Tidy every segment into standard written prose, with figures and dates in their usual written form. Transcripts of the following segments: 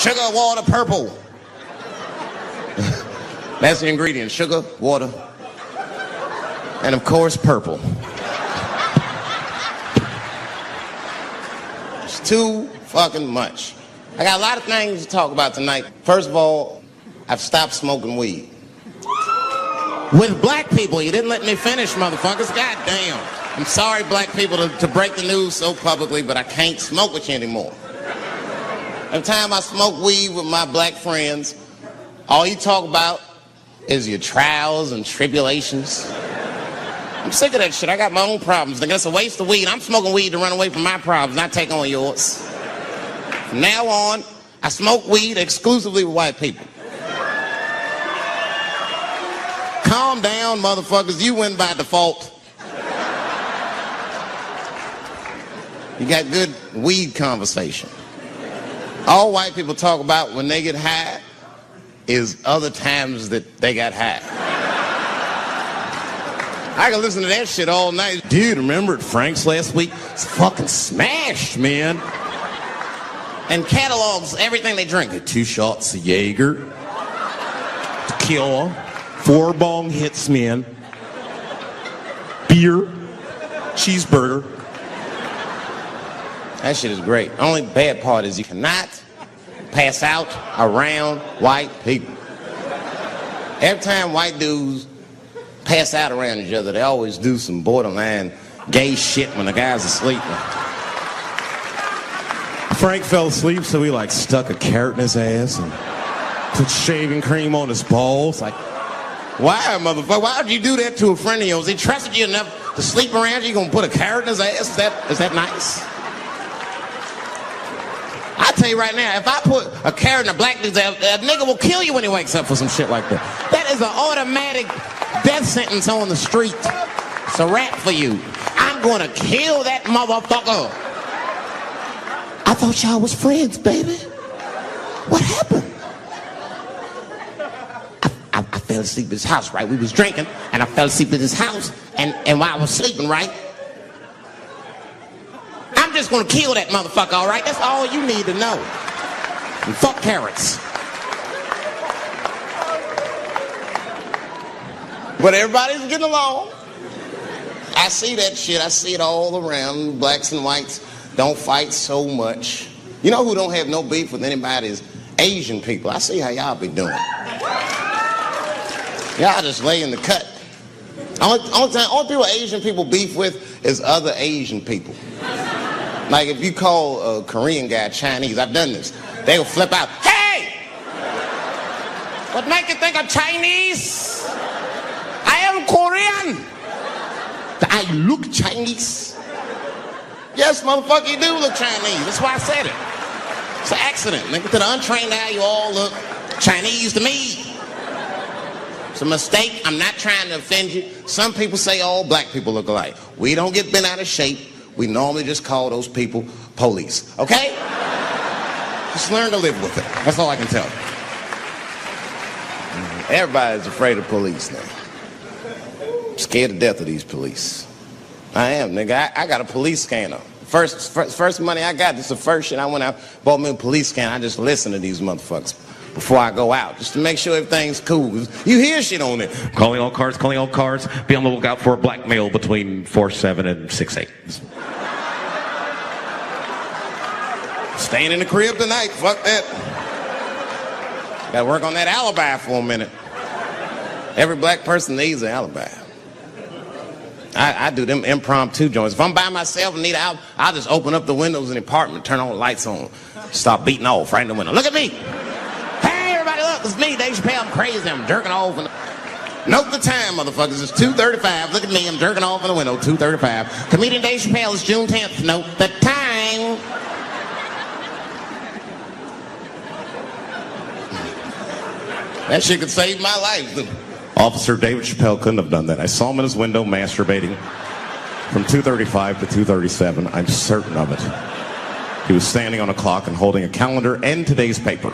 Sugar, water, purple. That's the ingredient. Sugar, water, and of course, purple. It's too fucking much. I got a lot of things to talk about tonight. First of all, I've stopped smoking weed. With black people, you didn't let me finish, motherfuckers. God damn. I'm sorry, black people, to break the news so publicly, but I can't smoke with you anymore. Every time I smoke weed with my black friends, all you talk about is your trials and tribulations. I'm sick of that shit. I got my own problems. Nigga, it's a waste of weed. I'm smoking weed to run away from my problems, not take on yours. From now on, I smoke weed exclusively with white people. Calm down, motherfuckers. You win by default. You got good weed conversation. All white people talk about when they get high is other times that they got high. I can listen to that shit all night. Dude, remember at Frank's last week? It's fucking smashed, man. And catalogs everything they drink. 2 shots of Jaeger, tequila, 4 bong hits, man, beer, cheeseburger. That shit is great. Only bad part is you cannot pass out around white people. Every time white dudes pass out around each other, they always do some borderline gay shit when the guy's asleep. Frank fell asleep, so he stuck a carrot in his ass and put shaving cream on his balls. Why, motherfucker? Why would you do that to a friend of yours? He trusted you enough to sleep around you. You gonna put a carrot in his ass? Is that nice? I tell you right now, if I put a carrot in a black dude's ass, a nigga will kill you when he wakes up for some shit like that. That is an automatic death sentence on the street. It's a rap for you. I'm gonna kill that motherfucker. I thought y'all was friends, baby. What happened? I fell asleep at his house, right? We was drinking, and I fell asleep at his house, and while I was sleeping, right? I'm just gonna kill that motherfucker, all right? That's all you need to know. And fuck carrots. But everybody's getting along. I see that shit. I see it all around. Blacks and whites don't fight so much. You know who don't have no beef with anybody is Asian people. I see how y'all be doing. Y'all just lay in the cut. Only people Asian people beef with is other Asian people. Like if you call a Korean guy Chinese, I've done this. They will flip out. Hey! What make you think I'm Chinese? I am Korean. I look Chinese. Yes, motherfucker, you do look Chinese. That's why I said it. It's an accident. Nigga, to the untrained eye, you all look Chinese to me. It's a mistake. I'm not trying to offend you. Some people say all black people look alike. We don't get bent out of shape. We normally just call those people police. Okay? Just learn to live with it. That's all I can tell you. Everybody's afraid of police now. I'm scared to death of these police. I am, nigga. I got a police scanner. First money I got, this is the first shit I went out, bought me a police scanner. I just listen to these motherfuckers before I go out, just to make sure everything's cool. You hear shit on it. Calling all cars, be on the lookout for a black male between 4'7" and 6'8". Staying in the crib tonight, fuck that. Gotta work on that alibi for a minute. Every black person needs an alibi. I do them impromptu joints. If I'm by myself and need out, I'll just open up the windows in the apartment, turn all the lights on, start beating off right in the window. Look at me. Hey, everybody, look, it's me, Dave Chappelle. I'm crazy. I'm jerking off. Note the time, motherfuckers. It's 2:35. Look at me. I'm jerking off in the window. 2:35. Comedian Dave Chappelle. It's June 10th. Note the time. That shit could save my life. Officer David Chappelle couldn't have done that. I saw him in his window masturbating from 2:35 to 2:37. I'm certain of it. He was standing on a clock and holding a calendar and today's paper.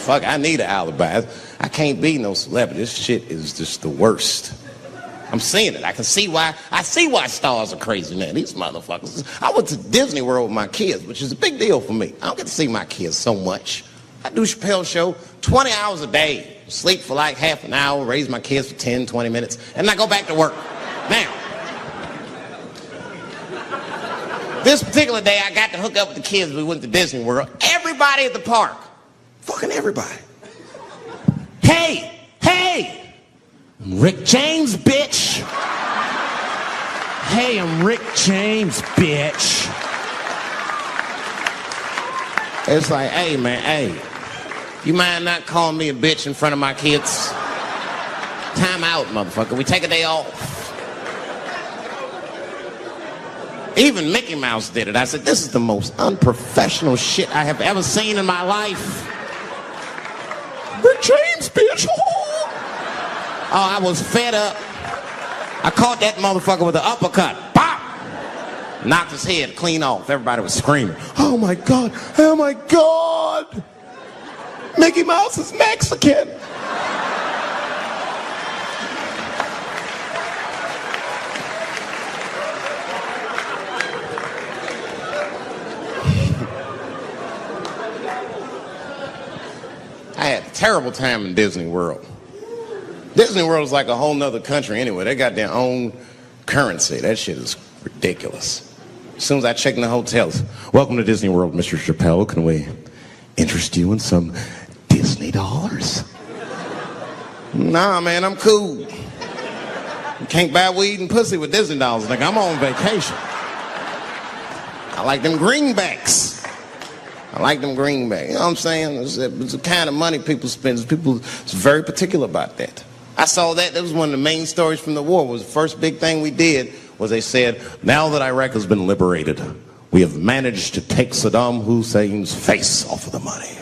Fuck, I need an alibi. I can't be no celebrity. This shit is just the worst. I'm seeing it. I see why stars are crazy, man. These motherfuckers. I went to Disney World with my kids, which is a big deal for me. I don't get to see my kids so much. I do Chappelle show 20 hours a day. Sleep for like half an hour, raise my kids for 10, 20 minutes, and I go back to work. Now, this particular day, I got to hook up with the kids. We went to Disney World. Everybody at the park. Fucking everybody. Hey! I'm Rick James, bitch. Hey, I'm Rick James, bitch. It's like, hey, man, hey. You mind not calling me a bitch in front of my kids? Time out, motherfucker. We take a day off. Even Mickey Mouse did it. I said, this is the most unprofessional shit I have ever seen in my life. Rick James, bitch. Oh, I was fed up. I caught that motherfucker with an uppercut. Pop! Knocked his head clean off. Everybody was screaming. Oh my God, oh my God. Mickey Mouse is Mexican. I had a terrible time in Disney World. Disney World is like a whole nother country anyway. They got their own currency. That shit is ridiculous. As soon as I check in the hotels, welcome to Disney World, Mr. Chappelle. Can we interest you in some Disney dollars? Nah, man, I'm cool. You can't buy weed and pussy with Disney dollars. Like, I'm on vacation. I like them greenbacks. You know what I'm saying? It's the kind of money people spend. People is very particular about that. I saw that. That was one of the main stories from the war. Was the first big thing we did was they said, now that Iraq has been liberated, we have managed to take Saddam Hussein's face off of the money.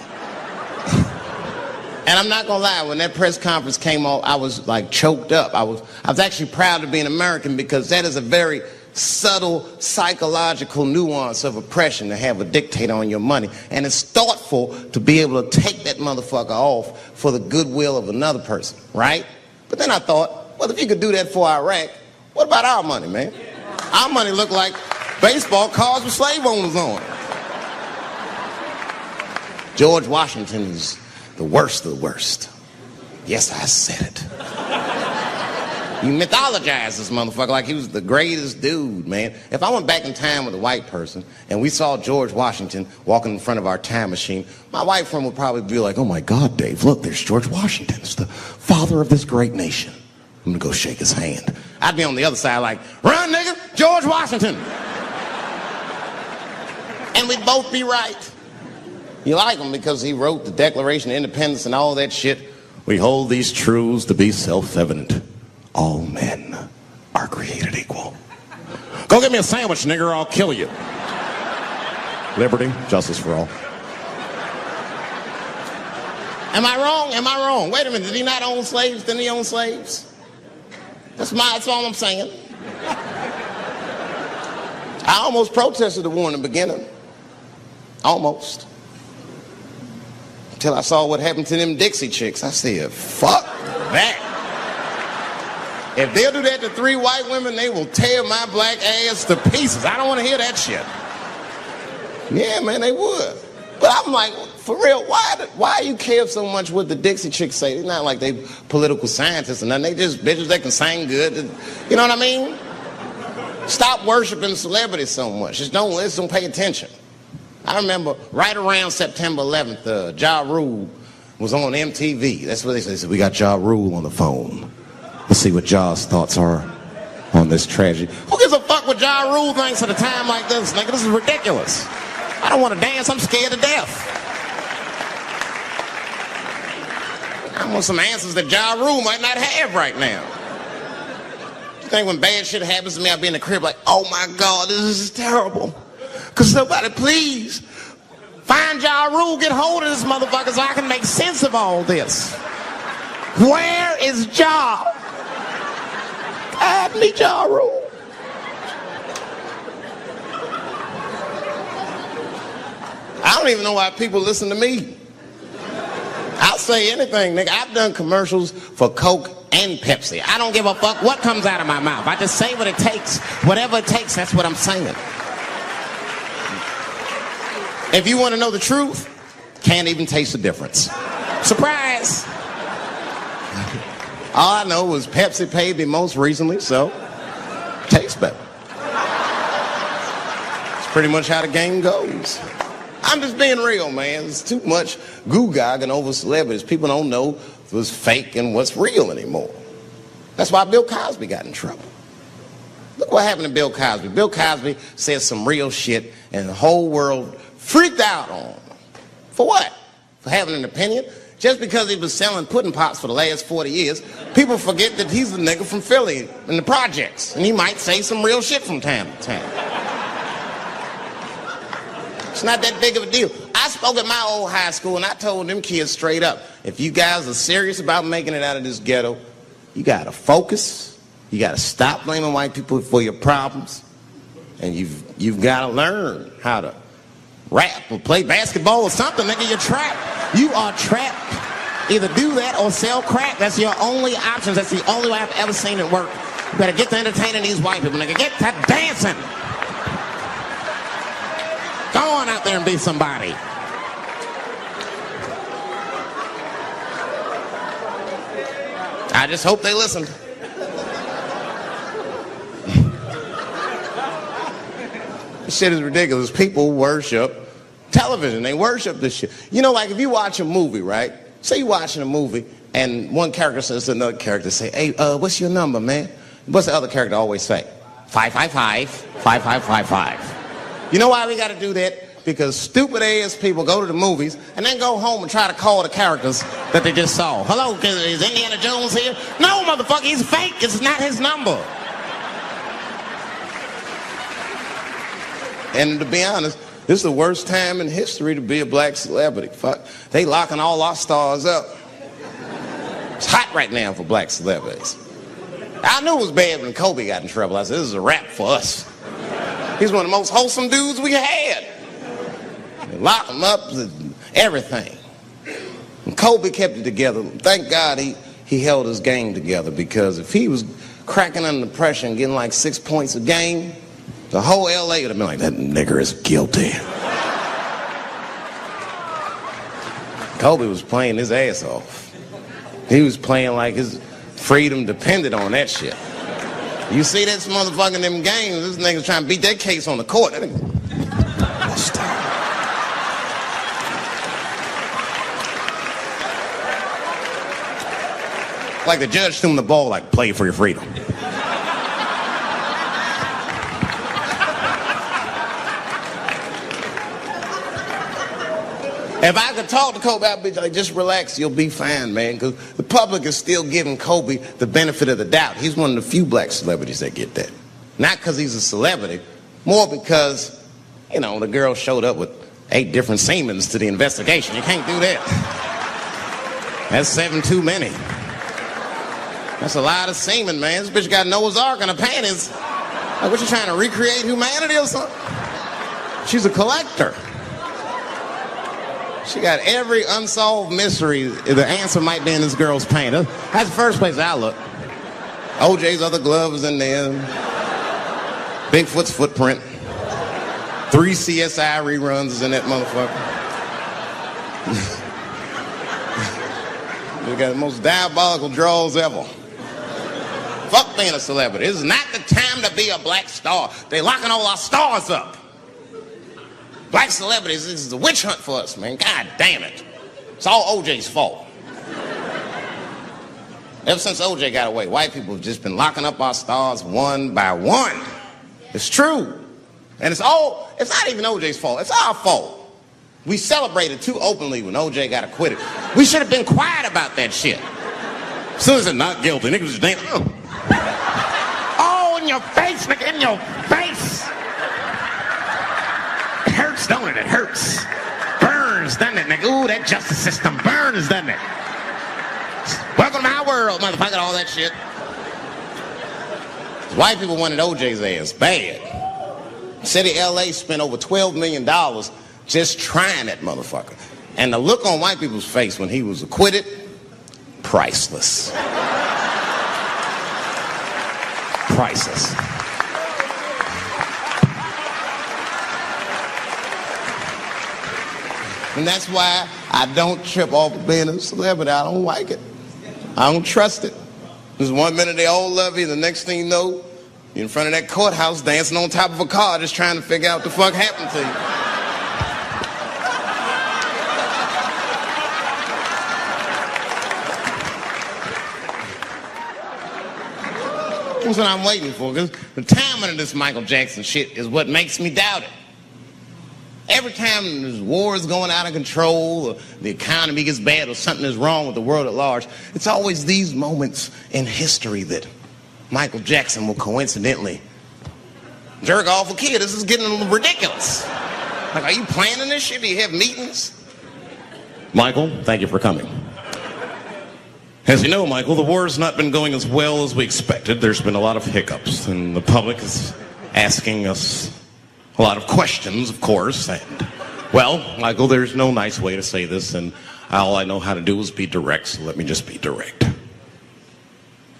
And I'm not gonna lie, when that press conference came off, I was like choked up. I was actually proud to be an American, because that is a very subtle psychological nuance of oppression, to have a dictator on your money. And it's thoughtful to be able to take that motherfucker off for the goodwill of another person, right? But then I thought, well, if you could do that for Iraq, what about our money, man? Our money looked like baseball cards with slave owners on it. George Washington is the worst of the worst. Yes, I said it. You mythologize this motherfucker like he was the greatest dude, man. If I went back in time with a white person and we saw George Washington walking in front of our time machine, my white friend would probably be like, oh my God, Dave, look, there's George Washington. It's the father of this great nation. I'm gonna go shake his hand. I'd be on the other side like, run, nigga, George Washington. And we'd both be right. You like him because he wrote the Declaration of Independence and all that shit. We hold these truths to be self-evident. All men are created equal. Go get me a sandwich, nigger, or I'll kill you. Liberty, justice for all. Am I wrong? Am I wrong? Wait a minute, did he not own slaves? Didn't he own slaves? That's all I'm saying. I almost protested the war in the beginning. Almost. Until I saw what happened to them Dixie chicks. I said, fuck that. If they'll do that to 3 white women, they will tear my black ass to pieces. I don't want to hear that shit. Yeah, man, they would. But I'm like, for real, why you care so much what the Dixie chicks say? It's not like they political scientists or nothing. They just bitches that can sing good. You know what I mean? Stop worshiping celebrities so much. Just don't pay attention. I remember right around September 11th, Ja Rule was on MTV. That's what they said. They said, we got Ja Rule on the phone. Let's see what Ja's thoughts are on this tragedy. Who gives a fuck what Ja Rule thinks at a time like this? Nigga, this is ridiculous. I don't want to dance. I'm scared to death. I want some answers that Ja Rule might not have right now. You think when bad shit happens to me, I'll be in the crib like, oh my God, this is terrible. Could somebody please find Ja Rule, get hold of this motherfucker so I can make sense of all this. Where is Ja? I need Ja Rule. I don't even know why people listen to me. I'll say anything, nigga. I've done commercials for Coke and Pepsi. I don't give a fuck what comes out of my mouth. I just say what it takes. Whatever it takes, that's what I'm saying. If you want to know the truth, can't even taste the difference. Surprise! All I know was Pepsi paid me most recently, so tastes better. It's pretty much how the game goes. I'm just being real, man. There's too much goo-gagging over celebrities. People don't know what's fake and what's real anymore. That's why Bill Cosby got in trouble. Look what happened to Bill Cosby. Bill Cosby said some real shit, and the whole world freaked out on him. For what? For having an opinion? Just because he was selling pudding pops for the last 40 years, people forget that he's the nigga from Philly in the projects, and he might say some real shit from time to time. It's not that big of a deal. I spoke at my old high school, and I told them kids straight up, if you guys are serious about making it out of this ghetto, you gotta focus, you gotta stop blaming white people for your problems, and you've gotta learn how to rap or play basketball or something, nigga. You're trapped. You are trapped. Either do that or sell crack. That's your only options. That's the only way I've ever seen it work. You better get to entertaining these white people, nigga. Get to dancing. Go on out there and be somebody. I just hope they listened. This shit is ridiculous. People worship television. They worship this shit. You know, like if you watch a movie, right? Say you're watching a movie and one character says to another character, say, hey, what's your number, man? What's the other character always say? 555, 5555. You know why we got to do that? Because stupid ass people go to the movies and then go home and try to call the characters that they just saw. Hello, is Indiana Jones here? No, motherfucker, he's fake. It's not his number. And to be honest, this is the worst time in history to be a black celebrity. Fuck, they locking all our stars up. It's hot right now for black celebrities. I knew it was bad when Kobe got in trouble. I said, this is a wrap for us. He's one of the most wholesome dudes we had. They locked him up, everything. And Kobe kept it together. Thank God he held his game together, because if he was cracking under pressure and getting like 6 points a game, the whole LA would have been like, that nigger is guilty. Kobe was playing his ass off. He was playing like his freedom depended on that shit. You see this motherfucker in them games, this nigga's trying to beat that case on the court. That nigga, like the judge threw him the ball, like, play for your freedom. If I could talk to Kobe, I'd be like, just relax, you'll be fine, man. Because the public is still giving Kobe the benefit of the doubt. He's one of the few black celebrities that get that. Not because he's a celebrity, more because, you know, the girl showed up with 8 different semens to the investigation. You can't do that. That's 7 too many. That's a lot of semen, man. This bitch got Noah's Ark in her panties. Like, what, you trying to recreate humanity or something? She's a collector. She got every unsolved mystery. The answer might be in this girl's paint. That's the first place I look. OJ's other glove is in there. Bigfoot's footprint. 3 CSI reruns is in that motherfucker. We got the most diabolical draws ever. Fuck being a celebrity. This is not the time to be a black star. They locking all our stars up. Black celebrities, this is a witch hunt for us, man. God damn it. It's all OJ's fault. Ever since OJ got away, white people have just been locking up our stars one by one. It's true. And it's not even OJ's fault. It's our fault. We celebrated too openly when OJ got acquitted. We should have been quiet about that shit. As soon as they're not guilty, niggas just damn. Oh, in your face, nigga, in your face. It hurts, don't it? It hurts. Burns, doesn't it, nigga? Ooh, that justice system burns, doesn't it? Welcome to my world, motherfucker, all that shit. White people wanted OJ's ass bad. City of LA spent over $12 million just trying that motherfucker. And the look on white people's face when he was acquitted, priceless. Priceless. And that's why I don't trip off of being a celebrity. I don't like it. I don't trust it. There's 1 minute they all love you, the next thing you know, you're in front of that courthouse dancing on top of a car just trying to figure out what the fuck happened to you. That's what I'm waiting for, because the timing of this Michael Jackson shit is what makes me doubt it. Every time this war is going out of control, or the economy gets bad, or something is wrong with the world at large, it's always these moments in history that Michael Jackson will coincidentally jerk off a kid. This is getting ridiculous. Like, are you planning this shit? Do you have meetings? Michael, thank you for coming. As you know, Michael, the war has not been going as well as we expected. There's been a lot of hiccups, and the public is asking us a lot of questions, of course. And, well, Michael, there's no nice way to say this, and all I know how to do is be direct, so let me just be direct.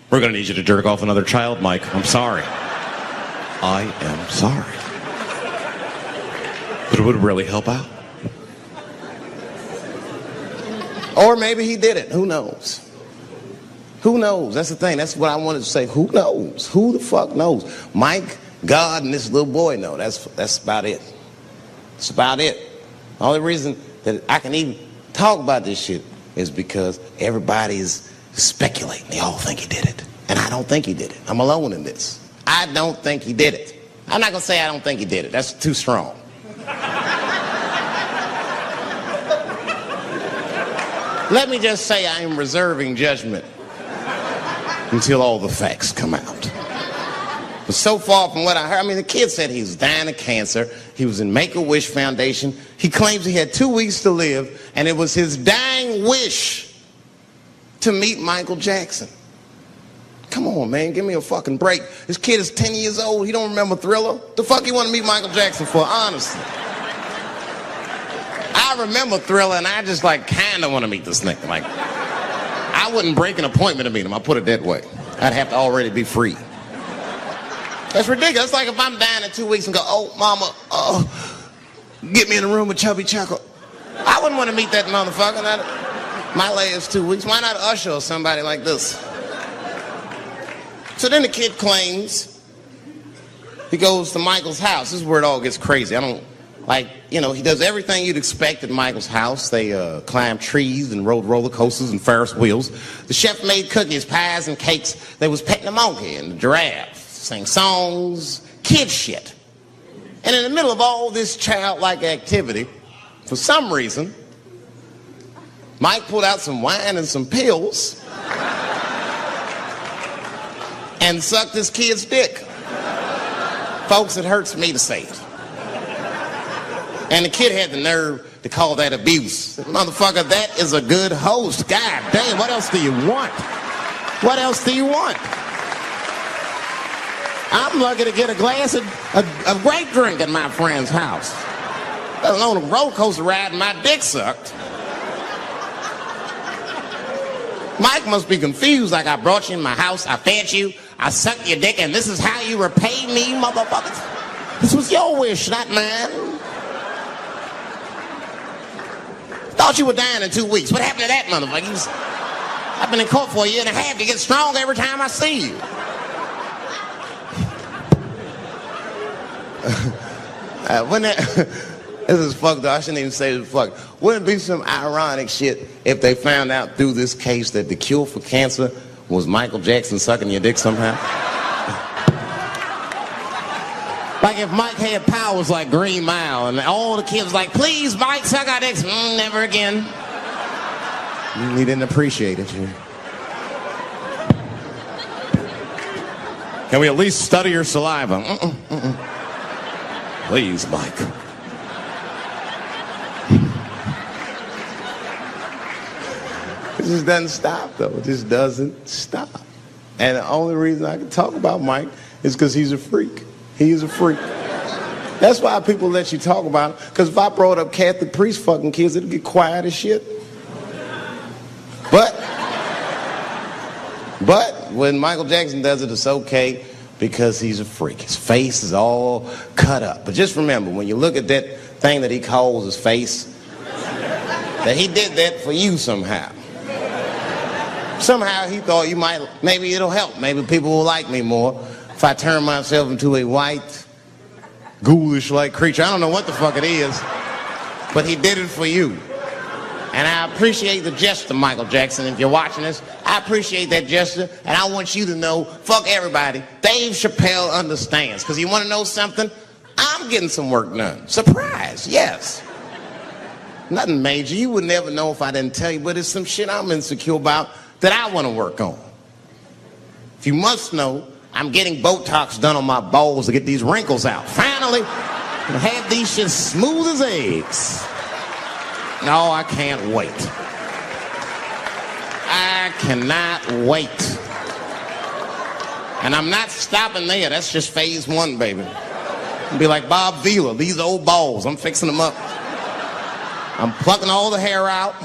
We're going to need you to jerk off another child, Mike. I'm sorry. I am sorry. But it would really help out. Or maybe he did it. Who knows? Who knows? That's the thing. That's what I wanted to say. Who knows? Who the fuck knows? Mike, God, and this little boy know. That's about it. That's about it. The only reason that I can even talk about this shit is because everybody is speculating. They all think he did it. And I don't think he did it. I'm alone in this. I don't think he did it. I'm not going to say I don't think he did it. That's too strong. Let me just say I am reserving judgment until all the facts come out. But so far from what I heard, I mean, the kid said he was dying of cancer. He was in Make-A-Wish Foundation. He claims he had 2 weeks to live, and it was his dying wish to meet Michael Jackson. Come on, man, give me a fucking break. This kid is 10 years old. He don't remember Thriller. The fuck you want to meet Michael Jackson for, honestly? I remember Thriller, and I just, like, kind of want to meet this nigga. Like, I wouldn't break an appointment to meet him. I'll put it that way. I'd have to already be free. That's ridiculous. It's like if I'm dying in 2 weeks and go, oh, mama, get me in a room with Chubby Chuckle. I wouldn't want to meet that motherfucker. My last 2 weeks. Why not Usher or somebody like this? So then the kid claims he goes to Michael's house. This is where it all gets crazy. I don't, like, you know, he does everything you'd expect at Michael's house. They climbed trees and rode roller coasters and Ferris wheels. The chef made cookies, pies, and cakes. They was petting a monkey and the giraffe, sang songs, kid shit. And in the middle of all this childlike activity, for some reason, Mike pulled out some wine and some pills and sucked this kid's dick. Folks, it hurts me to say it. And the kid had the nerve to call that abuse. Motherfucker, that is a good host. God damn, what else do you want? What else do you want? I'm lucky to get a glass of grape drink at my friend's house. Let alone a roller coaster ride and my dick sucked. Mike must be confused, like I brought you in my house, I fed you, I sucked your dick, and this is how you repay me, motherfuckers? This was your wish, not mine. Thought you were dying in 2 weeks. What happened to that, motherfucker? I've been in court for a year and a half. You get stronger every time I see you. This is fucked up. I shouldn't even say this fuck. Wouldn't it be some ironic shit if they found out through this case that the cure for cancer was Michael Jackson sucking your dick somehow? Like if Mike had powers like Green Mile and all the kids like, please, Mike, suck our dicks. Never again. He didn't appreciate it. Can we at least study your saliva? Please, Mike. It just doesn't stop, though. It just doesn't stop. And the only reason I can talk about Mike is because he's a freak. He is a freak. That's why people let you talk about him. Because if I brought up Catholic priest fucking kids, it'd get quiet as shit. But when Michael Jackson does it, it's okay. because he's a freak. His face is all cut up. But just remember, when you look at that thing that he calls his face, that he did that for you somehow. Somehow he thought maybe it'll help. Maybe people will like me more if I turn myself into a white, ghoulish-like creature. I don't know what the fuck it is, but he did it for you. And I appreciate the gesture, Michael Jackson. If you're watching this, I appreciate that gesture. And I want you to know, fuck everybody, Dave Chappelle understands. Because you want to know something? I'm getting some work done. Surprise, yes. Nothing major. You would never know if I didn't tell you, but it's some shit I'm insecure about that I want to work on. If you must know, I'm getting Botox done on my balls to get these wrinkles out. Finally, I have these shits smooth as eggs. No, I can't wait. I cannot wait. And I'm not stopping there. That's just phase one, baby. I'll be like Bob Vila, these old balls. I'm fixing them up. I'm plucking all the hair out.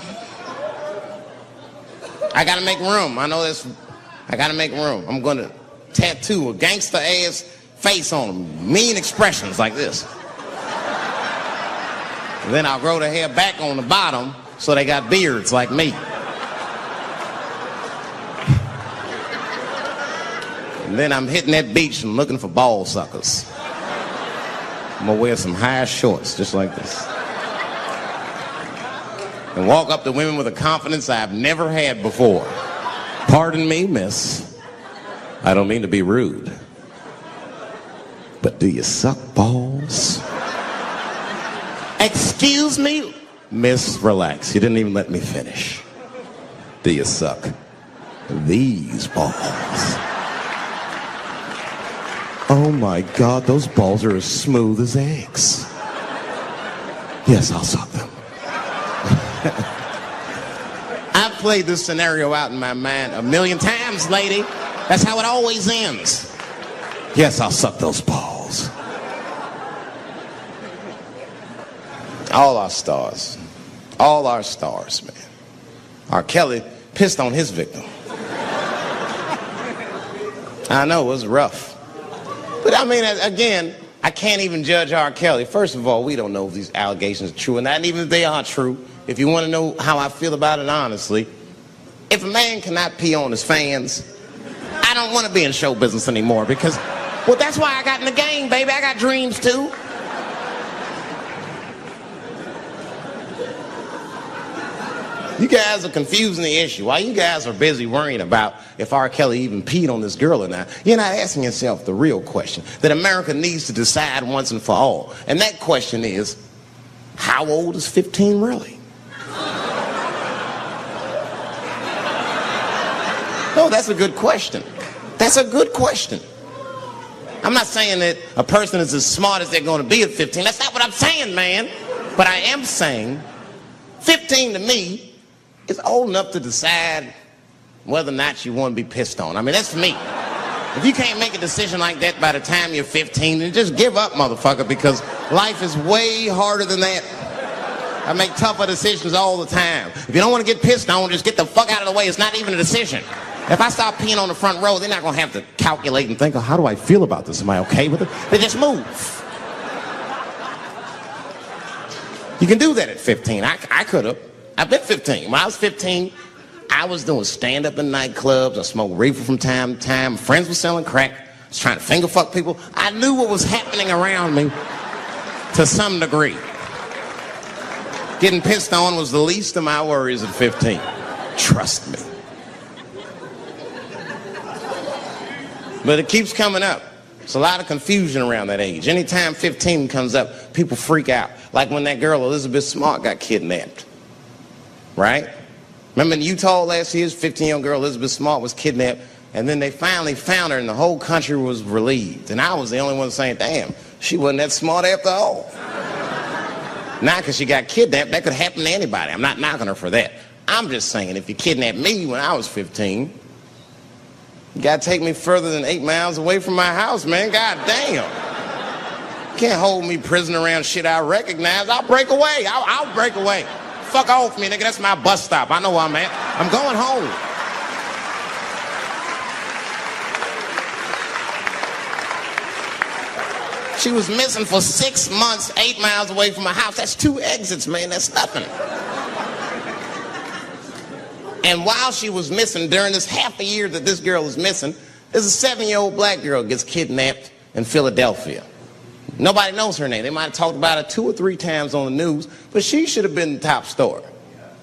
I gotta make room. I know this. I gotta make room. I'm gonna tattoo a gangster ass face on them. Mean expressions like this. Then I'll grow the hair back on the bottom so they got beards like me. And then I'm hitting that beach and looking for ball suckers. I'm gonna wear some high shorts just like this. And walk up to women with a confidence I've never had before. Pardon me, miss. I don't mean to be rude. But do you suck balls? Excuse me? Miss, relax. You didn't even let me finish. Do you suck these balls? Oh my God, those balls are as smooth as eggs. Yes, I'll suck them. I've played this scenario out in my mind a million times, lady. That's how it always ends. Yes, I'll suck those balls. All our stars, man. R. Kelly pissed on his victim. I know, it was rough. But I mean, again, I can't even judge R. Kelly. First of all, we don't know if these allegations are true, and not even if they are true. If you want to know how I feel about it honestly, if a man cannot pee on his fans, I don't want to be in show business anymore because, well, that's why I got in the game, baby. I got dreams too. You guys are confusing the issue. While you guys are busy worrying about if R. Kelly even peed on this girl or not, you're not asking yourself the real question that America needs to decide once and for all. And that question is, how old is 15 really? No, that's a good question. That's a good question. I'm not saying that a person is as smart as they're going to be at 15. That's not what I'm saying, man. But I am saying 15 to me is old enough to decide whether or not you want to be pissed on. I mean, that's me. If you can't make a decision like that by the time you're 15, then just give up, motherfucker, because life is way harder than that. I make tougher decisions all the time. If you don't want to get pissed on, just get the fuck out of the way. It's not even a decision. If I start peeing on the front row, they're not going to have to calculate and think, oh, how do I feel about this? Am I okay with it? They just move. You can do that at 15. I could have. I've been 15. When I was 15, I was doing stand-up in nightclubs. I smoked reefer from time to time. Friends were selling crack. I was trying to finger fuck people. I knew what was happening around me to some degree. Getting pissed on was the least of my worries at 15. Trust me. But it keeps coming up. There's a lot of confusion around that age. Anytime 15 comes up, people freak out. Like when that girl, Elizabeth Smart, got kidnapped. Right? Remember in Utah last year, 15-year-old girl Elizabeth Smart was kidnapped, and then they finally found her, and the whole country was relieved. And I was the only one saying, damn, she wasn't that smart after all. Not because she got kidnapped. That could happen to anybody. I'm not knocking her for that. I'm just saying, if you kidnapped me when I was 15, you got to take me further than 8 miles away from my house, man. God damn. You can't hold me prisoner around shit I recognize. I'll break away. I'll break away. Fuck off me, nigga. That's my bus stop. I know where I'm at. I'm going home. She was missing for 6 months, 8 miles away from her house. That's 2 exits, man. That's nothing. And while she was missing, during this half a year that this girl was missing, there's a 7-year-old black girl gets kidnapped in Philadelphia. Nobody knows her name. They might have talked about it 2 or 3 times on the news, but she should have been the top story.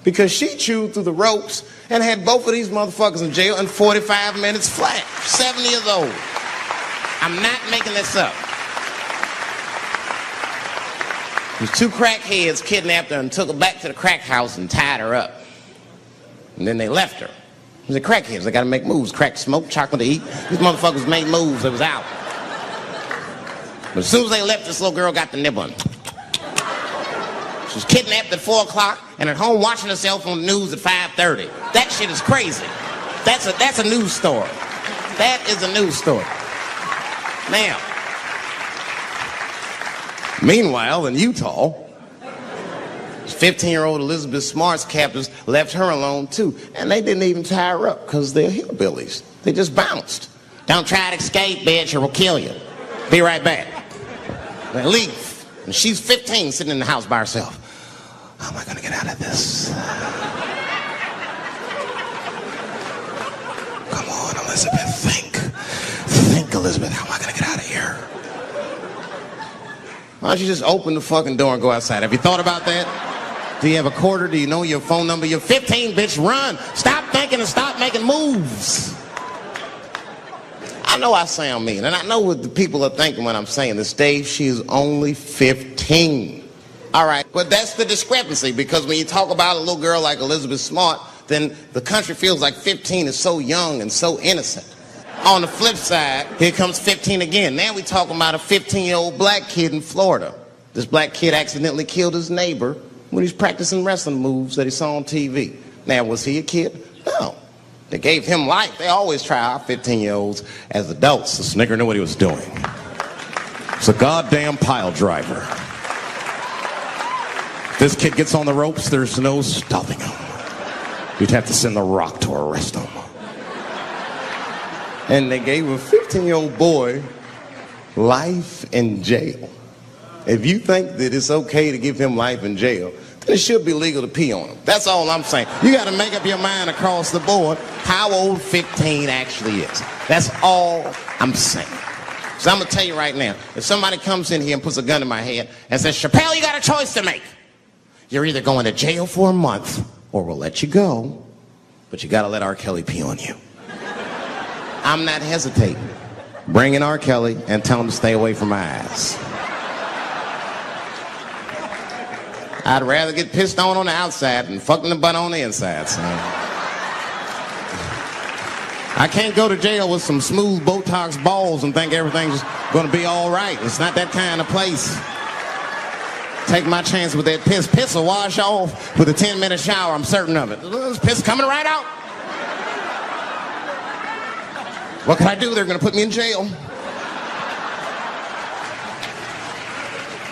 Because she chewed through the ropes and had both of these motherfuckers in jail in 45 minutes flat. 7 years old. I'm not making this up. These 2 crackheads kidnapped her and took her back to the crack house and tied her up. And then they left her. The crackheads, they gotta make moves. Crack, smoke, chocolate to eat. These motherfuckers made moves, it was out. But as soon as they left, this little girl got the nibbling. She was kidnapped at 4 o'clock and at home watching herself on the news at 5:30. That shit is crazy. That's a news story. That is a news story. Now, meanwhile, in Utah, 15-year-old Elizabeth Smart's captors left her alone too. And they didn't even tie her up because they're hillbillies. They just bounced. Don't try to escape, bitch, or we'll kill you. Be right back. They leave. And she's 15 sitting in the house by herself. How am I gonna get out of this? Come on, Elizabeth, think. Think, Elizabeth, how am I gonna get out of here? Why don't you just open the fucking door and go outside? Have you thought about that? Do you have a quarter? Do you know your phone number? You're 15, bitch, run. Stop thinking and stop making moves. I know I sound mean, and I know what the people are thinking when I'm saying this. Dave, she is only 15. All right, but that's the discrepancy, because when you talk about a little girl like Elizabeth Smart, then the country feels like 15 is so young and so innocent. On the flip side, here comes 15 again. Now we talking about a 15-year-old black kid in Florida. This black kid accidentally killed his neighbor when he was practicing wrestling moves that he saw on TV. Now, was he a kid? No. They gave him life. They always try our 15-year-olds as adults. The snigger knew what he was doing. It's a goddamn pile driver. If this kid gets on the ropes, there's no stopping him. You'd have to send the Rock to arrest him. And they gave a 15-year-old boy life in jail. If you think that it's okay to give him life in jail, then it should be legal to pee on him. That's all I'm saying. You got to make up your mind across the board how old 15 actually is. That's all I'm saying. So I'm going to tell you right now, if somebody comes in here and puts a gun in my head and says, Chappelle, you got a choice to make. You're either going to jail for a month or we'll let you go, but you got to let R. Kelly pee on you. I'm not hesitating. Bring in R. Kelly and tell him to stay away from my ass. I'd rather get pissed on the outside than fucking the butt on the inside, son. I can't go to jail with some smooth Botox balls and think everything's going to be all right. It's not that kind of place. Take my chance with that piss. Piss will wash off with a 10-minute shower, I'm certain of it. This piss coming right out. What can I do? They're going to put me in jail.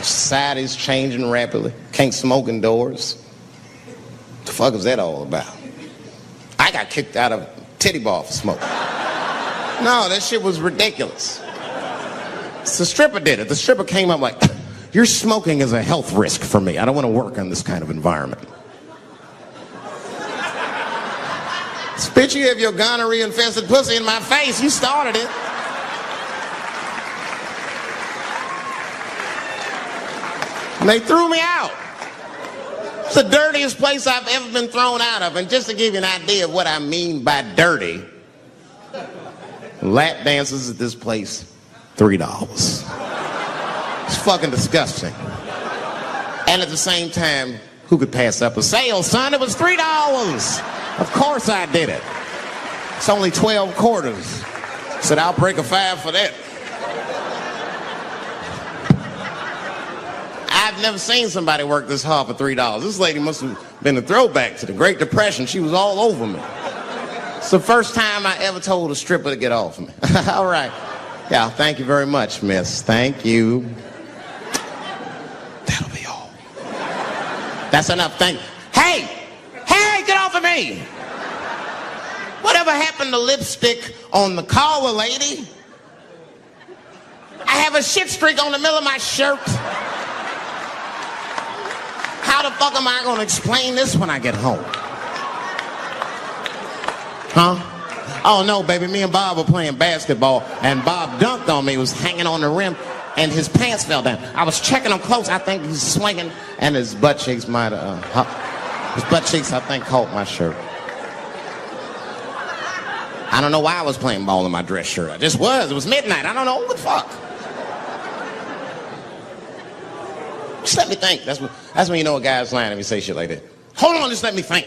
Society's changing rapidly. Can't smoke indoors. What the fuck is that all about? I got kicked out of titty bar for smoking. No, that shit was ridiculous. The stripper did it. The stripper came up like, your smoking is a health risk for me. I don't want to work in this kind of environment. Bitch, you have your gonorrhea-infested pussy in my face. You started it. And they threw me out. It's the dirtiest place I've ever been thrown out of. And just to give you an idea of what I mean by dirty, lap dances at this place, $3. It's fucking disgusting. And at the same time, who could pass up a sale, son? It was $3. Of course I did it. It's only 12 quarters. Said I'll break a 5 for that. I've never seen somebody work this hard for $3. This lady must have been a throwback to the Great Depression. She was all over me. It's the first time I ever told a stripper to get off me. All right. Yeah, thank you very much, miss. Thank you. That'll be all. That's enough. Thank you. Hey! Hey, get off of me! Whatever happened to lipstick on the collar, lady? I have a shit streak on the middle of my shirt. How the fuck am I gonna explain this when I get home? Huh? Oh no, baby, me and Bob were playing basketball and Bob dunked on me, was hanging on the rim and his pants fell down. I was checking him close, I think he's swinging and his butt cheeks might have, his butt cheeks I think caught my shirt. I don't know why I was playing ball in my dress shirt. I just was, it was midnight, I don't know what the fuck. Just let me think, that's when you know a guy's lying if he say shit like that. Hold on, just let me think.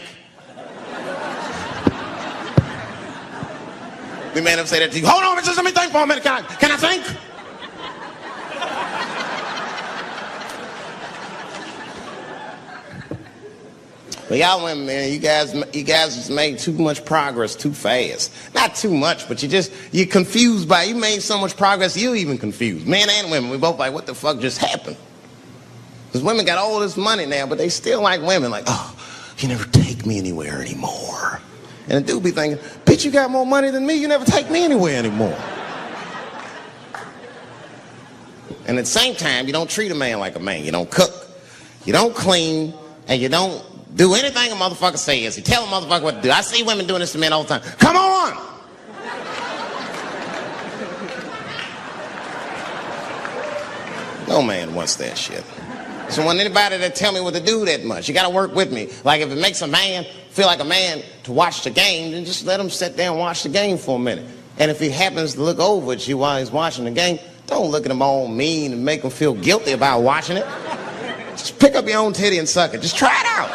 The man ever say that to you? Hold on, just let me think for a minute. Can I think? But y'all women, man, you guys just made too much progress too fast. Not too much, but you're confused by it. You made so much progress, you're even confused. Men and women, we both like, what the fuck just happened? Because women got all this money now, but they still like women. Like, oh, you never take me anywhere anymore. And the dude be thinking, bitch, you got more money than me, you never take me anywhere anymore. And at the same time, you don't treat a man like a man. You don't cook, you don't clean, and you don't do anything a motherfucker says. You tell a motherfucker what to do. I see women doing this to men all the time. Come on! No man wants that shit. So when anybody that tell me what to do that much, you gotta work with me. Like if it makes a man feel like a man to watch the game, then just let him sit there and watch the game for a minute. And if he happens to look over at you while he's watching the game, don't look at him all mean and make him feel guilty about watching it. Just pick up your own titty and suck it. Just try it out.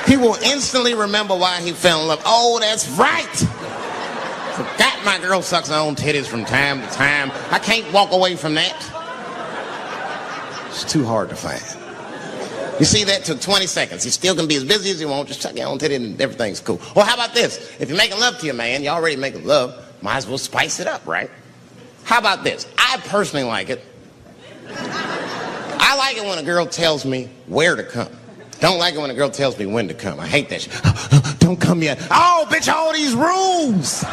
He will instantly remember why he fell in love. Oh, that's right. Forgot my girl sucks her own titties from time to time. I can't walk away from that. It's too hard to find. You see, that took 20 seconds. You still can be as busy as you want. Just suck your own titty and everything's cool. Well, how about this? If you're making love to your man, you already making love, might as well spice it up, right? How about this? I personally like it. I like it when a girl tells me where to come. Don't like it when a girl tells me when to come. I hate that shit. Don't come yet. Oh, bitch, all these rules.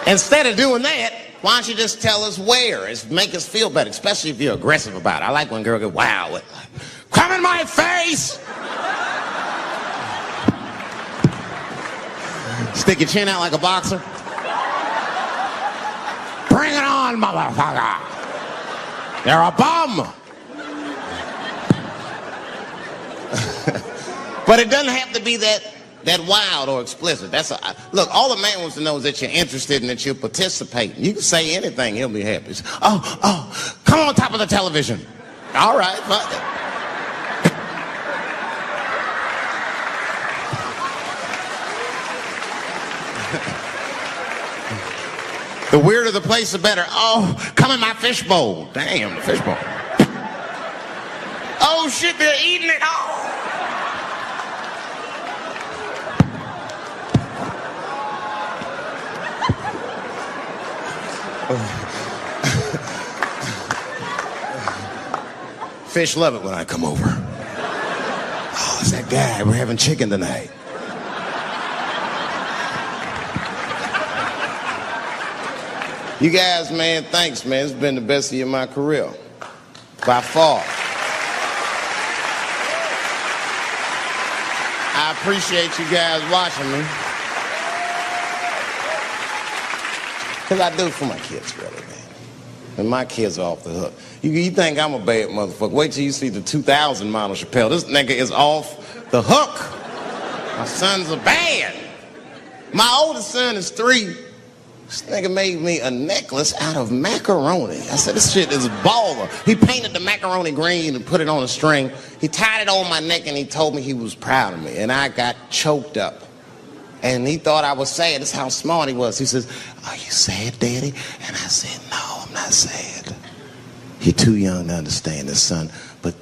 Instead of doing that, why don't you just tell us where? It's make us feel better, especially if you're aggressive about it. I like when girls get wow. Come in my face! Stick your chin out like a boxer. Bring it on, motherfucker. You're a bum. But it doesn't have to be that wild or explicit. Look, all the man wants to know is that you're interested and that you're participating. You can say anything, he'll be happy. Oh, come on top of the television. All right, fuck it. The weirder the place, the better. Oh, come in my fishbowl. Damn, fishbowl. Oh shit, they're eating it. Oh. Fish love it when I come over. Oh, it's that guy. We're having chicken tonight. You guys, man, thanks, man. It's been the best year of my career. By far. I appreciate you guys watching me. Because I do it for my kids, really, man. And my kids are off the hook. You think I'm a bad motherfucker. Wait till you see the 2000 model Chappelle. This nigga is off the hook. My sons are bad. My oldest son is 3. This nigga made me a necklace out of macaroni. I said, this shit is baller. He painted the macaroni green and put it on a string. He tied it on my neck and he told me he was proud of me. And I got choked up. And he thought I was sad. That's how smart he was. He says, are you sad, Daddy? And I said, no, I'm not sad. You're too young to understand this, son. But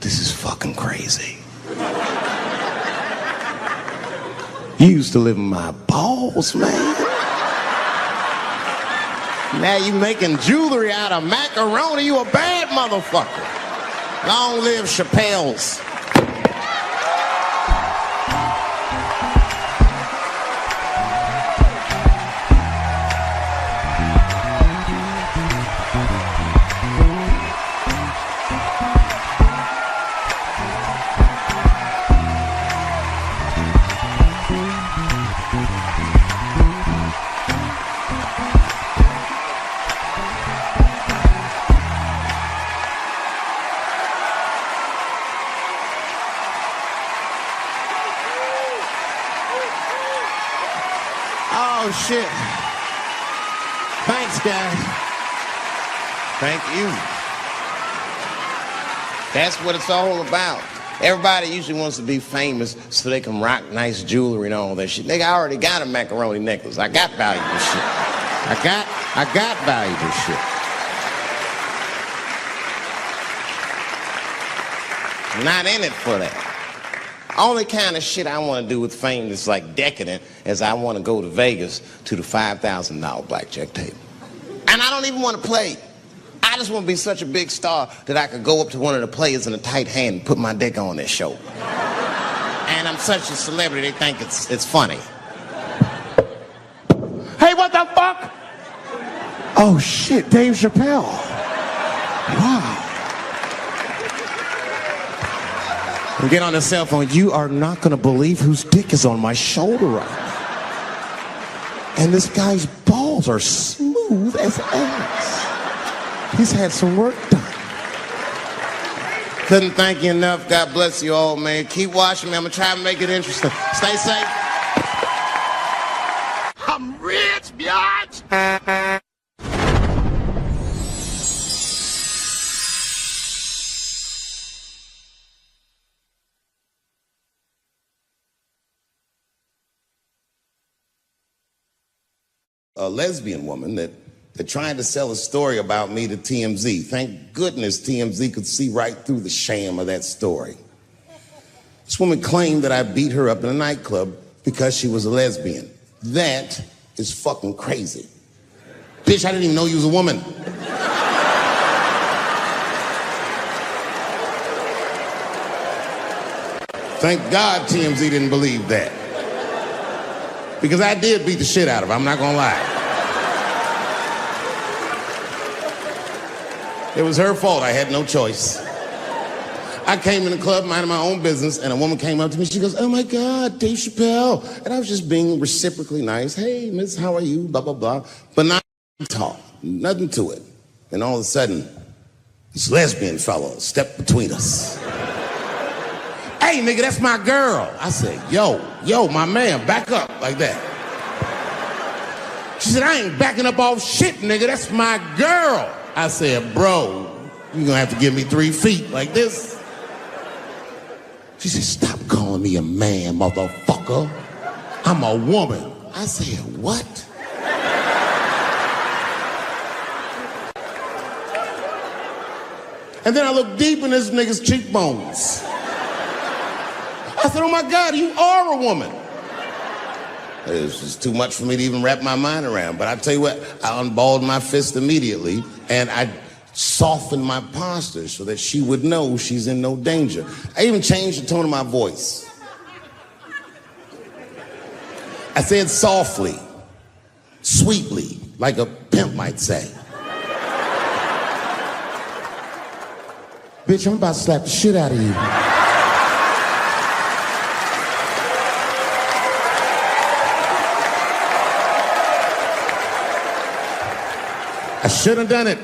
this is fucking crazy. You used to live in my balls, man. Now you making jewelry out of macaroni. You a bad motherfucker. Long live Chappelle's. Oh, shit. Thanks, guys. Thank you. That's what it's all about. Everybody usually wants to be famous so they can rock nice jewelry and all that shit. Nigga, I already got a macaroni necklace. I got valuable shit. I got valuable shit. I'm not in it for that. Only kind of shit I want to do with fame that's like decadent is I want to go to Vegas to the $5,000 blackjack table. And I don't even want to play. I just want to be such a big star that I could go up to one of the players in a tight hand and put my dick on their show. And I'm such a celebrity, they think it's funny. Hey, what the fuck? Oh shit, Dave Chappelle. Wow. And get on the cell phone. You are not going to believe whose dick is on my shoulder right now. And this guy's balls are smooth as ass. He's had some work done. Couldn't thank you enough. God bless you all, man. Keep watching me. I'm going to try to make it interesting. Stay safe. I'm rich, biatch. A lesbian woman that tried to sell a story about me to TMZ. Thank goodness TMZ could see right through the sham of that story. This woman claimed that I beat her up in a nightclub because she was a lesbian. That is fucking crazy. Bitch, I didn't even know you was a woman. Thank God TMZ didn't believe that. Because I did beat the shit out of her, I'm not gonna lie. It was her fault, I had no choice. I came in the club minding my own business and a woman came up to me, she goes, oh my God, Dave Chappelle. And I was just being reciprocally nice. Hey, miss, how are you, blah, blah, blah. But not talk, nothing to it. And all of a sudden, this lesbian fellow stepped between us. Hey, nigga, that's my girl. I said, yo, my man, back up like that. She said, I ain't backing up off shit, nigga, that's my girl. I said, bro, you're gonna have to give me 3 feet like this. She said, stop calling me a man, motherfucker. I'm a woman. I said, what? And then I looked deep in this nigga's cheekbones. I said, oh my God, you are a woman. It was just too much for me to even wrap my mind around. But I tell you what, I unballed my fist immediately and I softened my posture so that she would know she's in no danger. I even changed the tone of my voice. I said softly, sweetly, like a pimp might say. Bitch, I'm about to slap the shit out of you. I shouldn't have done it.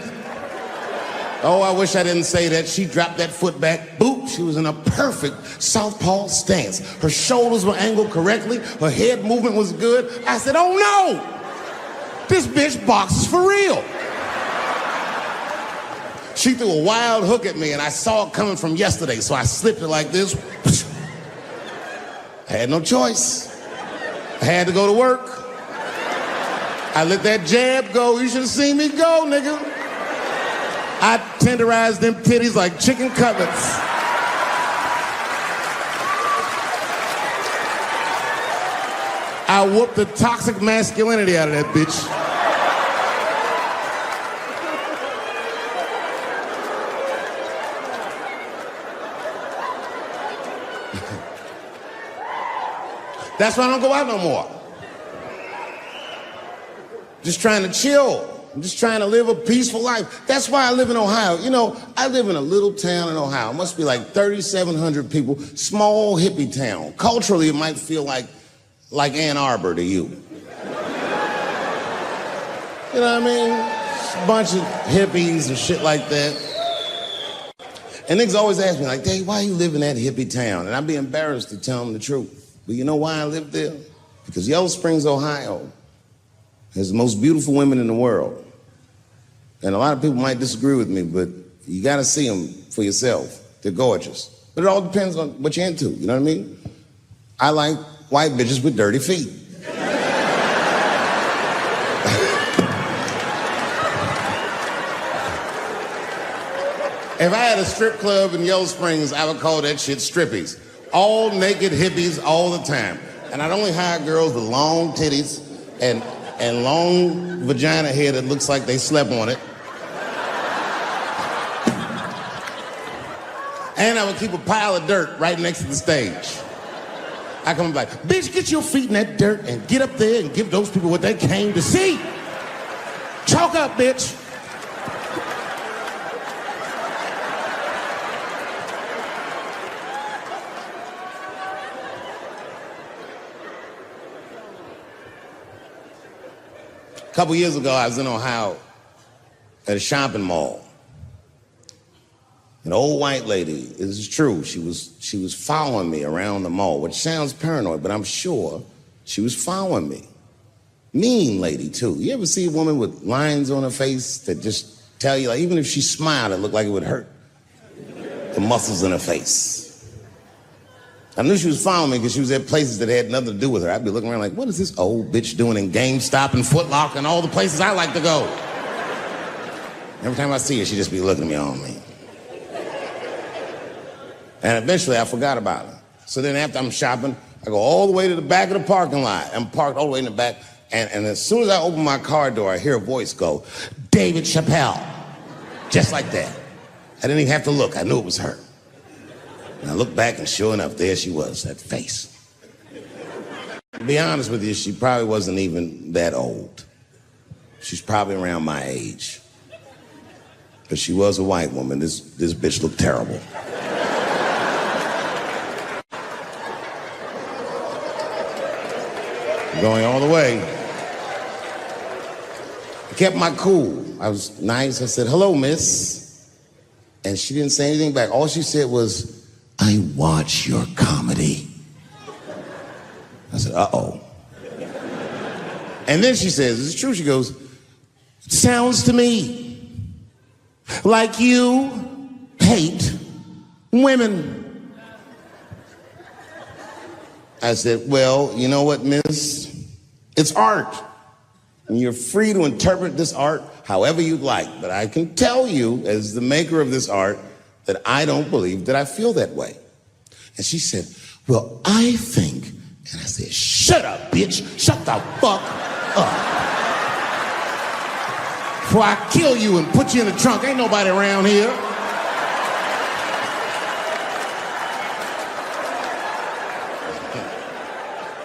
Oh, I wish I didn't say that. She dropped that foot back. Boop. She was in a perfect southpaw stance. Her shoulders were angled correctly. Her head movement was good. I said, oh no! This bitch boxes for real. She threw a wild hook at me and I saw it coming from yesterday, so I slipped it like this. I had no choice. I had to go to work. I let that jab go. You should have seen me go, nigga. I tenderized them titties like chicken cutlets. I whooped the toxic masculinity out of that bitch. That's why I don't go out no more. Just trying to chill. I'm just trying to live a peaceful life. That's why I live in Ohio. You know, I live in a little town in Ohio. It must be like 3,700 people. Small hippie town. Culturally, it might feel like Ann Arbor to you. You know what I mean? Just a bunch of hippies and shit like that. And niggas always ask me, like, Dave, why you live in that hippie town? And I'd be embarrassed to tell them the truth. But you know why I live there? Because Yellow Springs, Ohio has the most beautiful women in the world. And a lot of people might disagree with me, but you gotta see them for yourself. They're gorgeous. But it all depends on what you're into, you know what I mean? I like white bitches with dirty feet. If I had a strip club in Yellow Springs, I would call that shit strippies. All naked hippies all the time. And I'd only hire girls with long titties and long vagina hair that looks like they slept on it. And I would keep a pile of dirt right next to the stage. I come like, bitch, get your feet in that dirt and get up there and give those people what they came to see. Chalk up, bitch. A couple years ago, I was in Ohio at a shopping mall. An old white lady, this is true, she was following me around the mall, which sounds paranoid, but I'm sure she was following me. Mean lady, too. You ever see a woman with lines on her face that just tell you, like, even if she smiled, it looked like it would hurt the muscles in her face? I knew she was following me because she was at places that had nothing to do with her. I'd be looking around like, what is this old bitch doing in GameStop and Foot Locker and all the places I like to go? Every time I see her, she'd just be looking at me on me. And eventually I forgot about her. So then after I'm shopping, I go all the way to the back of the parking lot. I'm parked all the way in the back. And as soon as I open my car door, I hear a voice go, David Chappelle. Just like that. I didn't even have to look. I knew it was her. And I looked back, and sure enough, there she was, that face. To be honest with you, she probably wasn't even that old. She's probably around my age. But she was a white woman. This bitch looked terrible. Going all the way. I kept my cool. I was nice. I said, hello, miss. And she didn't say anything back. All she said was, I watch your comedy. I said, uh-oh. And then she says, it's true, she goes, it sounds to me like you hate women. I said, well, you know what, miss? It's art. And you're free to interpret this art however you'd like. But I can tell you, as the maker of this art, that I don't believe that I feel that way. And she said, well, I think, and I said, shut up, bitch. Shut the fuck up. Before I kill you and put you in the trunk, ain't nobody around here.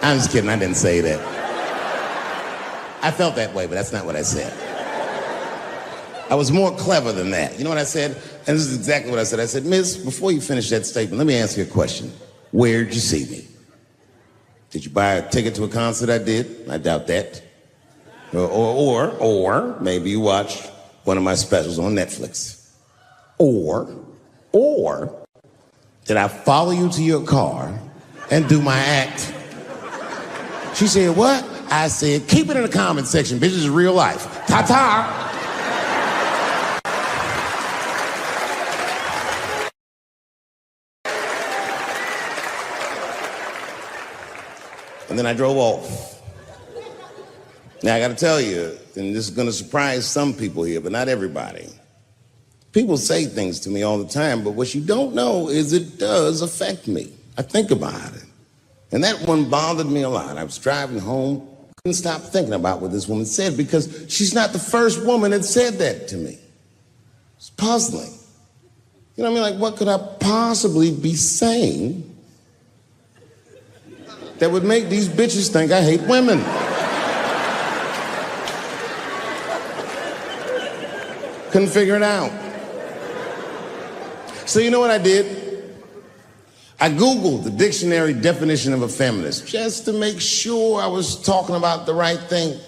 I'm just kidding, I didn't say that. I felt that way, but that's not what I said. I was more clever than that. You know what I said? And this is exactly what I said. I said, miss, before you finish that statement, let me ask you a question. Where'd you see me? Did you buy a ticket to a concert I did? I doubt that. Or maybe you watched one of my specials on Netflix. Or did I follow you to your car and do my act? She said, what? I said, keep it in the comment section, bitch, this is real life. Ta-ta! And then I drove off. Now, I gotta tell you, and this is gonna surprise some people here, but not everybody. People say things to me all the time, but what you don't know is it does affect me. I think about it. And that one bothered me a lot. I was driving home, couldn't stop thinking about what this woman said because she's not the first woman that said that to me. It's puzzling. You know what I mean? Like, what could I possibly be saying that would make these bitches think I hate women. Couldn't figure it out. So you know what I did? I Googled the dictionary definition of a feminist just to make sure I was talking about the right thing.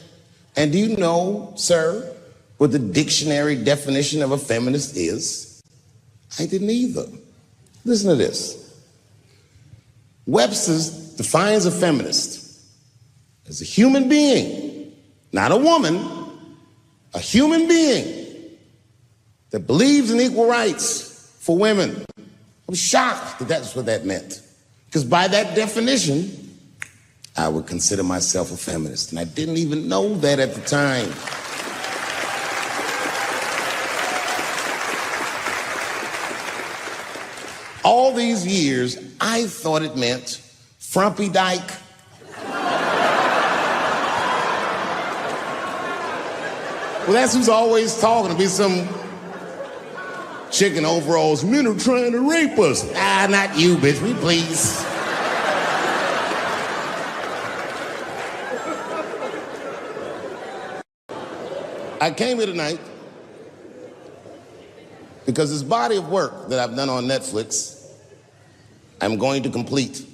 And do you know, sir, what the dictionary definition of a feminist is? I didn't either. Listen to this. Webster's defines a feminist as a human being, not a woman, a human being that believes in equal rights for women. I'm shocked that that's what that meant. Because by that definition, I would consider myself a feminist. And I didn't even know that at the time. All these years, I thought it meant frumpy dyke. Well, that's who's always talking, to be some chick in overalls. Men are trying to rape us. Ah, not you, bitch, we please. I came here tonight because this body of work that I've done on Netflix, I'm going to complete.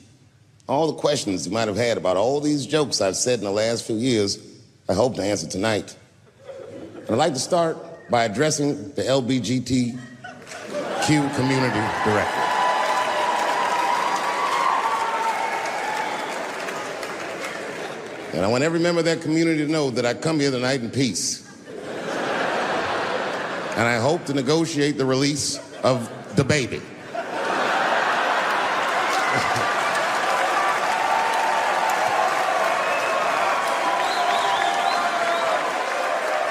All the questions you might have had about all these jokes I've said in the last few years, I hope to answer tonight. And I'd like to start by addressing the LGBTQ community directly. And I want every member of that community to know that I come here tonight in peace. And I hope to negotiate the release of the baby.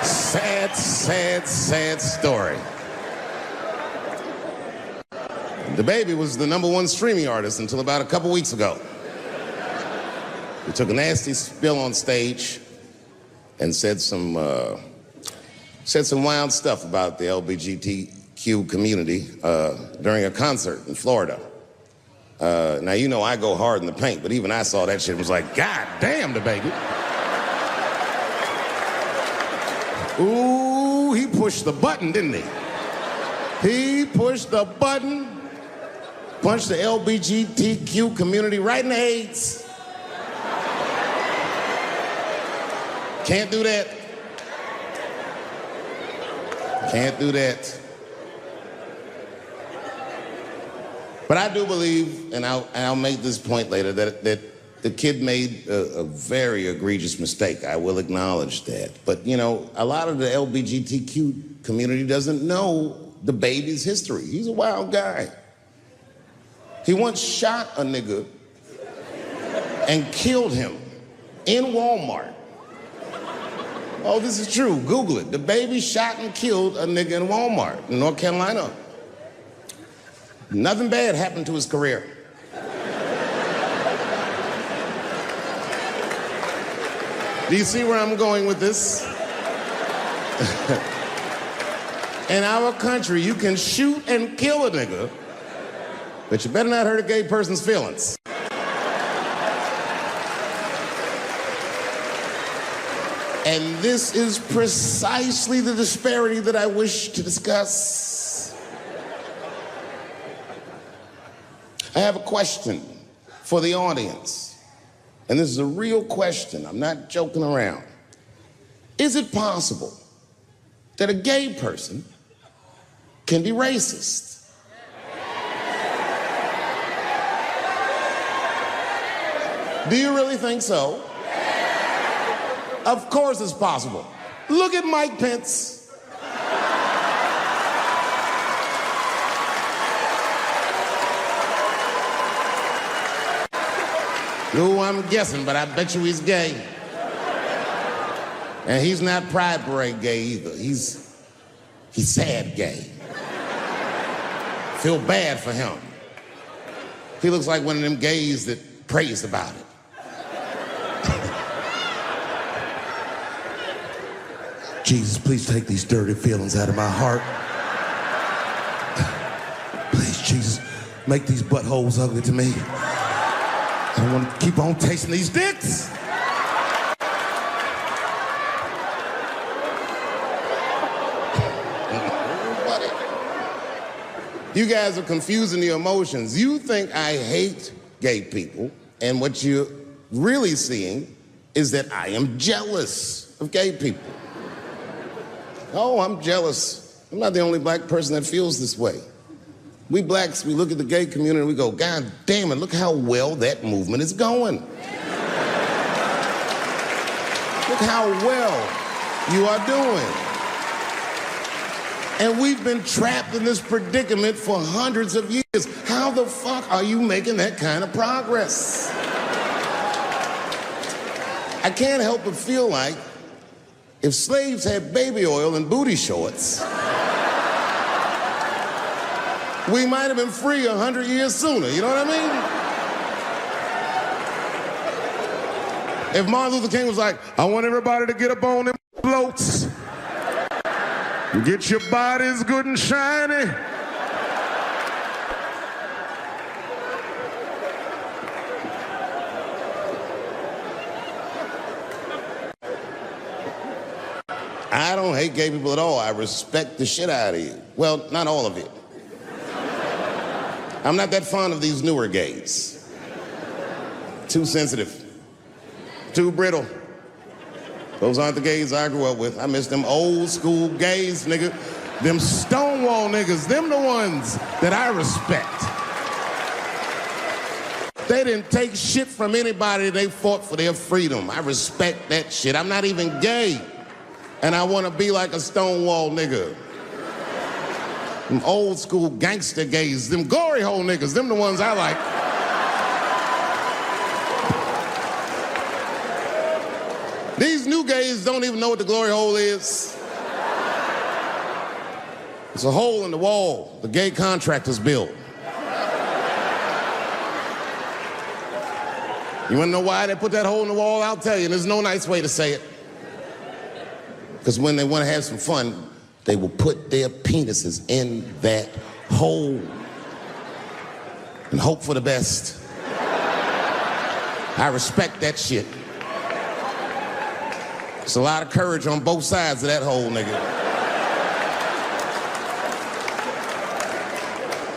Sad, sad, sad story. The baby was the #1 streaming artist until about a couple weeks ago. He took a nasty spill on stage and said some wild stuff about the LGBTQ community during a concert in Florida. Now, you know I go hard in the paint, but even I saw that shit and was like, God damn, the baby. Ooh, he pushed the button, didn't he? He pushed the button, punched the LGBTQ community right in the AIDS. Can't do that. Can't do that. But I do believe, and I'll make this point later, that the kid made a very egregious mistake. I will acknowledge that. But, you know, a lot of the LGBTQ community doesn't know the baby's history. He's a wild guy. He once shot a nigga and killed him in Walmart. Oh, this is true. Google it. The baby shot and killed a nigga in Walmart in North Carolina. Nothing bad happened to his career. Do you see where I'm going with this? In our country, you can shoot and kill a nigga, but you better not hurt a gay person's feelings. And this is precisely the disparity that I wish to discuss. I have a question for the audience. And this is a real question. I'm not joking around. Is it possible that a gay person can be racist? Do you really think so? Of course it's possible. Look at Mike Pence. Ooh, I'm guessing, but I bet you he's gay. And he's not Pride Parade gay either. He's sad gay. Feel bad for him. He looks like one of them gays that prays about it. Jesus, please take these dirty feelings out of my heart. Please, Jesus, make these buttholes ugly to me. I want to keep on tasting these dicks. You guys are confusing the emotions. You think I hate gay people, and what you're really seeing is that I am jealous of gay people. Oh, I'm jealous. I'm not the only black person that feels this way. We blacks, we look at the gay community and we go, God damn it, look how well that movement is going. Look how well you are doing. And we've been trapped in this predicament for hundreds of years. How the fuck are you making that kind of progress? I can't help but feel like if slaves had baby oil and booty shorts, we might have been free 100 years sooner, you know what I mean? If Martin Luther King was like, I want everybody to get up on them floats, get your bodies good and shiny. I don't hate gay people at all. I respect the shit out of you. Well, not all of it. I'm not that fond of these newer gays. Too sensitive. Too brittle. Those aren't the gays I grew up with. I miss them old school gays, nigga. Them Stonewall niggas, them the ones that I respect. They didn't take shit from anybody. They fought for their freedom. I respect that shit. I'm not even gay. And I want to be like a Stonewall nigga. Them old school gangster gays, them glory hole niggas, them the ones I like. These new gays don't even know what the glory hole is. It's a hole in the wall the gay contractors built. You wanna know why they put that hole in the wall? I'll tell you, and there's no nice way to say it. Because when they want to have some fun, they will put their penises in that hole and hope for the best. I respect that shit. There's a lot of courage on both sides of that hole, nigga.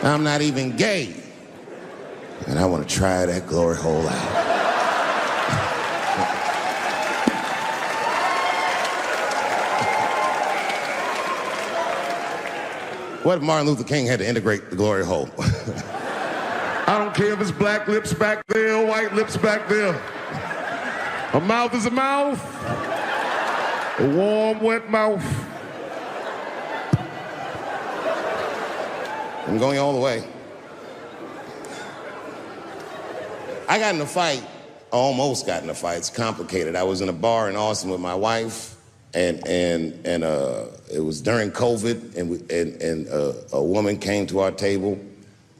I'm not even gay, and I want to try that glory hole out. What if Martin Luther King had to integrate the glory hole? I don't care if it's black lips back there or white lips back there. A mouth is a mouth. A warm, wet mouth. I'm going all the way. I got in a fight, almost got in a fight. It's complicated. I was in a bar in Austin with my wife. And it was during COVID, and a woman came to our table,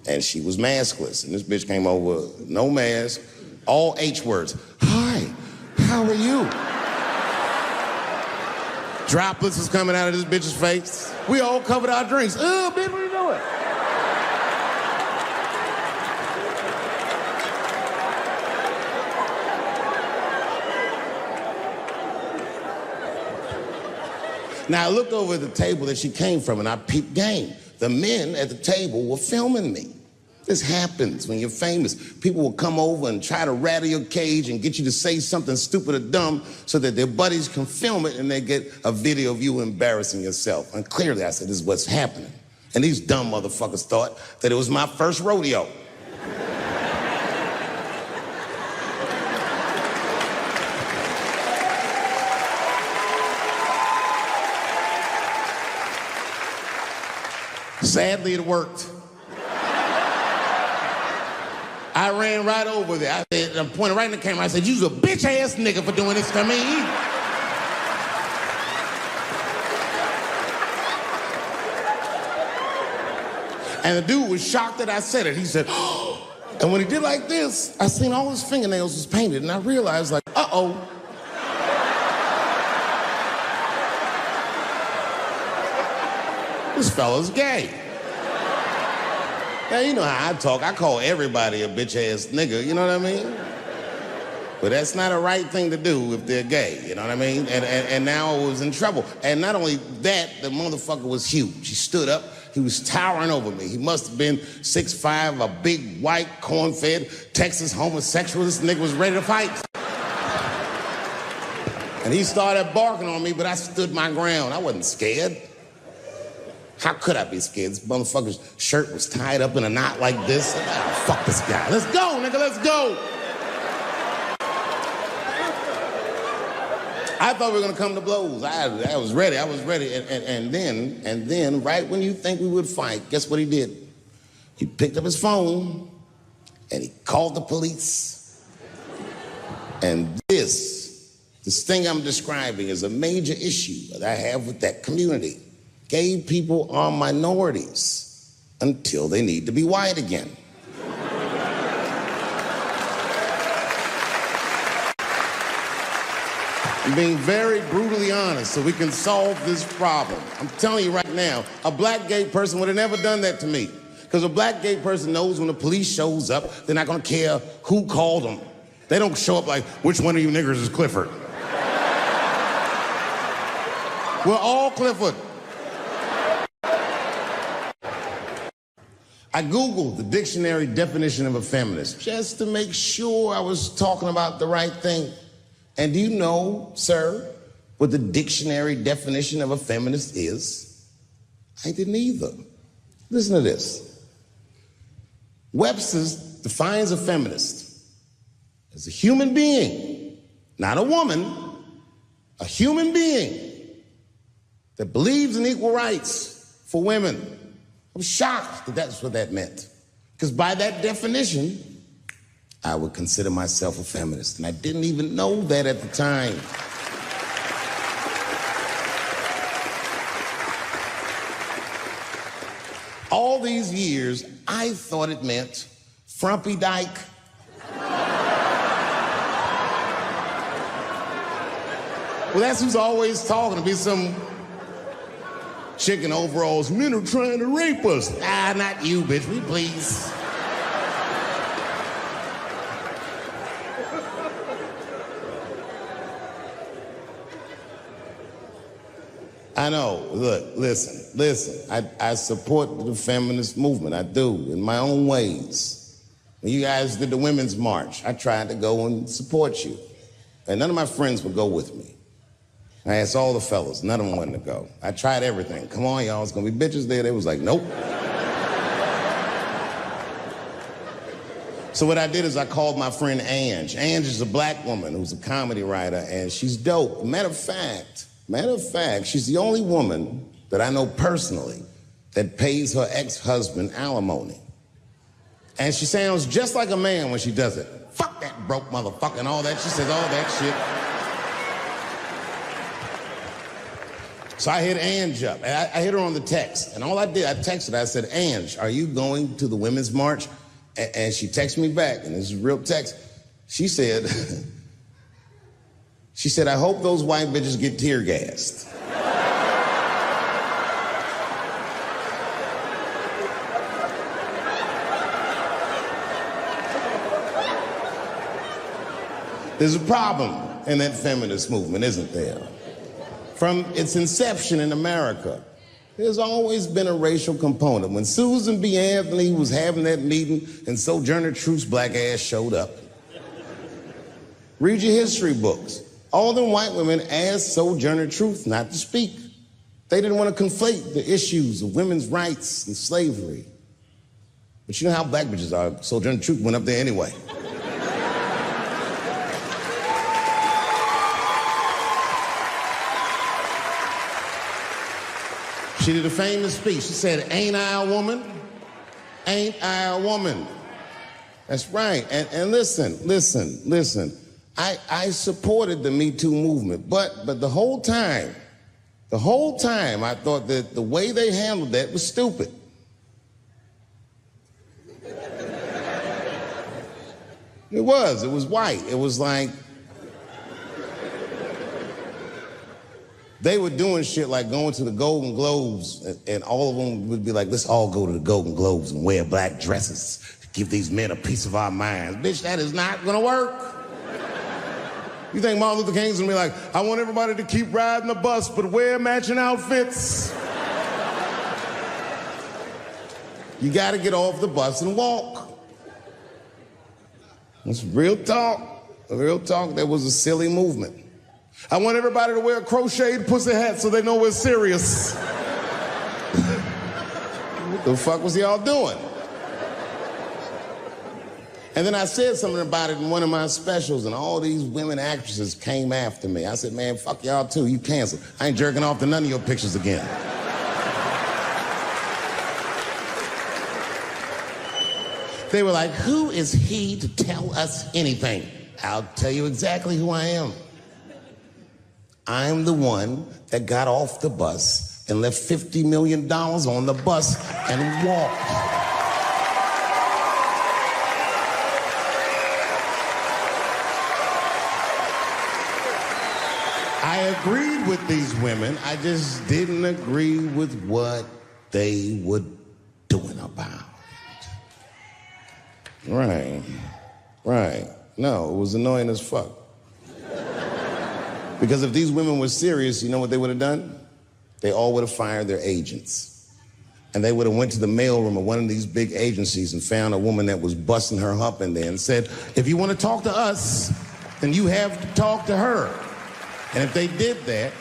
and she was maskless. And this bitch came over, no mask, all H words. Hi, how are you? Droplets was coming out of this bitch's face. We all covered our drinks. Oh, bitch, what are you doing? Now, I looked over at the table that she came from, and I peeped game. The men at the table were filming me. This happens when you're famous. People will come over and try to rattle your cage and get you to say something stupid or dumb so that their buddies can film it and they get a video of you embarrassing yourself. And clearly, I said, this is what's happening. And these dumb motherfuckers thought that it was my first rodeo. Sadly, it worked. I ran right over there. I pointed right in the camera. I said, you's a bitch-ass nigga for doing this to me. And the dude was shocked that I said it. He said, oh. And when he did like this, I seen all his fingernails was painted, and I realized, like, uh-oh. This fella's gay. Now, you know how I talk. I call everybody a bitch-ass nigga, you know what I mean? But that's not a right thing to do if they're gay, you know what I mean? And now I was in trouble. And not only that, the motherfucker was huge. He stood up, he was towering over me. He must have been 6'5", a big, white, corn-fed, Texas homosexual. This nigga was ready to fight. And he started barking on me, but I stood my ground. I wasn't scared. How could I be scared? This motherfucker's shirt was tied up in a knot like this. Oh, fuck this guy. Let's go, nigga, let's go. I thought we were gonna come to blows. I was ready, And then, right when you think we would fight, guess what he did? He picked up his phone and he called the police. And this thing I'm describing is a major issue that I have with that community. Gay people are minorities until they need to be white again. I'm being very brutally honest so we can solve this problem. I'm telling you right now, a black gay person would have never done that to me. Because a black gay person knows when the police shows up, they're not gonna care who called them. They don't show up like, which one of you niggers is Clifford? We're all Clifford. I Googled the dictionary definition of a feminist just to make sure I was talking about the right thing. And do you know, sir, what the dictionary definition of a feminist is? I didn't either. Listen to this. Webster's defines a feminist as a human being, not a woman, a human being that believes in equal rights for women. I was shocked that that's what that meant. Because by that definition, I would consider myself a feminist, and I didn't even know that at the time. All these years, I thought it meant frumpy dyke. Well, that's who's always talking to me, some chick in overalls. Men are trying to rape us. Ah, not you, bitch, we please. I know, look, listen. I support the feminist movement, I do, in my own ways. When you guys did the Women's March, I tried to go and support you. And none of my friends would go with me. I asked all the fellas, none of them wanted to go. I tried everything. Come on, y'all, it's gonna be bitches there. They was like, nope. So what I did is I called my friend Ange. Ange is a black woman who's a comedy writer, and she's dope. Matter of fact, she's the only woman that I know personally that pays her ex-husband alimony. And she sounds just like a man when she does it. Fuck that broke motherfucker and all that. She says all that shit. So I hit Ange up, and I hit her on the text. And all I did, I texted her, I said, Ange, are you going to the Women's March? And she texted me back, and this is real text. She said, I hope those white bitches get tear gassed. There's a problem in that feminist movement, isn't there? From its inception in America, there's always been a racial component. When Susan B. Anthony was having that meeting and Sojourner Truth's black ass showed up, read your history books. All them white women asked Sojourner Truth not to speak. They didn't want to conflate the issues of women's rights and slavery. But you know how black bitches are. Sojourner Truth went up there anyway. She did a famous speech. She said, ain't I a woman? Ain't I a woman? That's right. And listen. I supported the Me Too movement, but the whole time, I thought that the way they handled that was stupid. It was white. It was like, they were doing shit like going to the Golden Globes, and all of them would be like, let's all go to the Golden Globes and wear black dresses to give these men a piece of our minds. Bitch, that is not gonna work. You think Martin Luther King's gonna be like, I want everybody to keep riding the bus, but wear matching outfits? You gotta get off the bus and walk. It's real talk. Real talk, that was a silly movement. I want everybody to wear a crocheted pussy hat so they know we're serious. What the fuck was y'all doing? And then I said something about it in one of my specials, and all these women actresses came after me. I said, man, fuck y'all too, you canceled. I ain't jerking off to none of your pictures again. They were like, who is he to tell us anything? I'll tell you exactly who I am. I'm the one that got off the bus and left $50 million on the bus and walked. I agreed with these women. I just didn't agree with what they were doing about it. Right. No, it was annoying as fuck. Because if these women were serious, you know what they would have done? They all would have fired their agents. And they would have went to the mailroom of one of these big agencies and found a woman that was busting her hump in there and said, if you want to talk to us, then you have to talk to her. And if they did that,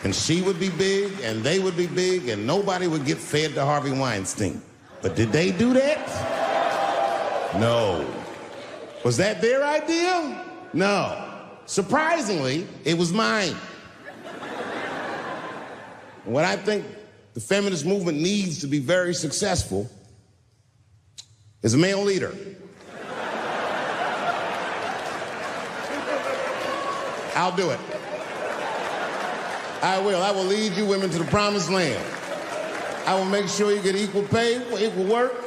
then she would be big and they would be big and nobody would get fed to Harvey Weinstein. But did they do that? No. Was that their idea? No. Surprisingly, it was mine. What I think the feminist movement needs to be very successful is a male leader. I'll do it. I will. I will lead you women to the promised land. I will make sure you get equal pay for equal work.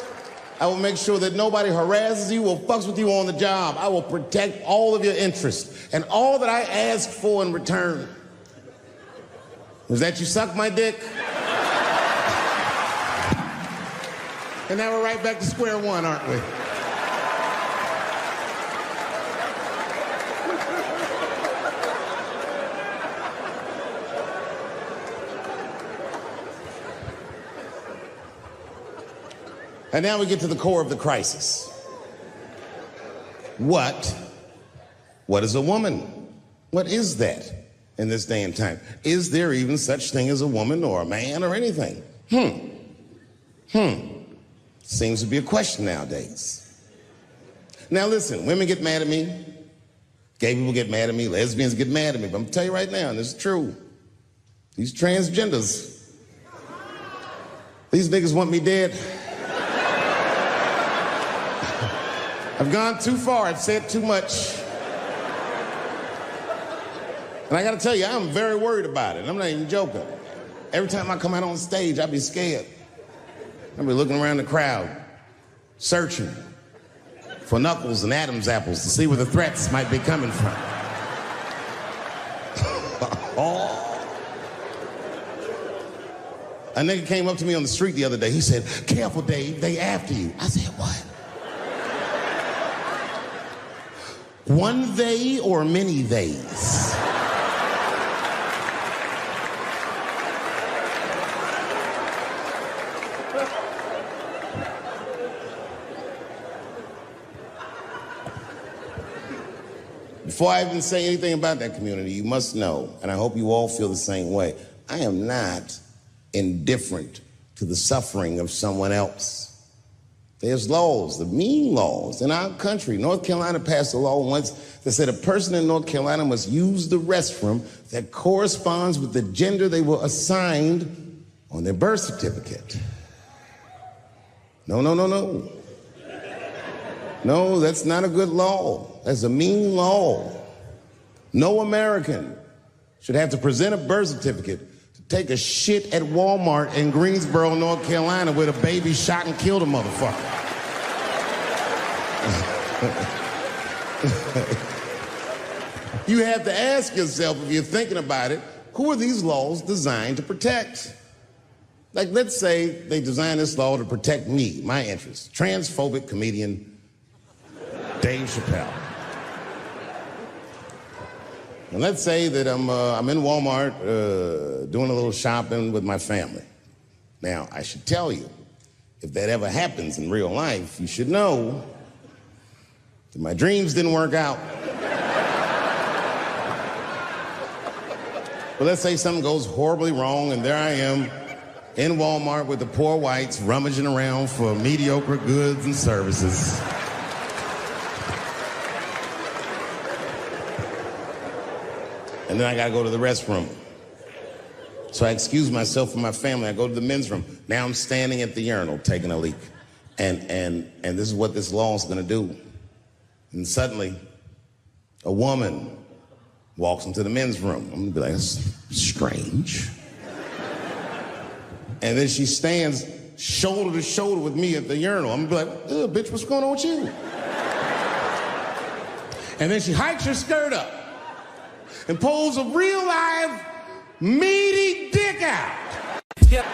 I will make sure that nobody harasses you or fucks with you on the job. I will protect all of your interests. And all that I ask for in return is that you suck my dick. And now we're right back to square one, aren't we? And now we get to the core of the crisis. What is a woman? What is that in this day and time? Is there even such thing as a woman or a man or anything? Seems to be a question nowadays. Now listen, women get mad at me. Gay people get mad at me. Lesbians get mad at me. But I'm gonna tell you right now, and this is true. These transgenders, these niggas want me dead. I've gone too far, I've said too much. And I gotta tell you, I'm very worried about it. I'm not even joking. Every time I come out on stage, I be scared. I be looking around the crowd, searching for knuckles and Adam's apples to see where the threats might be coming from. A nigga came up to me on the street the other day. He said, careful, Dave, they after you. I said, what? One they or many theys? Before I even say anything about that community, you must know, and I hope you all feel the same way, I am not indifferent to the suffering of someone else. There's laws, the mean laws in our country. North Carolina passed a law once that said a person in North Carolina must use the restroom that corresponds with the gender they were assigned on their birth certificate. No. No, that's not a good law. That's a mean law. No American should have to present a birth certificate to take a shit at Walmart in Greensboro, North Carolina, where the baby shot and killed a motherfucker. You have to ask yourself, if you're thinking about it, who are these laws designed to protect? Like, let's say they designed this law to protect me, my interests. Transphobic comedian Dave Chappelle. And let's say that I'm in Walmart doing a little shopping with my family. Now, I should tell you, if that ever happens in real life, you should know that my dreams didn't work out. But let's say something goes horribly wrong, and there I am in Walmart with the poor whites rummaging around for mediocre goods and services. And then I gotta go to the restroom. So I excuse myself from my family. I go to the men's room. Now I'm standing at the urinal taking a leak. And this is what this law is gonna do. And suddenly, a woman walks into the men's room. I'm gonna be like, that's strange. And then she stands shoulder to shoulder with me at the urinal. I'm gonna be like, bitch, what's going on with you? And then she hikes her skirt up and pulls a real live meaty dick out. Yep.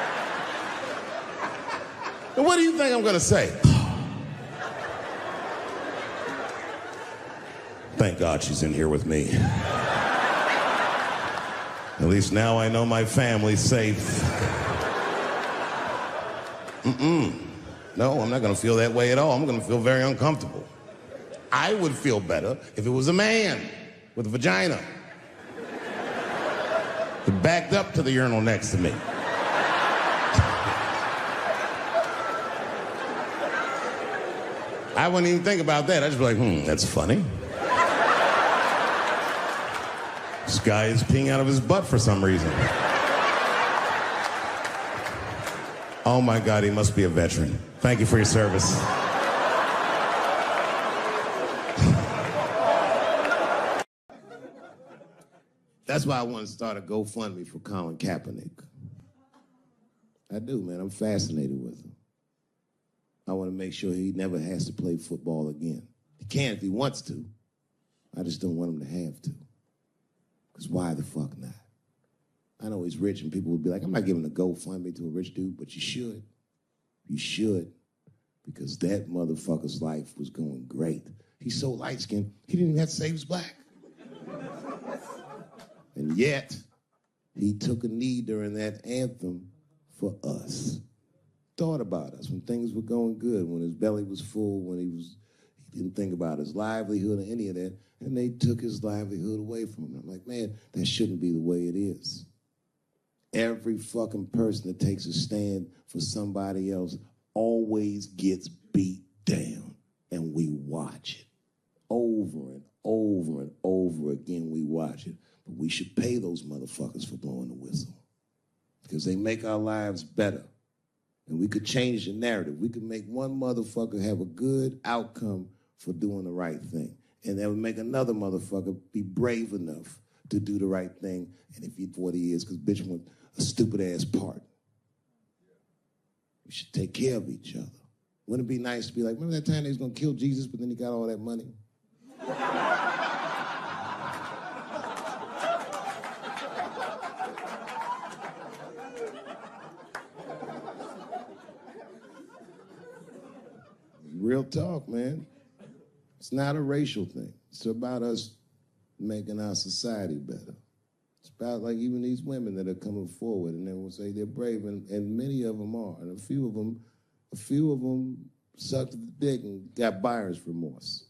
And what do you think I'm gonna say? Thank God she's in here with me. At least now I know my family's safe. No, I'm not gonna feel that way at all. I'm gonna feel very uncomfortable. I would feel better if it was a man with a vagina that backed up to the urinal next to me. I wouldn't even think about that. I'd just be like, that's funny. This guy is peeing out of his butt for some reason. Oh my God, he must be a veteran. Thank you for your service. That's why I want to start a GoFundMe for Colin Kaepernick. I do, man. I'm fascinated with him. I want to make sure he never has to play football again. He can if he wants to. I just don't want him to have to. Because why the fuck not? I know he's rich and people will be like, I'm not giving a GoFundMe to a rich dude, but you should. You should. Because that motherfucker's life was going great. He's so light-skinned, he didn't even have to say he was black. And yet, he took a knee during that anthem for us. Thought about us when things were going good, when his belly was full, when he didn't think about his livelihood or any of that, and they took his livelihood away from him. I'm like, man, that shouldn't be the way it is. Every fucking person that takes a stand for somebody else always gets beat down, and we watch it. Over and over and over again, we watch it. But we should pay those motherfuckers for blowing the whistle because they make our lives better. And we could change the narrative. We could make one motherfucker have a good outcome for doing the right thing. And that would make another motherfucker be brave enough to do the right thing. And if you're 40 years, because bitch want a stupid-ass part. We should take care of each other. Wouldn't it be nice to be like, remember that time they was going to kill Jesus, but then he got all that money? Real talk, man. It's not a racial thing. It's about us making our society better. It's about like even these women that are coming forward and they will say they're brave, and many of them are. And a few of them sucked the dick and got buyer's remorse.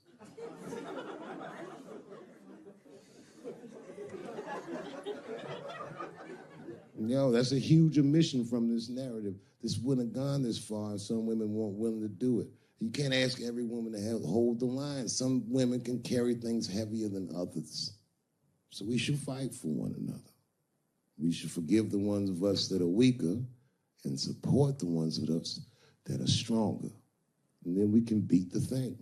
That's a huge omission from this narrative. This wouldn't have gone this far and some women weren't willing to do it. You can't ask every woman to hold the line. Some women can carry things heavier than others. So we should fight for one another. We should forgive the ones of us that are weaker and support the ones of us that are stronger. And then we can beat the thing.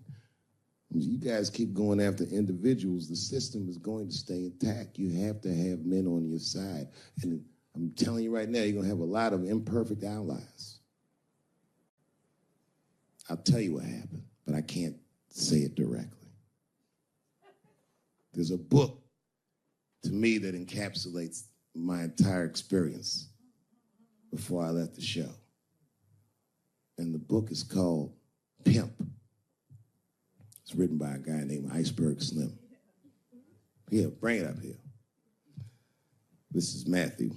You guys keep going after individuals, the system is going to stay intact. You have to have men on your side. And I'm telling you right now, you're going to have a lot of imperfect allies. I'll tell you what happened, but I can't say it directly. There's a book to me that encapsulates my entire experience before I left the show. And the book is called Pimp. It's written by a guy named Iceberg Slim. Here, bring it up here. This is Matthew.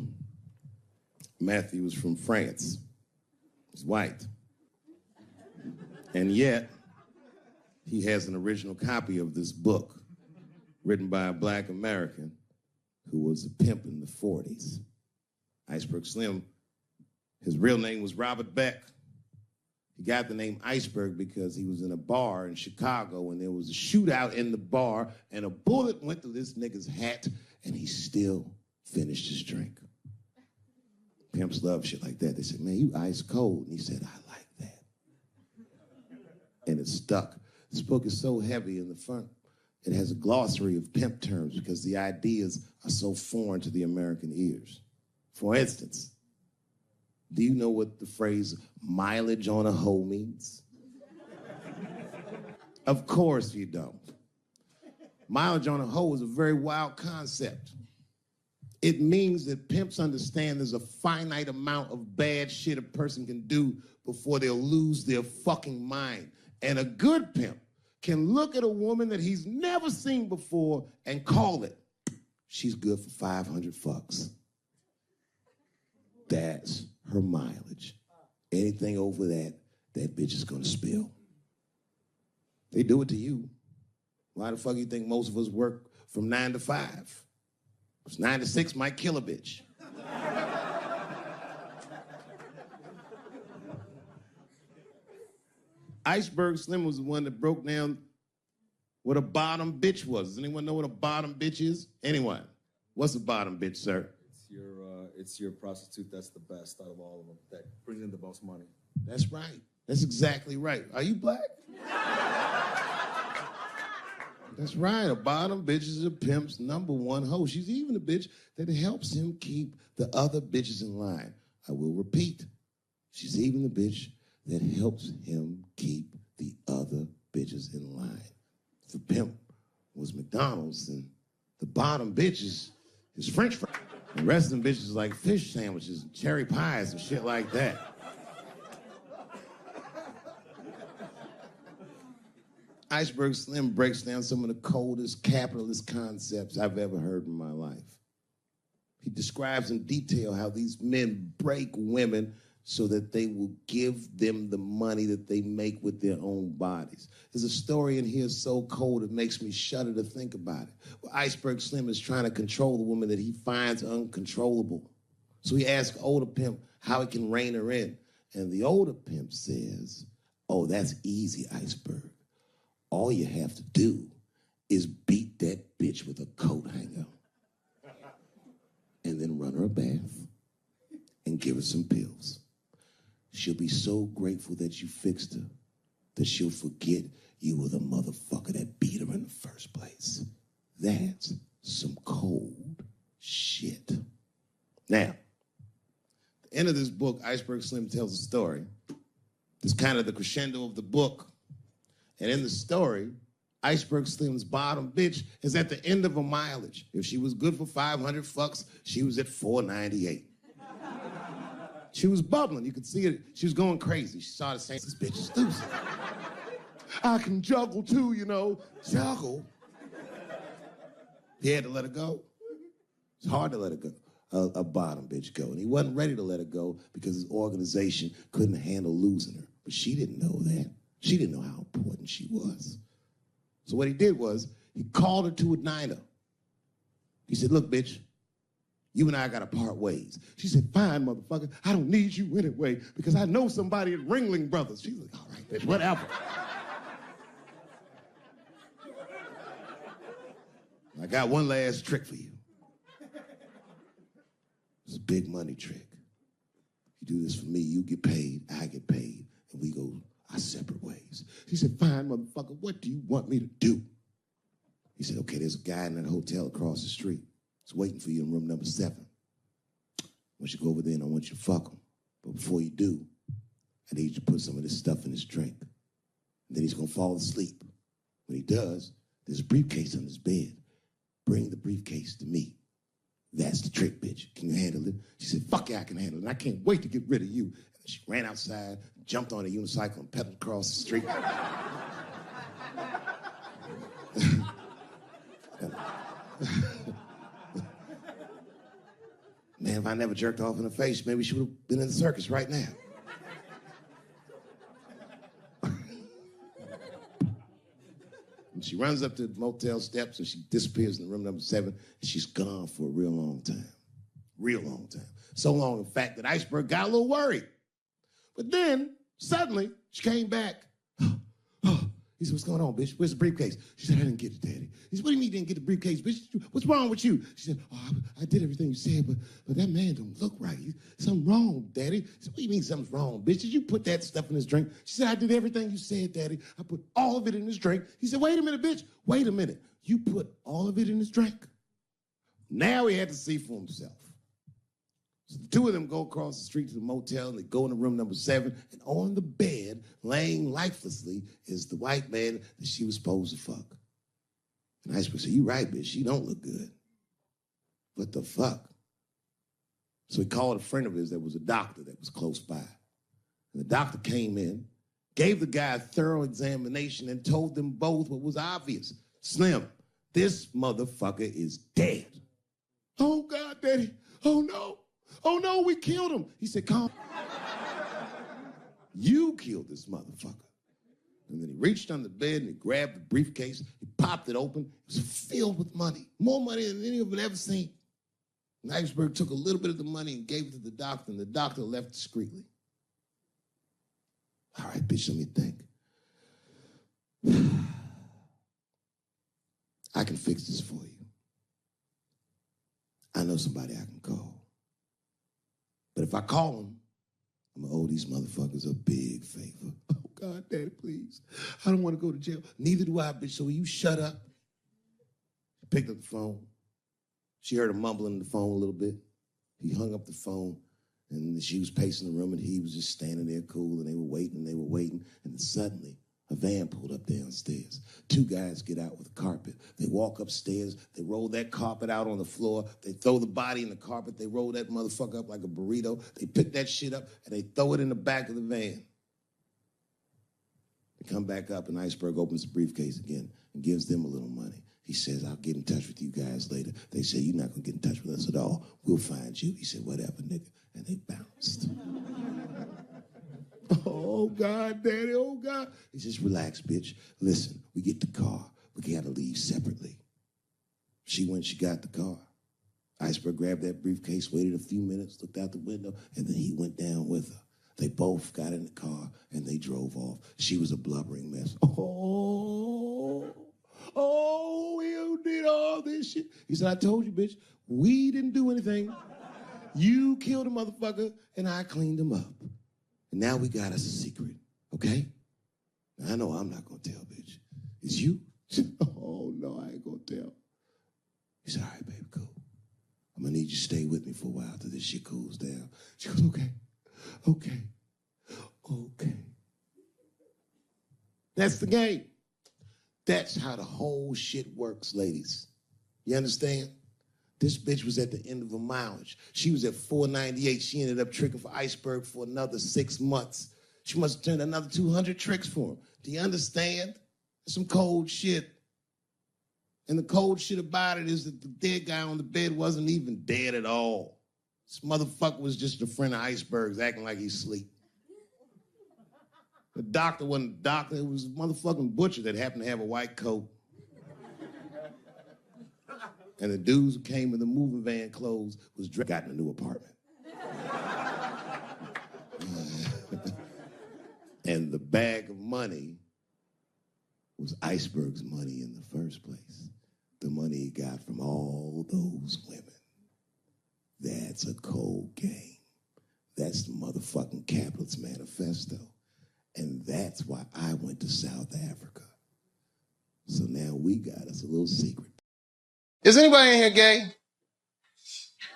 Matthew is from France. He's white. And yet, he has an original copy of this book written by a black American who was a pimp in the 40s. Iceberg Slim, his real name was Robert Beck. He got the name Iceberg because he was in a bar in Chicago and there was a shootout in the bar and a bullet went through this nigga's hat and he still finished his drink. Pimps love shit like that. They said, man, you ice cold. And he said, I like that. And it stuck. This book is so heavy in the front. It has a glossary of pimp terms because the ideas are so foreign to the American ears. For instance, do you know what the phrase mileage on a hoe means? Of course you don't. Mileage on a hoe is a very wild concept. It means that pimps understand there's a finite amount of bad shit a person can do before they'll lose their fucking mind. And a good pimp can look at a woman that he's never seen before and call it, she's good for 500 fucks. That's her mileage. Anything over that, that bitch is gonna spill. They do it to you. Why the fuck you think most of us work from 9 to 5? Because 9 to 6 might kill a bitch. Iceberg Slim was the one that broke down what a bottom bitch was. Does anyone know what a bottom bitch is? Anyone? What's a bottom bitch, sir? It's your prostitute that's the best out of all of them, that brings in the most money. That's right. That's exactly right. Are you black? That's right. A bottom bitch is a pimp's number one hoe. She's even a bitch that helps him keep the other bitches in line. I will repeat. She's even the bitch that helps him keep the other bitches in line. If the pimp was McDonald's, then the bottom bitch is French fries. The rest of them bitches is like fish sandwiches and cherry pies and shit like that. Iceberg Slim breaks down some of the coldest capitalist concepts I've ever heard in my life. He describes in detail how these men break women so that they will give them the money that they make with their own bodies. There's a story in here so cold it makes me shudder to think about it. Well, Iceberg Slim is trying to control the woman that he finds uncontrollable. So he asks older pimp how he can rein her in. And the older pimp says, oh, that's easy, Iceberg. All you have to do is beat that bitch with a coat hanger and then run her a bath and give her some pills. She'll be so grateful that you fixed her that she'll forget you were the motherfucker that beat her in the first place. That's some cold shit. Now, at the end of this book, Iceberg Slim tells a story. It's kind of the crescendo of the book. And in the story, Iceberg Slim's bottom bitch is at the end of her mileage. If she was good for 500 fucks, she was at 498. She was bubbling. You could see it. She was going crazy. She started saying, this bitch is loose. I can juggle too, you know. Juggle? He had to let her go. It's hard to let her go. A bottom bitch go. And he wasn't ready to let her go because his organization couldn't handle losing her. But she didn't know that. She didn't know how important she was. So what he did was he called her to a diner. He said, look, bitch, you and I gotta part ways. She said, fine, motherfucker. I don't need you anyway because I know somebody at Ringling Brothers. She's like, all right, bitch, whatever. I got one last trick for you. It's a big money trick. You do this for me, you get paid, I get paid, and we go our separate ways. She said, fine, motherfucker, what do you want me to do? He said, okay, there's a guy in that hotel across the street. He's waiting for you in room number 7. I want you to go over there and I want you to fuck him. But before you do, I need you to put some of this stuff in his drink. And then he's gonna fall asleep. When he does, there's a briefcase on his bed. Bring the briefcase to me. That's the trick, bitch. Can you handle it? She said, fuck yeah, I can handle it. And I can't wait to get rid of you. And she ran outside, jumped on a unicycle and pedaled across the street. Man, if I never jerked off in her face, maybe she would have been in the circus right now. And she runs up to the motel steps and she disappears in room number 7, and she's gone for a real long time. Real long time. So long, in fact, that Iceberg got a little worried. But then, suddenly, she came back. He said, what's going on, bitch? Where's the briefcase? She said, I didn't get it, Daddy. He said, what do you mean you didn't get the briefcase, bitch? What's wrong with you? She said, oh, I did everything you said, but that man don't look right. Something wrong, Daddy. He said, what do you mean something's wrong, bitch? Did you put that stuff in his drink? She said, I did everything you said, Daddy. I put all of it in his drink. He said, wait a minute, bitch. Wait a minute. You put all of it in his drink? Now he had to see for himself. So the two of them go across the street to the motel, and they go into room number 7, and on the bed, laying lifelessly, is the white man that she was supposed to fuck. And Iceberg said, you right, bitch, she don't look good. What the fuck? So he called a friend of his that was a doctor that was close by. And the doctor came in, gave the guy a thorough examination, and told them both what was obvious. Slim, this motherfucker is dead. Oh, God, Daddy. Oh, no. Oh, no, we killed him. He said, calm. You killed this motherfucker. And then he reached under the bed and he grabbed the briefcase. He popped it open. It was filled with money. More money than any of them had ever seen. And Iceberg took a little bit of the money and gave it to the doctor, and the doctor left discreetly. All right, bitch, let me think. I can fix this for you. I know somebody I can call. But if I call them, I'm going to owe these motherfuckers a big favor. Oh, God, Daddy, please. I don't want to go to jail. Neither do I, bitch, so will you shut up? She picked up the phone. She heard him mumbling in the phone a little bit. He hung up the phone, and she was pacing the room, and he was just standing there cool, and they were waiting, and then suddenly, a van pulled up downstairs. 2 guys get out with a carpet. They walk upstairs. They roll that carpet out on the floor. They throw the body in the carpet. They roll that motherfucker up like a burrito. They pick that shit up, and they throw it in the back of the van. They come back up, and Iceberg opens the briefcase again and gives them a little money. He says, I'll get in touch with you guys later. They say, you're not going to get in touch with us at all. We'll find you. He said, whatever, nigga. And they bounced. Oh, God, Daddy, oh, God. He says, relax, bitch. Listen, we get the car. We got to leave separately. She went, she got the car. Iceberg grabbed that briefcase, waited a few minutes, looked out the window, and then he went down with her. They both got in the car, and they drove off. She was a blubbering mess. Oh, you did all this shit. He said, I told you, bitch, we didn't do anything. You killed a motherfucker, and I cleaned him up. And now we got us a secret, okay? Now, I know I'm not gonna tell, bitch. It's you? Oh, no, I ain't gonna tell. He said, all right, baby, cool. I'm gonna need you to stay with me for a while till this shit cools down. She goes, okay. That's the game. That's how the whole shit works, ladies. You understand? This bitch was at the end of her mileage. She was at 498. She ended up tricking for Iceberg for another 6 months. She must have turned another 200 tricks for him. Do you understand? Some cold shit. And the cold shit about it is that the dead guy on the bed wasn't even dead at all. This motherfucker was just a friend of Iceberg's acting like he's asleep. The doctor wasn't a doctor. It was a motherfucking butcher that happened to have a white coat. And the dudes who came in the moving van clothes got in a new apartment. And the bag of money was Iceberg's money in the first place. The money he got from all those women. That's a cold game. That's the motherfucking capitalist manifesto. And that's why I went to South Africa. So now we got us a little secret. Is anybody in here gay?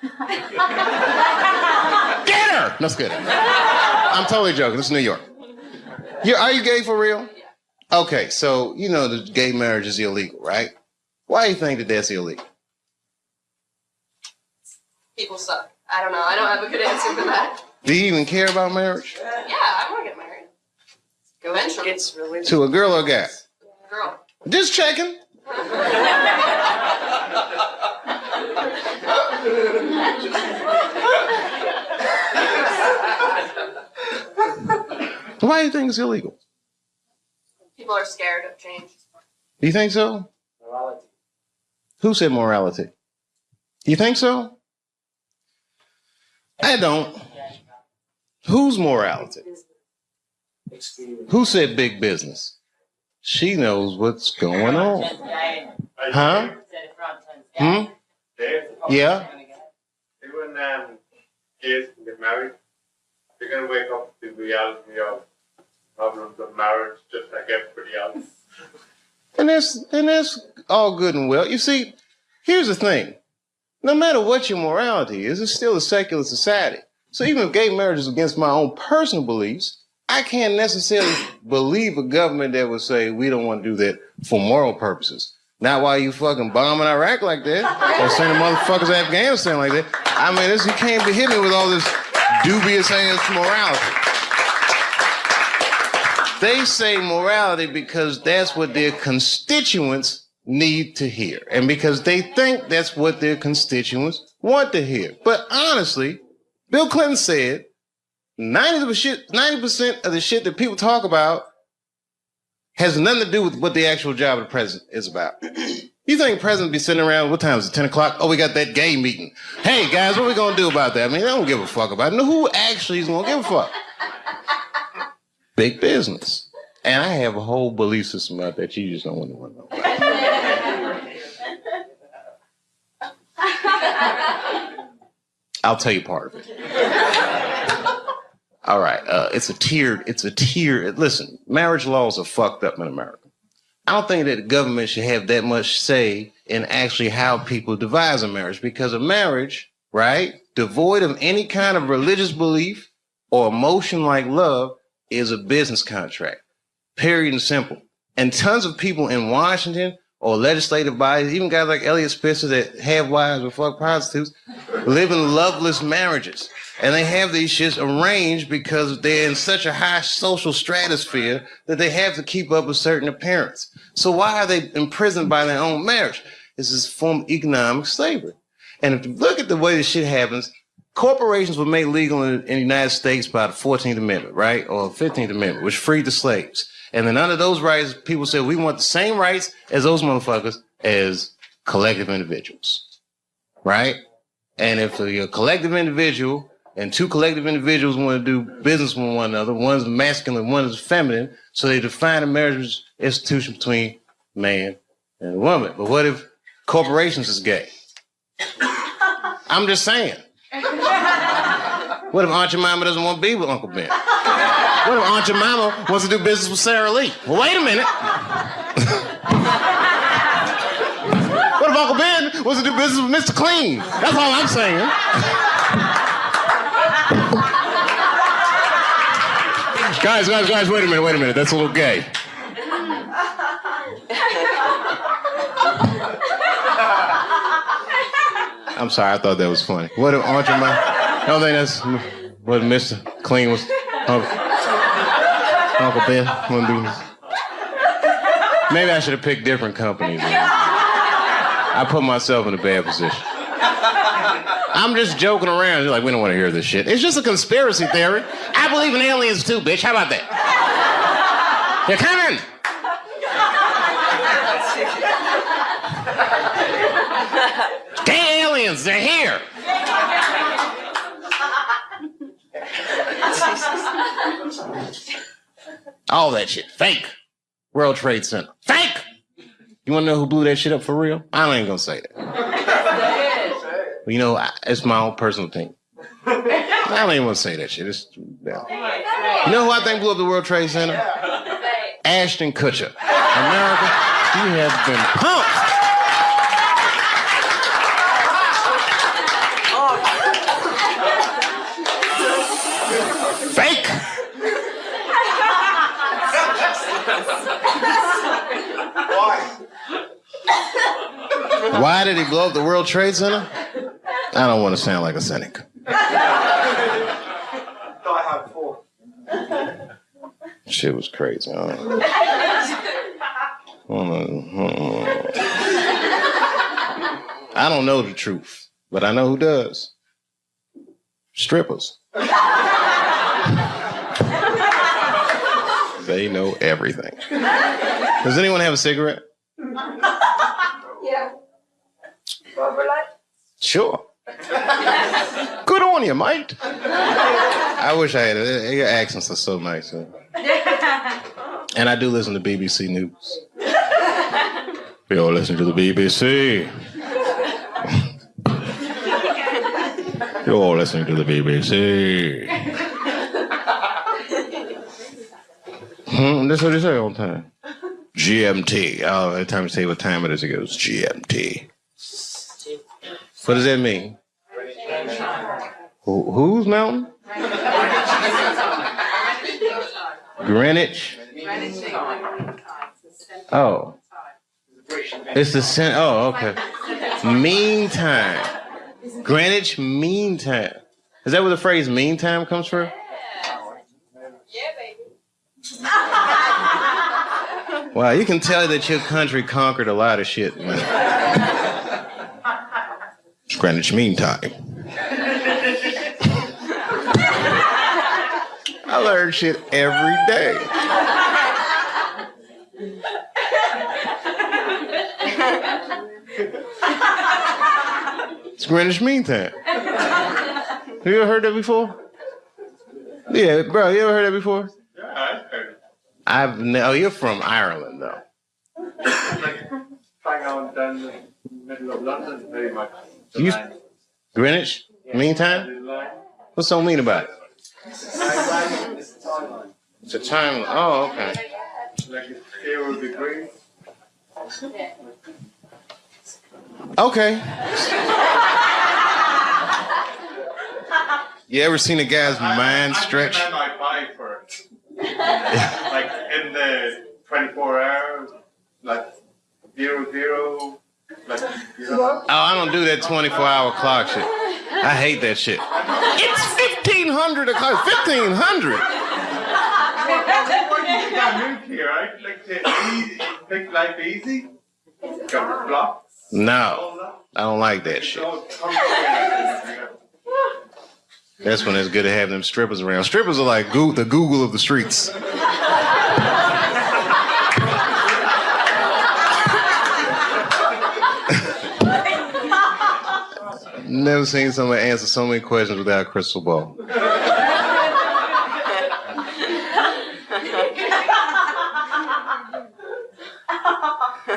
Get her! No, it's good. I'm totally joking. This is New York. Are you gay for real? Okay, so you know the gay marriage is illegal, right? Why do you think that that's illegal? People suck. I don't know. I don't have a good answer for that. Do you even care about marriage? Yeah, I want to get married. Eventually. It's really to a girl or a guy? Girl. Just checking. Why do you think it's illegal? People are scared of change. Do you think so? Morality. Who said morality? You think so? I don't. Whose morality? Experience. Who said big business? She knows what's going on. Huh? Hmm? Dave, Yeah? even gays can get married, they're going to wake up to the reality of problems of marriage just like everybody else. And that's all good and well. You see, here's the thing. No matter what your morality is, it's still a secular society. So even if gay marriage is against my own personal beliefs, I can't necessarily believe a government that would say we don't want to do that for moral purposes. Not while you fucking bombing Iraq like that, or sending motherfuckers to Afghanistan like that. I mean, you can't be hitting me with all this dubious ass morality. They say morality because that's what their constituents need to hear, and because they think that's what their constituents want to hear. But honestly, Bill Clinton said 90% of the shit that people talk about has nothing to do with what the actual job of the president is about. You think the president be sitting around, what time is it, 10 o'clock? Oh, we got that gay meeting. Hey, guys, what are we going to do about that? I mean, they don't give a fuck about it. No, who actually is going to give a fuck? Big business. And I have a whole belief system about that you just don't want to know about. I'll tell you part of it. All right, it's a tiered, listen, marriage laws are fucked up in America. I don't think that the government should have that much say in actually how people devise a marriage, because a marriage, right, devoid of any kind of religious belief or emotion like love is a business contract, period and simple. And tons of people in Washington or legislative bodies, even guys like Elliot Spitzer that have wives or fuck prostitutes, live in loveless marriages. And they have these shits arranged because they're in such a high social stratosphere that they have to keep up a certain appearance. So why are they imprisoned by their own marriage? This is a form of economic slavery. And if you look at the way this shit happens, corporations were made legal in the United States by the 14th Amendment, right? Or 15th Amendment, which freed the slaves. And then under those rights, people said, we want the same rights as those motherfuckers as collective individuals, right? And if you're a collective individual and two collective individuals want to do business with one another, one's masculine, one is feminine, so they define a marriage institution between man and a woman. But what if corporations is gay? I'm just saying. What if Aunt Jemima doesn't want to be with Uncle Ben? What if Aunt Jemima wants to do business with Sarah Lee? Well, wait a minute. What if Uncle Ben wants to do business with Mr. Clean? That's all I'm saying. Guys, wait a minute. That's a little gay. I'm sorry, I thought that was funny. What if Aunt Jemima? I don't think that's what Mr. Clean was. Uncle Ben wouldn't do this. Maybe I should have picked different companies. I put myself in a bad position. I'm just joking around. You're like, we don't want to hear this shit. It's just a conspiracy theory. I believe in aliens too, bitch. How about that? They're coming. Gay aliens, they're here. All that shit, fake. World Trade Center, fake. You want to know who blew that shit up for real? I ain't gonna say that. You know, it's my own personal opinion. I don't even want to say that shit. Yeah. You know who I think blew up the World Trade Center? Ashton Kutcher. America, you have been pumped. Fake. Why did he blow up the World Trade Center? I don't want to sound like a cynic. Shit was crazy. I I don't know the truth, but I know who does. Strippers. They know everything. Does anyone have a cigarette? Yeah. Sure. Good on you, mate. I wish I had it. Your accents are so nice. Huh? And I do listen to BBC News. We all listen to the BBC. You're all listening to the BBC. That's what they say all the time. GMT. Oh, every time you say what time it is, it goes GMT. What does that mean? Whose mountain? Greenwich. Oh. It's the center. Oh, okay. Meantime. Greenwich Mean Time. Is that where the phrase mean time comes from? Yeah, baby. Wow, you can tell that your country conquered a lot of shit, man. It's Greenwich Mean Time. I learn shit every day. It's Greenwich Mean Time. Have you ever heard that before? Yeah, bro, you ever heard that before? Yeah, I've heard it. Oh, you're from Ireland, though. Hang on down the middle of London, very much. Greenwich Mean Time? What's so mean about it? It's a time. Oh, okay. Like it's 0 degrees. Okay. You ever seen a guy's mind stretch? I might buy for it. Like in the 24 hours, like 0, like, you know. Oh, I don't do that 24-hour clock shit. I hate that shit. It's 1500 o'clock. 1500. What do you got moved here, right? Like to make life easy. Got the blocks. No, I don't like that shit. That's when it's good to have them strippers around. Strippers are like the Google of the streets. Never seen somebody answer so many questions without a crystal ball.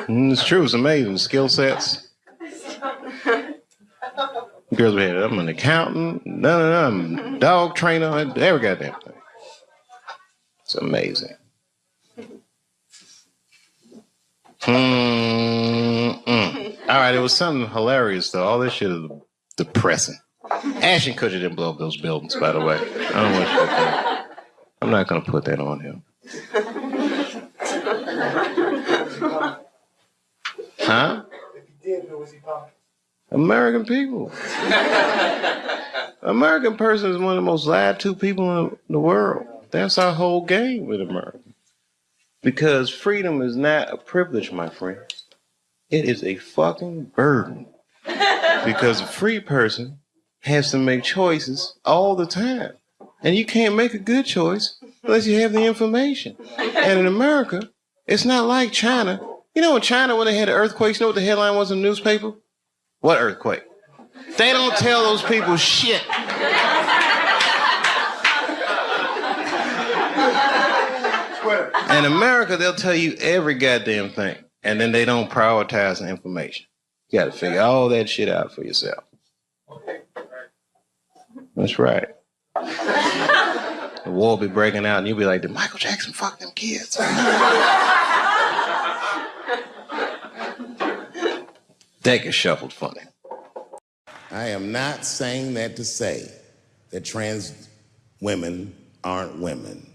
It's true. It's amazing. Skill sets. Girls be I'm an accountant. No, I'm a dog trainer. Every goddamn thing. It's amazing. All right, it was something hilarious though. All this shit is depressing. Ashton Kutcher didn't blow up those buildings, by the way. I don't want you to think. I'm not gonna put that on him. Huh? If he did, who was he pumping? American people. American person is one of the most lied to people in the world. That's our whole game with America. Because freedom is not a privilege, my friend. It is a fucking burden. Because a free person has to make choices all the time. And you can't make a good choice unless you have the information. And in America, it's not like China. You know in China when they had the earthquakes, you know what the headline was in the newspaper? What earthquake? They don't tell those people shit. In America, they'll tell you every goddamn thing. And then they don't prioritize the information. You got to figure all that shit out for yourself. That's right. The war will be breaking out and you'll be like, did Michael Jackson fuck them kids? That gets shuffled funny. I am not saying that to say that trans women aren't women.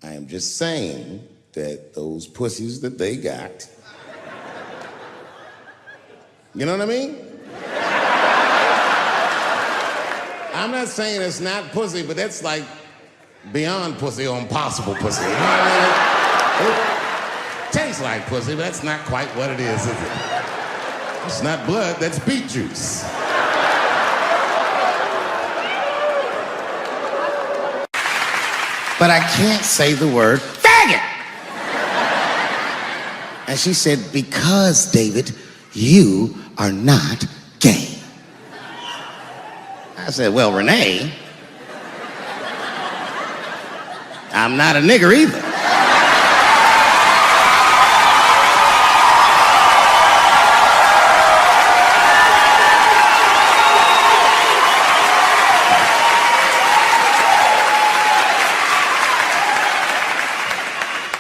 I am just saying that those pussies that they got, you know what I mean? I'm not saying it's not pussy, but that's like beyond pussy or impossible pussy. You know what I mean? It tastes like pussy, but that's not quite what it is it? It's not blood, that's beet juice. But I can't say the word faggot. And she said, because, David, you are not gay. I said, well, Renee, I'm not a nigger either.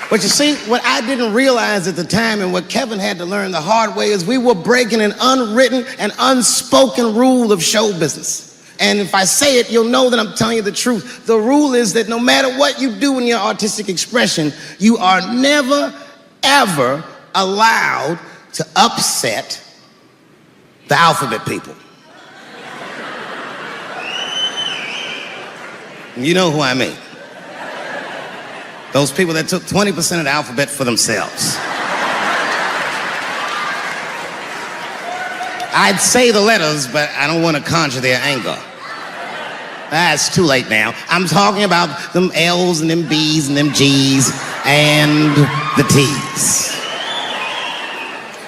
But you see, what I didn't realize at the time and what Kevin had to learn the hard way is we were breaking an unwritten and unspoken rule of show business. And if I say it, you'll know that I'm telling you the truth. The rule is that no matter what you do in your artistic expression, you are never, ever allowed to upset the alphabet people. You know who I mean. Those people that took 20% of the alphabet for themselves. I'd say the letters, but I don't want to conjure their anger. It's too late now. I'm talking about them L's and them B's and them G's and the T's.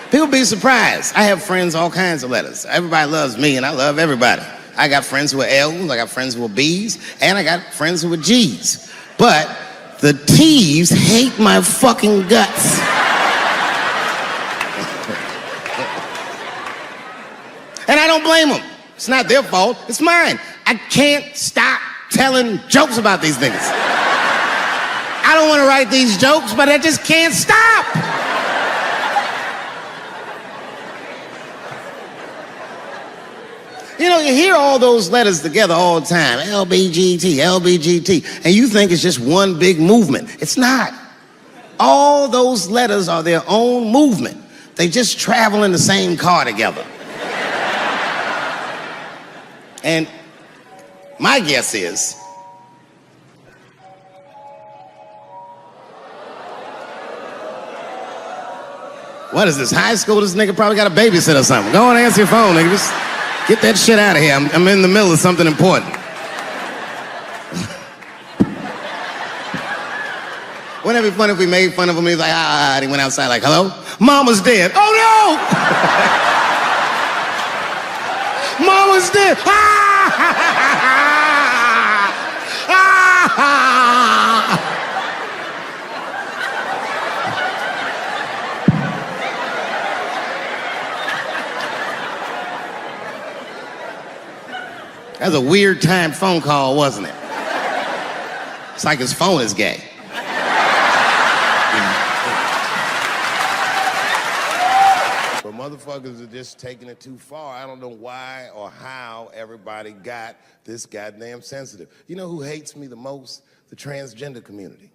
People be surprised. I have friends, all kinds of letters. Everybody loves me and I love everybody. I got friends who are L's, I got friends who are B's, and I got friends who are G's. But the T's hate my fucking guts. And I don't blame them. It's not their fault, it's mine. I can't stop telling jokes about these niggas. I don't want to write these jokes, but I just can't stop. You know, you hear all those letters together all the time, LBGT, LBGT, and you think it's just one big movement. It's not. All those letters are their own movement. They just travel in the same car together. And my guess is, what is this, high school? This nigga probably got a babysitter or something. Go on and answer your phone, nigga. Just get that shit out of here. I'm in the middle of something important. Wouldn't it be funny if we made fun of him? He's like, and he went outside like, hello? Mama's dead. Oh no! Mama's dead. That was a weird time phone call, wasn't it? It's like his phone is gay. But motherfuckers are just taking it too far. I don't know why or how everybody got this goddamn sensitive. You know who hates me the most? The transgender community.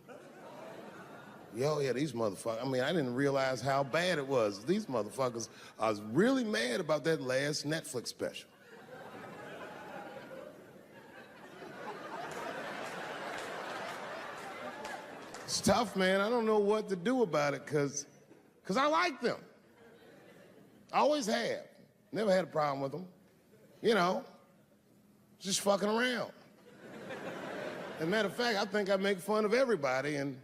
Yo, yeah, these motherfuckers. I mean, I didn't realize how bad it was. These motherfuckers, I was really mad about that last Netflix special. It's tough, man. I don't know what to do about it because I like them. I always have. Never had a problem with them. You know, just fucking around. As a matter of fact, I think I make fun of everybody. And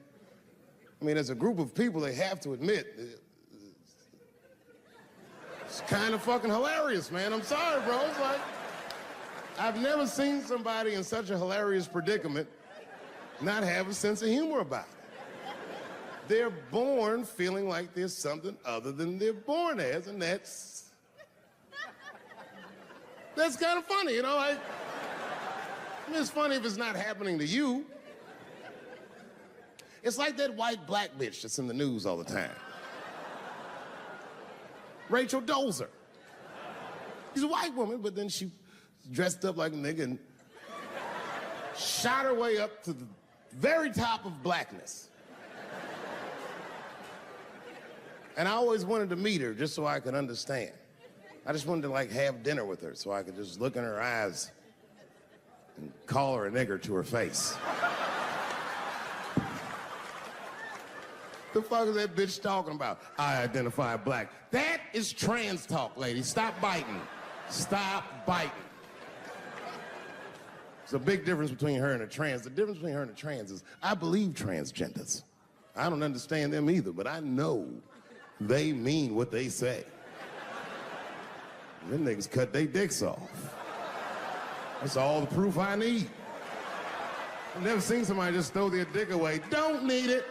I mean, as a group of people, they have to admit, it's kind of fucking hilarious, man. I'm sorry, bro. It's like, I've never seen somebody in such a hilarious predicament not have a sense of humor about it. They're born feeling like there's something other than they're born as, and that's kind of funny, you know? I mean, it's funny if it's not happening to you. It's like that white black bitch that's in the news all the time. Rachel Dolezal. She's a white woman, but then she dressed up like a nigga and shot her way up to the very top of blackness. And I always wanted to meet her just so I could understand. I just wanted to like have dinner with her so I could just look in her eyes and call her a nigger to her face. The fuck is that bitch talking about? I identify black. That is trans talk, lady. Stop biting. Stop biting. There's a big difference between her and a trans. The difference between her and a trans is I believe transgenders. I don't understand them either, but I know they mean what they say. Them niggas cut their dicks off. That's all the proof I need. I've never seen somebody just throw their dick away. Don't need it.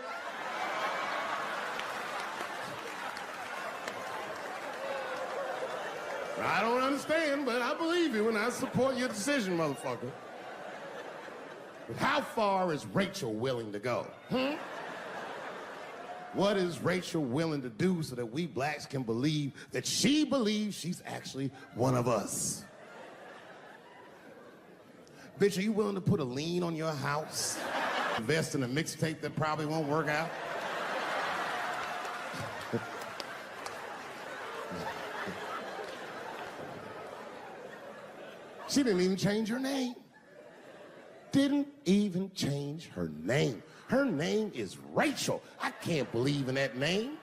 I don't understand, but I believe you and I support your decision, motherfucker. But how far is Rachel willing to go? What is Rachel willing to do so that we blacks can believe that she believes she's actually one of us? Bitch, are you willing to put a lien on your house? Invest in a mixtape that probably won't work out? She didn't even change her name. Didn't even change her name. Her name is Rachel. I can't believe in that name.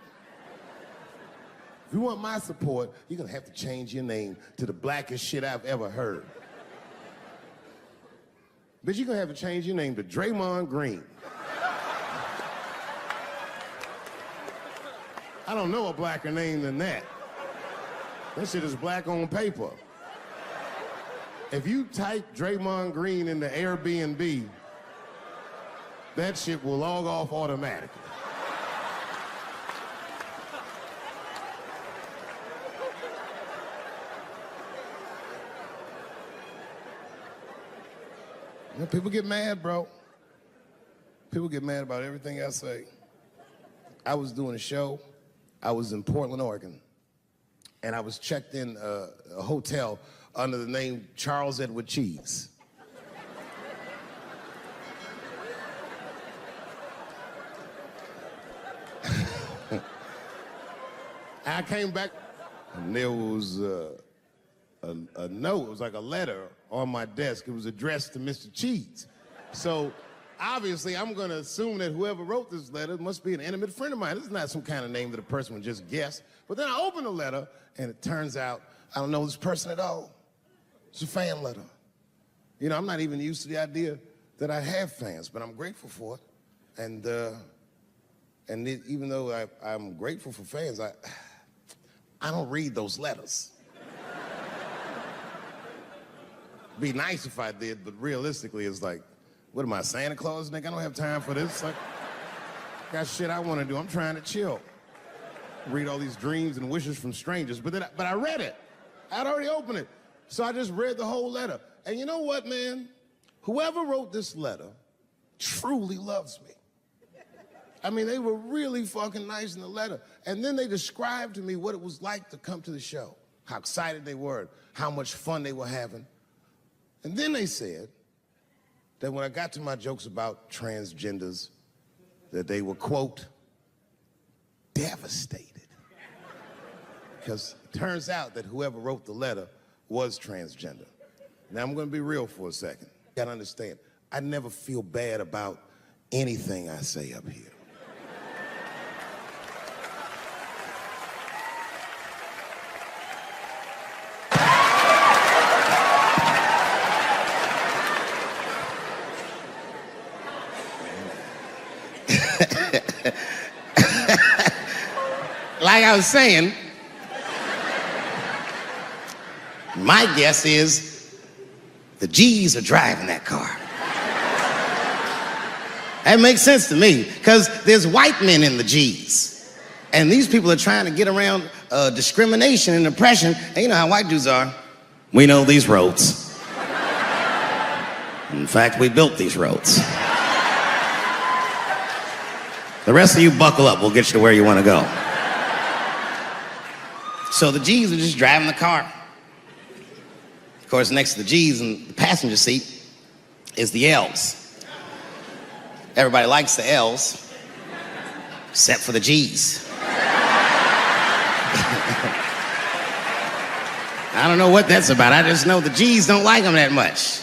If you want my support, you're gonna have to change your name to the blackest shit I've ever heard. But you're gonna have to change your name to Draymond Green. I don't know a blacker name than that. That shit is black on paper. If you type Draymond Green into Airbnb, that shit will log off automatically. You know, people get mad, bro. People get mad about everything I say. I was doing a show. I was in Portland, Oregon, and I was checked in a hotel under the name Charles Edward Cheese. I came back, and there was a note. It was like a letter on my desk. It was addressed to Mr. Cheese. So obviously, I'm going to assume that whoever wrote this letter must be an intimate friend of mine. This is not some kind of name that a person would just guess. But then I opened the letter, and it turns out I don't know this person at all. It's a fan letter. You know, I'm not even used to the idea that I have fans, but I'm grateful for it. And even though I'm grateful for fans, I don't read those letters. Be nice if I did, but realistically, it's like, what am I, Santa Claus, nigga? I don't have time for this. Like, got shit I want to do. I'm trying to chill. Read all these dreams and wishes from strangers, but I read it. I'd already opened it. So I just read the whole letter. And you know what, man? Whoever wrote this letter truly loves me. I mean, they were really fucking nice in the letter. And then they described to me what it was like to come to the show, how excited they were, how much fun they were having. And then they said that when I got to my jokes about transgenders, that they were, quote, devastated. Because it turns out that whoever wrote the letter was transgender. Now, I'm going to be real for a second. You got to understand, I never feel bad about anything I say up here. Like I was saying, my guess is the G's are driving that car. That makes sense to me, because there's white men in the G's. And these people are trying to get around discrimination and oppression. And you know how white dudes are. We know these roads. In fact, we built these roads. The rest of you buckle up. We'll get you to where you want to go. So the G's are just driving the car. Of course, next to the G's in the passenger seat is the L's. Everybody likes the L's, except for the G's. I don't know what that's about. I just know the G's don't like them that much.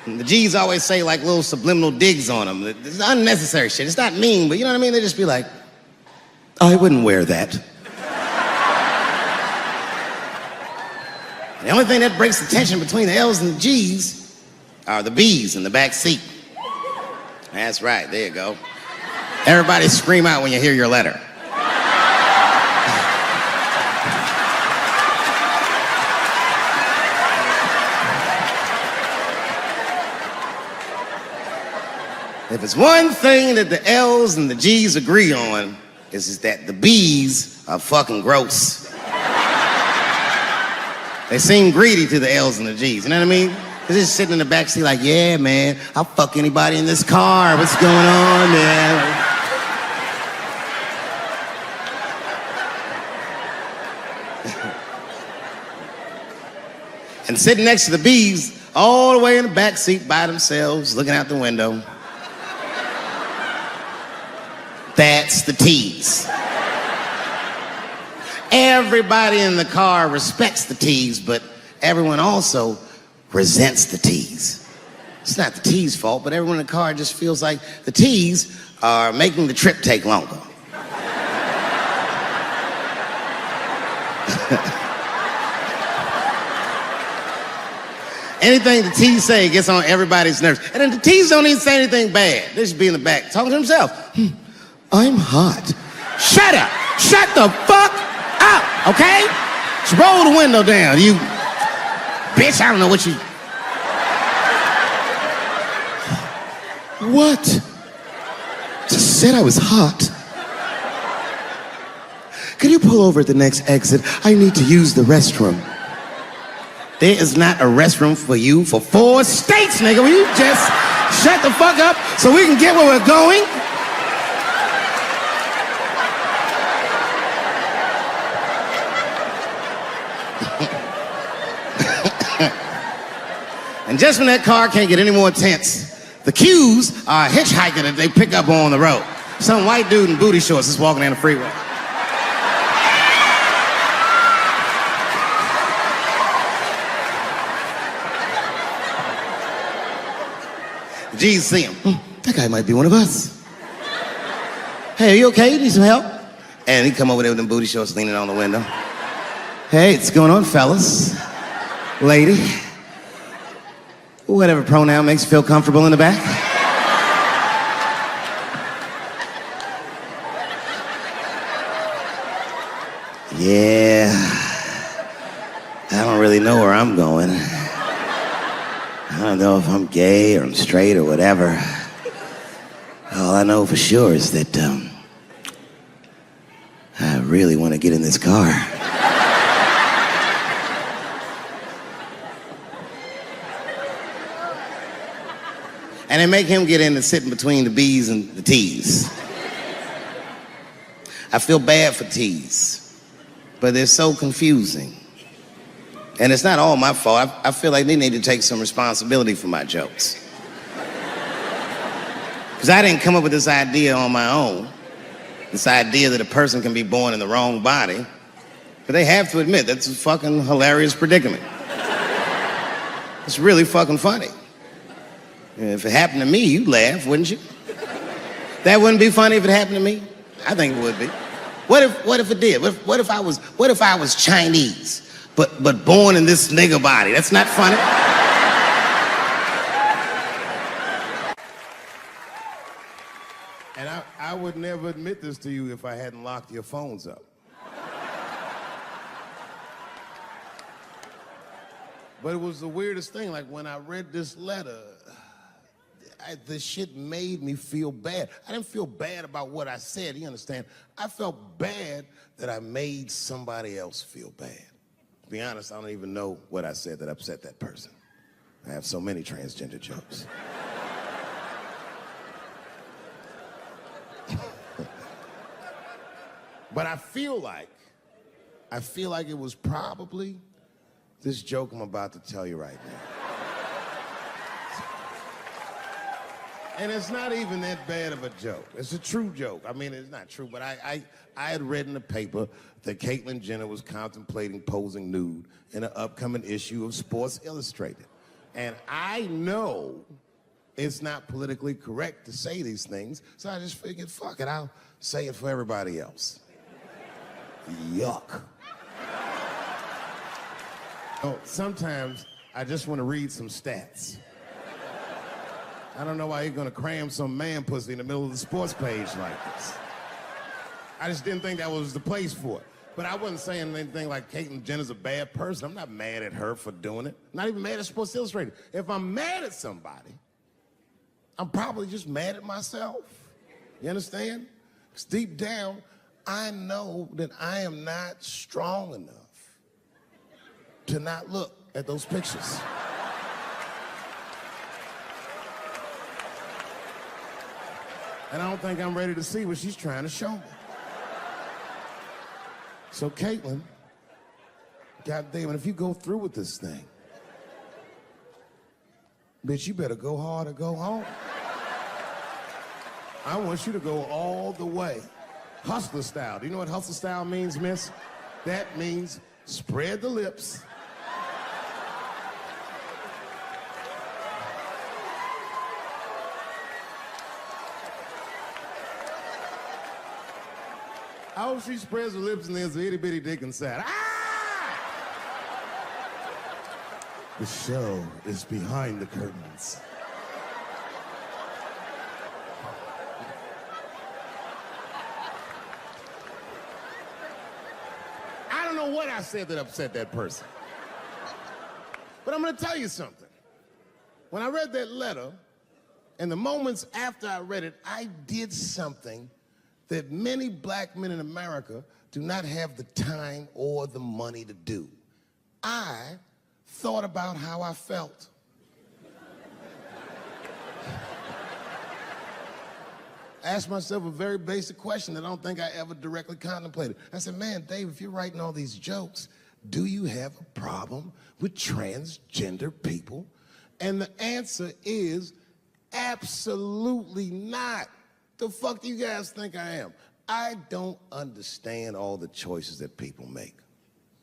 And the G's always say like little subliminal digs on them. It's unnecessary shit. It's not mean, but you know what I mean? They just be like, I wouldn't wear that. The only thing that breaks the tension between the L's and the G's are the B's in the back seat. That's right, there you go. Everybody scream out when you hear your letter. If it's one thing that the L's and the G's agree on, is that the B's are fucking gross. They seem greedy to the L's and the G's, you know what I mean? They're just sitting in the back seat like, yeah, man, I'll fuck anybody in this car. What's going on, man? And sitting next to the B's, all the way in the back seat by themselves, looking out the window. That's the T's. Everybody in the car respects the T's, but everyone also resents the T's. It's not the T's' fault, but everyone in the car just feels like the T's are making the trip take longer. Anything the T's say gets on everybody's nerves. And then the T's don't even say anything bad. They just be in the back talking to themselves. I'm hot. Shut up. Shut the fuck up, okay? Just roll the window down, you bitch. I don't know what you... What? Just said I was hot. Can you pull over at the next exit? I need to use the restroom. There is not a restroom for you for 4 states, nigga. Will you just shut the fuck up so we can get where we're going? And just when that car can't get any more tense, the Q's are a hitchhiker that they pick up on the road. Some white dude in booty shorts is walking down the freeway. The G's see him. That guy might be one of us. Hey, are you okay? You need some help? And he come over there with them booty shorts leaning on the window. Hey, what's going on, fellas? Lady. Whatever pronoun makes you feel comfortable in the back. Yeah, I don't really know where I'm going. I don't know if I'm gay or I'm straight or whatever. All I know for sure is that I really want to get in this car. And they make him get in and sit in between the B's and the T's. I feel bad for T's, but they're so confusing. And it's not all my fault. I feel like they need to take some responsibility for my jokes. Because I didn't come up with this idea on my own. This idea that a person can be born in the wrong body. But they have to admit, that's a fucking hilarious predicament. It's really fucking funny. If it happened to me, you'd laugh, wouldn't you? That wouldn't be funny if it happened to me? I think it would be. What if it did? What if I was Chinese, but born in this nigga body? That's not funny. And I would never admit this to you if I hadn't locked your phones up. But it was the weirdest thing. Like when I read this letter, the shit made me feel bad. I didn't feel bad about what I said, you understand? I felt bad that I made somebody else feel bad. To be honest, I don't even know what I said that upset that person. I have so many transgender jokes. But I feel like it was probably this joke I'm about to tell you right now. And it's not even that bad of a joke. It's a true joke. I mean, it's not true, but I had read in the paper that Caitlyn Jenner was contemplating posing nude in an upcoming issue of Sports Illustrated. And I know it's not politically correct to say these things, so I just figured, fuck it, I'll say it for everybody else. Yuck. Oh, sometimes I just want to read some stats. I don't know why you're gonna cram some man pussy in the middle of the sports page like this. I just didn't think that was the place for it. But I wasn't saying anything like Caitlyn Jenner's a bad person. I'm not mad at her for doing it. Not even mad at Sports Illustrated. If I'm mad at somebody, I'm probably just mad at myself. You understand? Because deep down, I know that I am not strong enough to not look at those pictures. And I don't think I'm ready to see what she's trying to show me. So Caitlyn, goddamn it, if you go through with this thing, bitch, you better go hard or go home. I want you to go all the way. Hustler style. Do you know what hustler style means, miss? That means spread the lips. I hope she spreads her lips and there's an itty bitty dick inside. Ah! The show is behind the curtains. I don't know what I said that upset that person. But I'm gonna tell you something. When I read that letter, and the moments after I read it, I did something that many black men in America do not have the time or the money to do. I thought about how I felt. I asked myself a very basic question that I don't think I ever directly contemplated. I said, man, Dave, if you're writing all these jokes, do you have a problem with transgender people? And the answer is absolutely not. The fuck do you guys think I am? I don't understand all the choices that people make.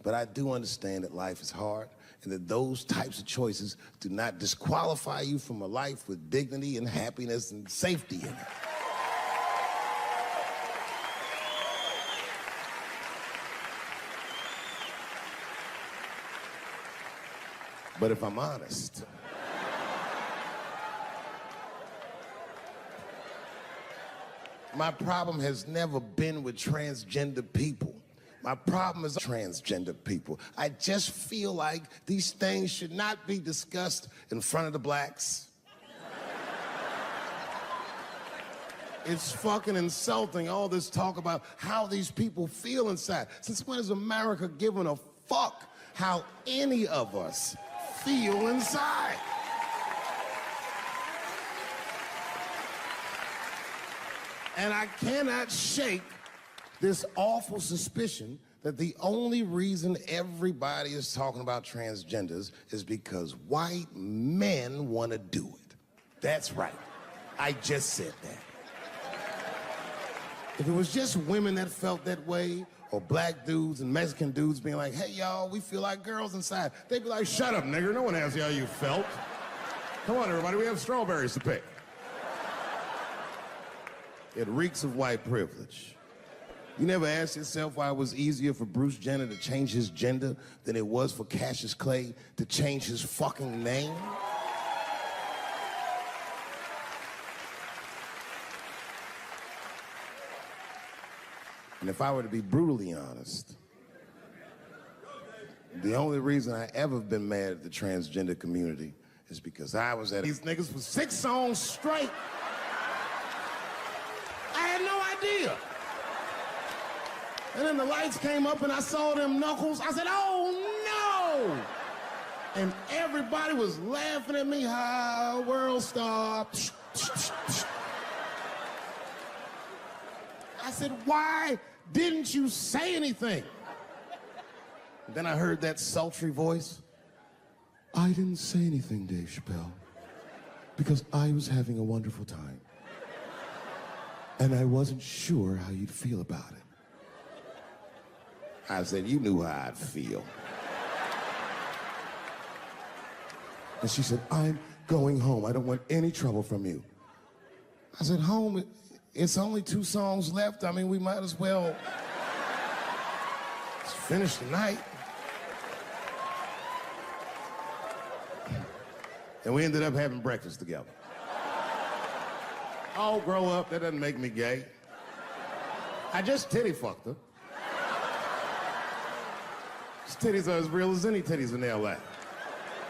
But I do understand that life is hard and that those types of choices do not disqualify you from a life with dignity and happiness and safety in it. But if I'm honest, my problem has never been with transgender people. My problem is transgender people. I just feel like these things should not be discussed in front of the blacks. It's fucking insulting, all this talk about how these people feel inside. Since when has America given a fuck how any of us feel inside? And I cannot shake this awful suspicion that the only reason everybody is talking about transgenders is because white men want to do it. That's right. I just said that. If it was just women that felt that way, or black dudes and Mexican dudes being like, hey, y'all, we feel like girls inside, they'd be like, shut up, nigger. No one asked you how you felt. Come on, everybody, we have strawberries to pick. It reeks of white privilege. You never asked yourself why it was easier for Bruce Jenner to change his gender than it was for Cassius Clay to change his fucking name? And if I were to be brutally honest, the only reason I ever been mad at the transgender community is because I was at these niggas for 6 songs straight. I had no idea. And then the lights came up and I saw them knuckles. I said, oh no! And everybody was laughing at me, how world stopped. I said, why didn't you say anything? And then I heard that sultry voice. I didn't say anything, Dave Chappelle, because I was having a wonderful time. And I wasn't sure how you'd feel about it. I said, you knew how I'd feel. And she said, I'm going home. I don't want any trouble from you. I said, home, it's only 2 songs left. I mean, we might as well finish the night. And we ended up having breakfast together. Oh, grow up, that doesn't make me gay. I just titty fucked her. His titties are as real as any titties in LA.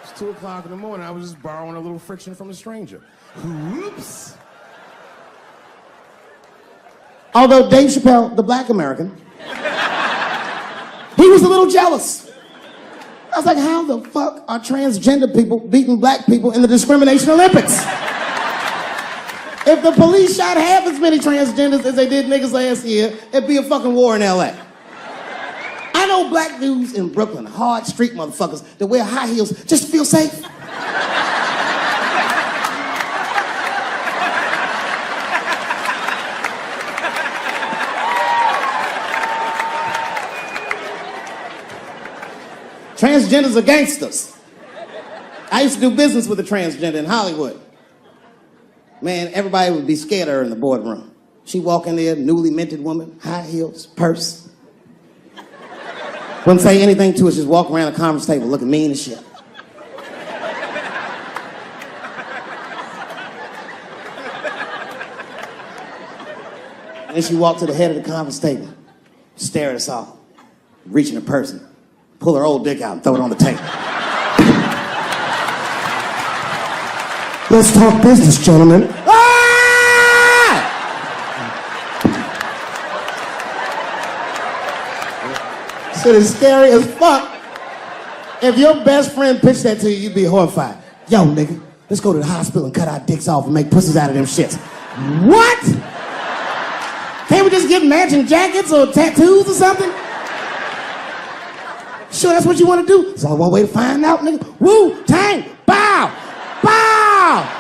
It's 2 o'clock in the morning. I was just borrowing a little friction from a stranger. Whoops. Although Dave Chappelle, the black American, he was a little jealous. I was like, how the fuck are transgender people beating black people in the discrimination Olympics? If the police shot half as many transgenders as they did niggas last year, it'd be a fucking war in LA. I know black dudes in Brooklyn, hard street motherfuckers that wear high heels just to feel safe. Transgenders are gangsters. I used to do business with a transgender in Hollywood. Man, everybody would be scared of her in the boardroom. She'd walk in there, newly minted woman, high heels, purse. Wouldn't say anything to us, just walk around the conference table looking mean as shit. And then she walked to the head of the conference table, stare at us all, reach in her purse, and pull her old dick out and throw it on the table. Let's talk business, gentlemen. Ah! Shit is scary as fuck. If your best friend pitched that to you, you'd be horrified. Yo, nigga, let's go to the hospital and cut our dicks off and make pussies out of them shits. What? Can't we just get matching jackets or tattoos or something? Sure, that's what you want to do? There's only one way to find out, nigga. Wu-Tang, bow, bow.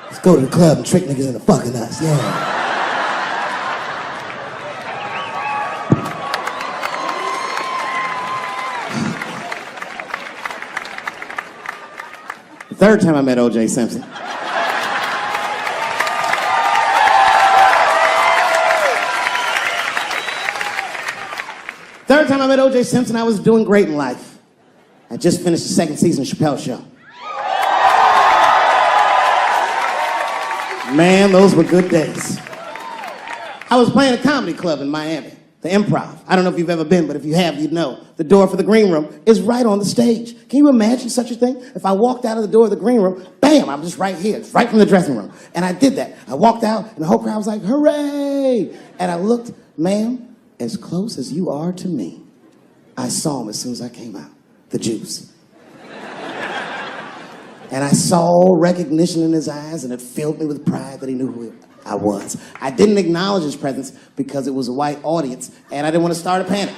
Let's go to the club and trick niggas into fucking us, yeah. The third time I met O.J. Simpson. Third time I met O.J. Simpson, I was doing great in life. I just finished the 2nd season of Chappelle Show. Man, those were good days. I was playing a comedy club in Miami, the Improv. I don't know if you've ever been, but if you have, you'd know. The door for the green room is right on the stage. Can you imagine such a thing? If I walked out of the door of the green room, bam, I'm just right here. It's right from the dressing room. And I did that. I walked out, and the whole crowd was like, hooray! And I looked, ma'am, as close as you are to me, I saw him as soon as I came out, the juice. And I saw recognition in his eyes, and it filled me with pride that he knew who I was. I didn't acknowledge his presence because it was a white audience, and I didn't want to start a panic.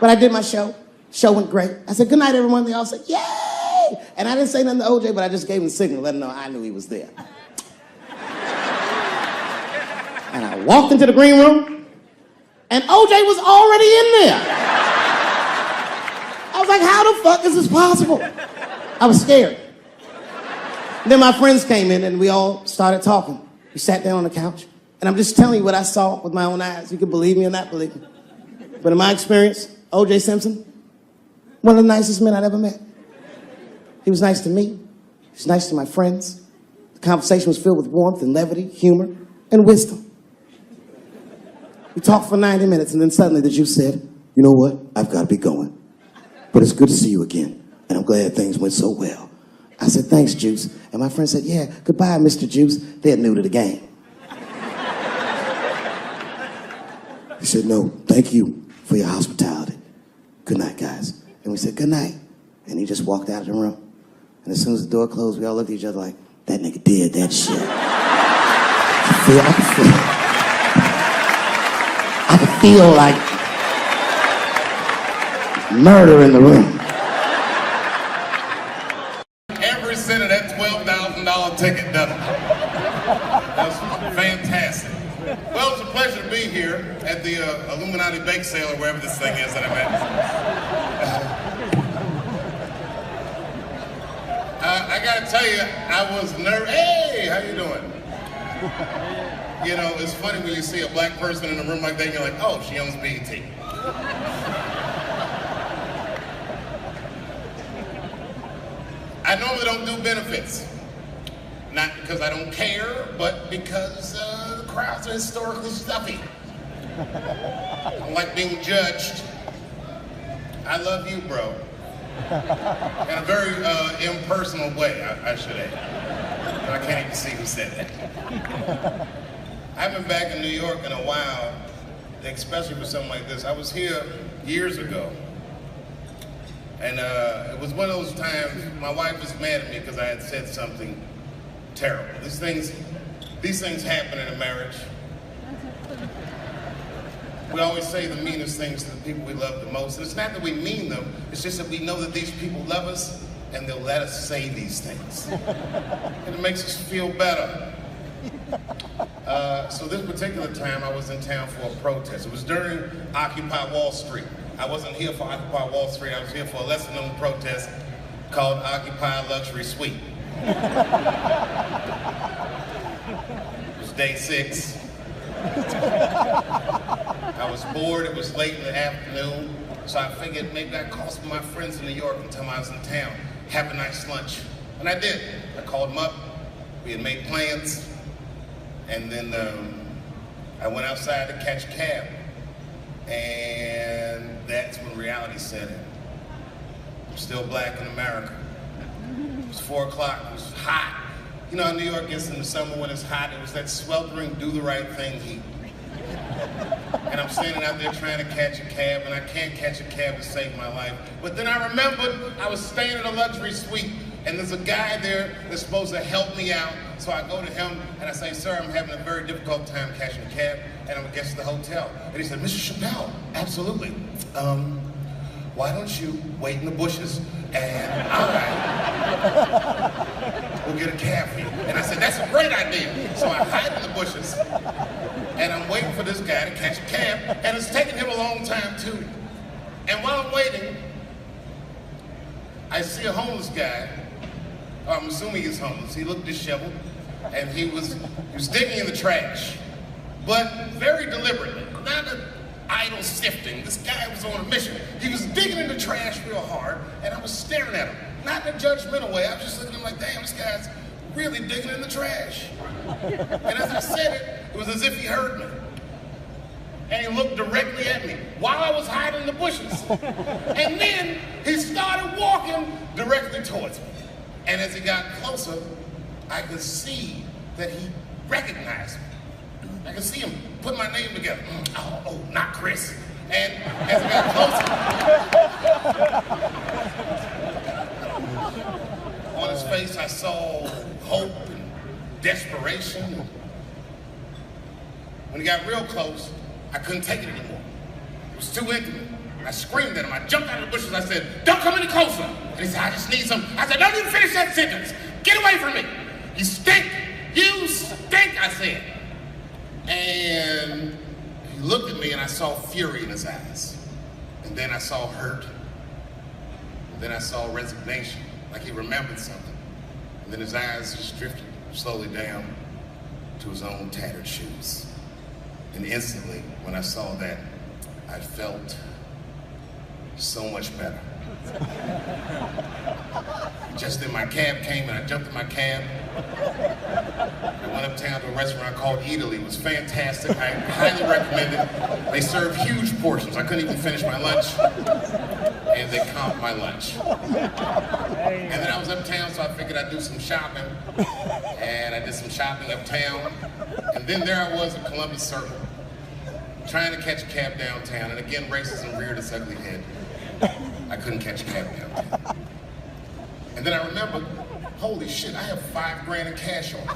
But I did my show. Show went great. I said, good night, everyone. They all said, yay! And I didn't say nothing to OJ, but I just gave him the signal, let him know I knew he was there. And I walked into the green room, and OJ was already in there. I was like, how the fuck is this possible? I was scared. And then my friends came in, and we all started talking. We sat down on the couch, and I'm just telling you what I saw with my own eyes. You can believe me or not believe me. But in my experience, O.J. Simpson, one of the nicest men I'd ever met. He was nice to me. He was nice to my friends. The conversation was filled with warmth and levity, humor, and wisdom. We talked for 90 minutes, and then suddenly the Juice said, you know what? I've got to be going. But it's good to see you again, and I'm glad things went so well. I said, thanks, Juice. And my friend said, yeah, goodbye, Mr. Juice. They're new to the game. He said, no, thank you for your hospitality. Good night, guys. And we said, good night. And he just walked out of the room. And as soon as the door closed, we all looked at each other like, that nigga did that shit. I could feel like murder in the room. Every cent of that $12,000 ticket done. That was fantastic. Well, it's a pleasure to be here at the Illuminati bake sale or wherever this thing is that I'm at. I gotta tell you, I was nervous. Hey, how you doing? You know, it's funny when you see a black person in a room like that, you're like, oh, she owns BET. I normally don't do benefits. Not because I don't care, but because the crowds are historically stuffy. I don't like being judged. I love you, bro. In a very impersonal way, I should add. I can't even see who said that. I haven't been back in New York in a while, especially for something like this. I was here years ago. And it was one of those times my wife was mad at me because I had said something terrible. These things happen in a marriage. We always say the meanest things to the people we love the most. And it's not that we mean them, it's just that we know that these people love us and they'll let us say these things. And it makes us feel better. So this particular time I was in town for a protest. It was during Occupy Wall Street. I wasn't here for Occupy Wall Street, I was here for a lesser known protest called Occupy Luxury Suite. It was day 6. I was bored, it was late in the afternoon, so I figured maybe I'd call some of my friends in New York and tell them I was in town, have a nice lunch. And I did. I called them up, we had made plans, and then I went outside to catch a cab. And that's when reality set in. I'm still black in America. It was 4 o'clock, it was hot. You know how New York gets in the summer when it's hot? It was that sweltering, do the right thing heat. And I'm standing out there trying to catch a cab, and I can't catch a cab to save my life. But then I remembered I was staying in a luxury suite, and there's a guy there that's supposed to help me out. So I go to him, and I say, sir, I'm having a very difficult time catching a cab, and I'm against the hotel. And he said, Mr. Chappelle, absolutely. Why don't you wait in the bushes, and we'll get a cab for you. And I said, that's a great idea. So I hide in the bushes, and I'm waiting for this guy to catch a cab, and it's taking him a long time too. And while I'm waiting, I see a homeless guy. I'm assuming he's homeless. He looked disheveled, and he was digging in the trash, but very deliberately, not an idle sifting. This guy was on a mission. He was digging in the trash real hard, and I was staring at him, not in a judgmental way. I was just looking at him like, damn, this guy's really digging in the trash. And as I said it, it was as if he heard me. And he looked directly at me while I was hiding in the bushes. And then he started walking directly towards me. And as he got closer, I could see that he recognized me. I could see him put my name together. Oh, not Chris. And as I got closer, on his face I saw hope and desperation. When he got real close, I couldn't take it anymore. It was too intimate. I screamed at him. I jumped out of the bushes. I said, don't come any closer. And he said, I just need some. I said, don't even finish that sentence. Get away from me. You stink. You stink, I said. And he looked at me and I saw fury in his eyes. And then I saw hurt. And then I saw resignation, like he remembered something. And then his eyes just drifted slowly down to his own tattered shoes. And instantly, when I saw that, I felt so much better. Just then my cab came and I jumped in my cab. I went uptown to a restaurant called Italy. It was fantastic. I highly recommend it. They served huge portions. I couldn't even finish my lunch. And they comped my lunch. And then I was uptown, so I figured I'd do some shopping. And I did some shopping uptown. And then there I was at Columbus Circle, trying to catch a cab downtown. And again, racism reared its ugly head. I couldn't catch a cab downtown. And then I remembered, holy shit, I have $5 grand in cash on me.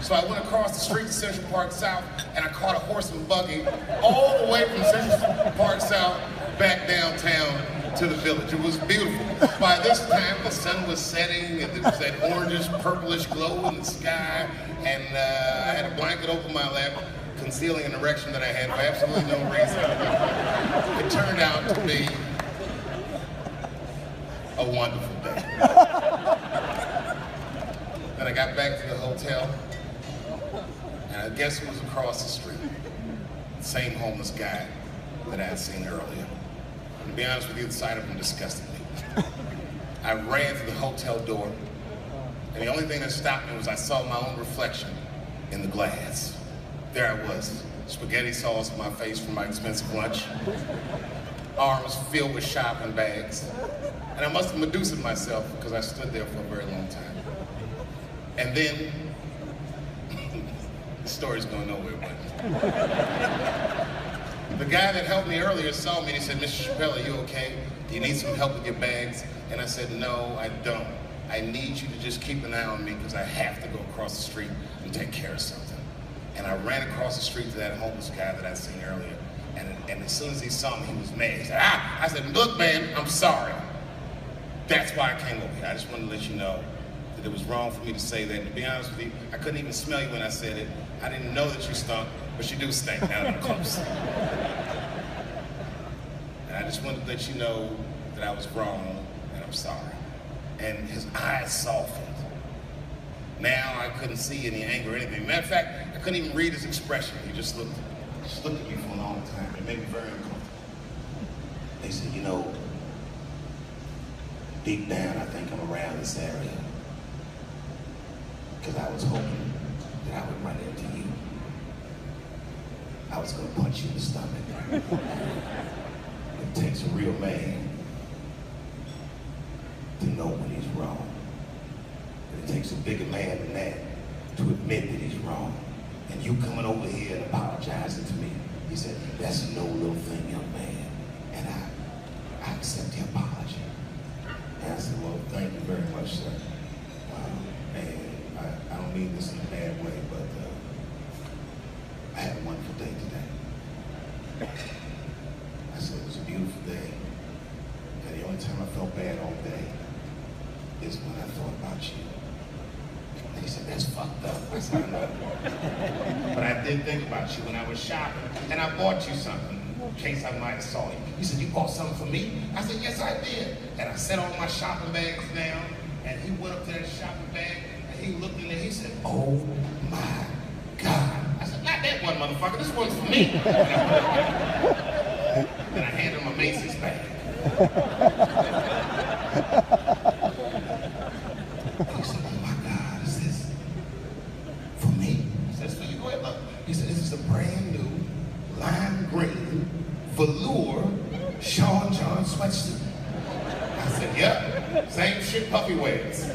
So I went across the street to Central Park South and I caught a horse and buggy all the way from Central Park South back downtown to the village. It was beautiful. By this time, the sun was setting, and there was that orangish, purplish glow in the sky, and I had a blanket over my lap, concealing an erection that I had for absolutely no reason. It turned out to be a wonderful day. Then I got back to the hotel, and I guess who was across the street? The same homeless guy that I had seen earlier. And to be honest with you, the sight of him disgusted me. I ran to the hotel door, and the only thing that stopped me was I saw my own reflection in the glass. There I was, spaghetti sauce on my face from my expensive lunch, arms filled with shopping bags, and I must have Medusa'd myself because I stood there for a very long time. And then, the story's going nowhere, but the guy that helped me earlier saw me and he said, Mr. Chappelle, are you okay? Do you need some help with your bags? And I said, no, I don't. I need you to just keep an eye on me because I have to go across the street and take care of something. And I ran across the street to that homeless guy that I'd seen earlier. And as soon as he saw me, he was mad. He said, I said, look, man, I'm sorry. That's why I came over here. I just wanted to let you know that it was wrong for me to say that. And to be honest with you, I couldn't even smell you when I said it. I didn't know that you stunk, but you do stink now that I'm close. And I just wanted to let you know that I was wrong and I'm sorry. And his eyes softened. Now I couldn't see any anger or anything. Matter of fact, I couldn't even read his expression. He just looked at me for a long time. It made me very uncomfortable. They said, you know, deep down I think I'm around this area. Because I was hoping that I would run into you. I was gonna punch you in the stomach. It takes a real man to know when he's wrong. It takes a bigger man than that to admit that he's wrong. And you coming over here and apologizing to me, he said, that's no little thing, young man. And I accept the apology. And I said, well, thank you very much, sir. And I don't mean this in a bad way, but I had a wonderful day today. I said it was a beautiful day. And the only time I felt bad all day is when I thought about you. And he said, that's fucked up. I said, I know. But I did think about you when I was shopping, and I bought you something in case I might have saw you. He said, you bought something for me? I said, yes, I did. And I set all my shopping bags down, and he went up to that shopping bag, and he looked in there, he said, oh my God. I said, not that one, motherfucker, this one's for me. Then I handed him a Macy's bag. He said, oh my God, is this for me? He said, for you, go ahead, look. He said, this is a brand new lime green velour Sean John sweatsuit. I said, yep, same shit Puffy wears.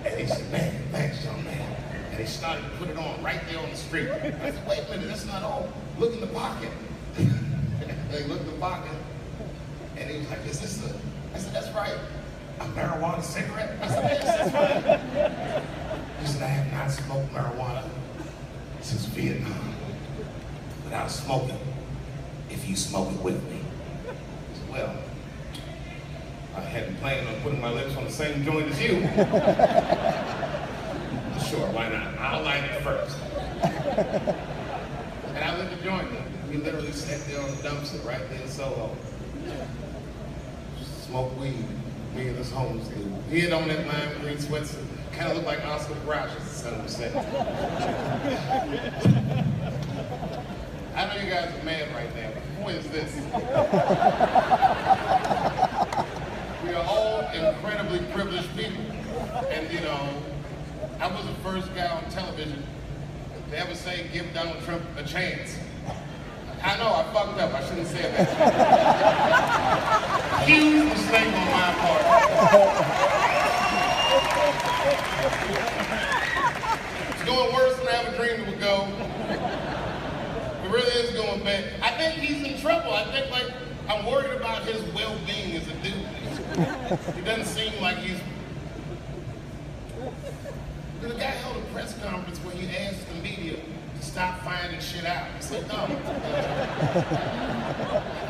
And he said, man, thanks, young man. And he started to put it on right there on the street. I said, wait a minute, that's not all. Look in the pocket. They looked in the pocket, and he was like, is this a, I said, that's right. A marijuana cigarette? I said, yes, that's right. He said, I have not smoked marijuana since Vietnam without smoking, if you smoke it with me. I said, well, I hadn't planned on putting my lips on the same joint as you. Sure, why not? I'll light it first. And I lit the joint. We literally sat there on the dumpster right there in Soho. Smoked weed. Me and this homeless dude. He had on that lime green sweatsuit. Kind of looked like Oscar Grouch, as the son was saying. I know you guys are mad right now, but the point is this. We are all incredibly privileged people. And you know, I was the first guy on television to ever say, give Donald Trump a chance. I know, I fucked up, I shouldn't say that. Huge mistake on my part. It's going worse than I ever dreamed it would go. It really is going bad. I think he's in trouble. I think, like, I'm worried about his well-being as a dude. He doesn't seem like he's... The guy held a press conference where he asked the media to stop finding shit out. He said, no, I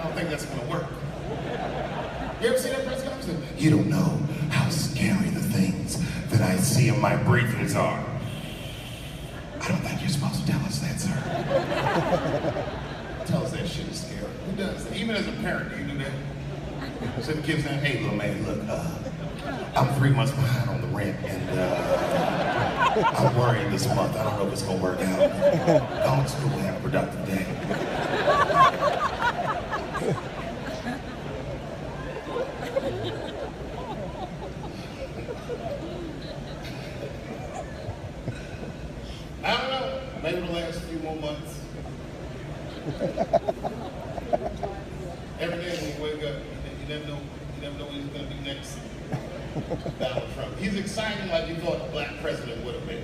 don't think that's gonna work. You ever see that press conference? You don't know how scary the things that I see in my briefings are. I don't think you're supposed to tell us that, sir. Tell us that shit is scary. Who does that? Even as a parent, do you do that? So the kids saying, hey, little man, look, I'm 3 months behind on the rent, and I'm worried this month. I don't know if it's gonna work out. Go to school and have a productive day. I don't know. Maybe the last few more months. Every day when you wake up, you never know who's going to be next. Donald Trump. He's exciting like you thought a black president would have been.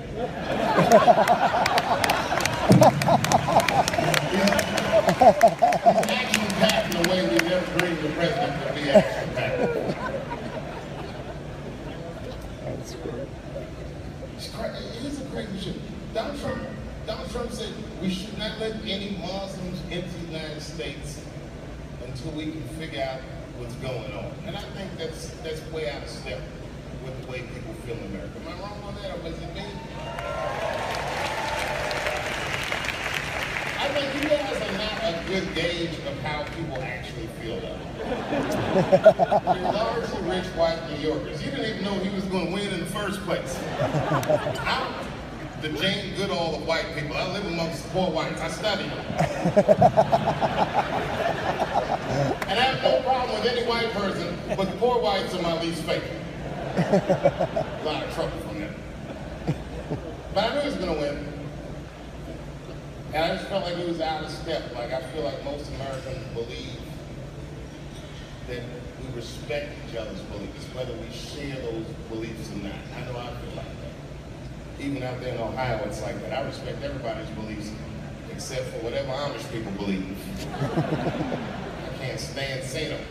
He's action-packed in a way we never dreamed the president would be action-packed. That's great. It is a crazy shit. Donald Trump said we should not let any Muslims into the United States until we can figure out what's going on. And I think that's way out of step with the way people feel in America. Am I wrong on that, or was it me? I think you guys are not a good gauge of how people actually feel about it. You're largely rich white New Yorkers. You didn't even know he was going to win in the first place. I'm the Jane Goodall of white people. I live amongst the poor whites. I study them. And I have no problem with any white person, but the poor whites are my least favorite. A lot of trouble from them. But I knew he was going to win. And I just felt like he was out of step. Like, I feel like most Americans believe that we respect each other's beliefs, whether we share those beliefs or not. I know I feel like that. Even out there in Ohio, it's like that. I respect everybody's beliefs, except for whatever Amish people believe. I can't stand seeing them.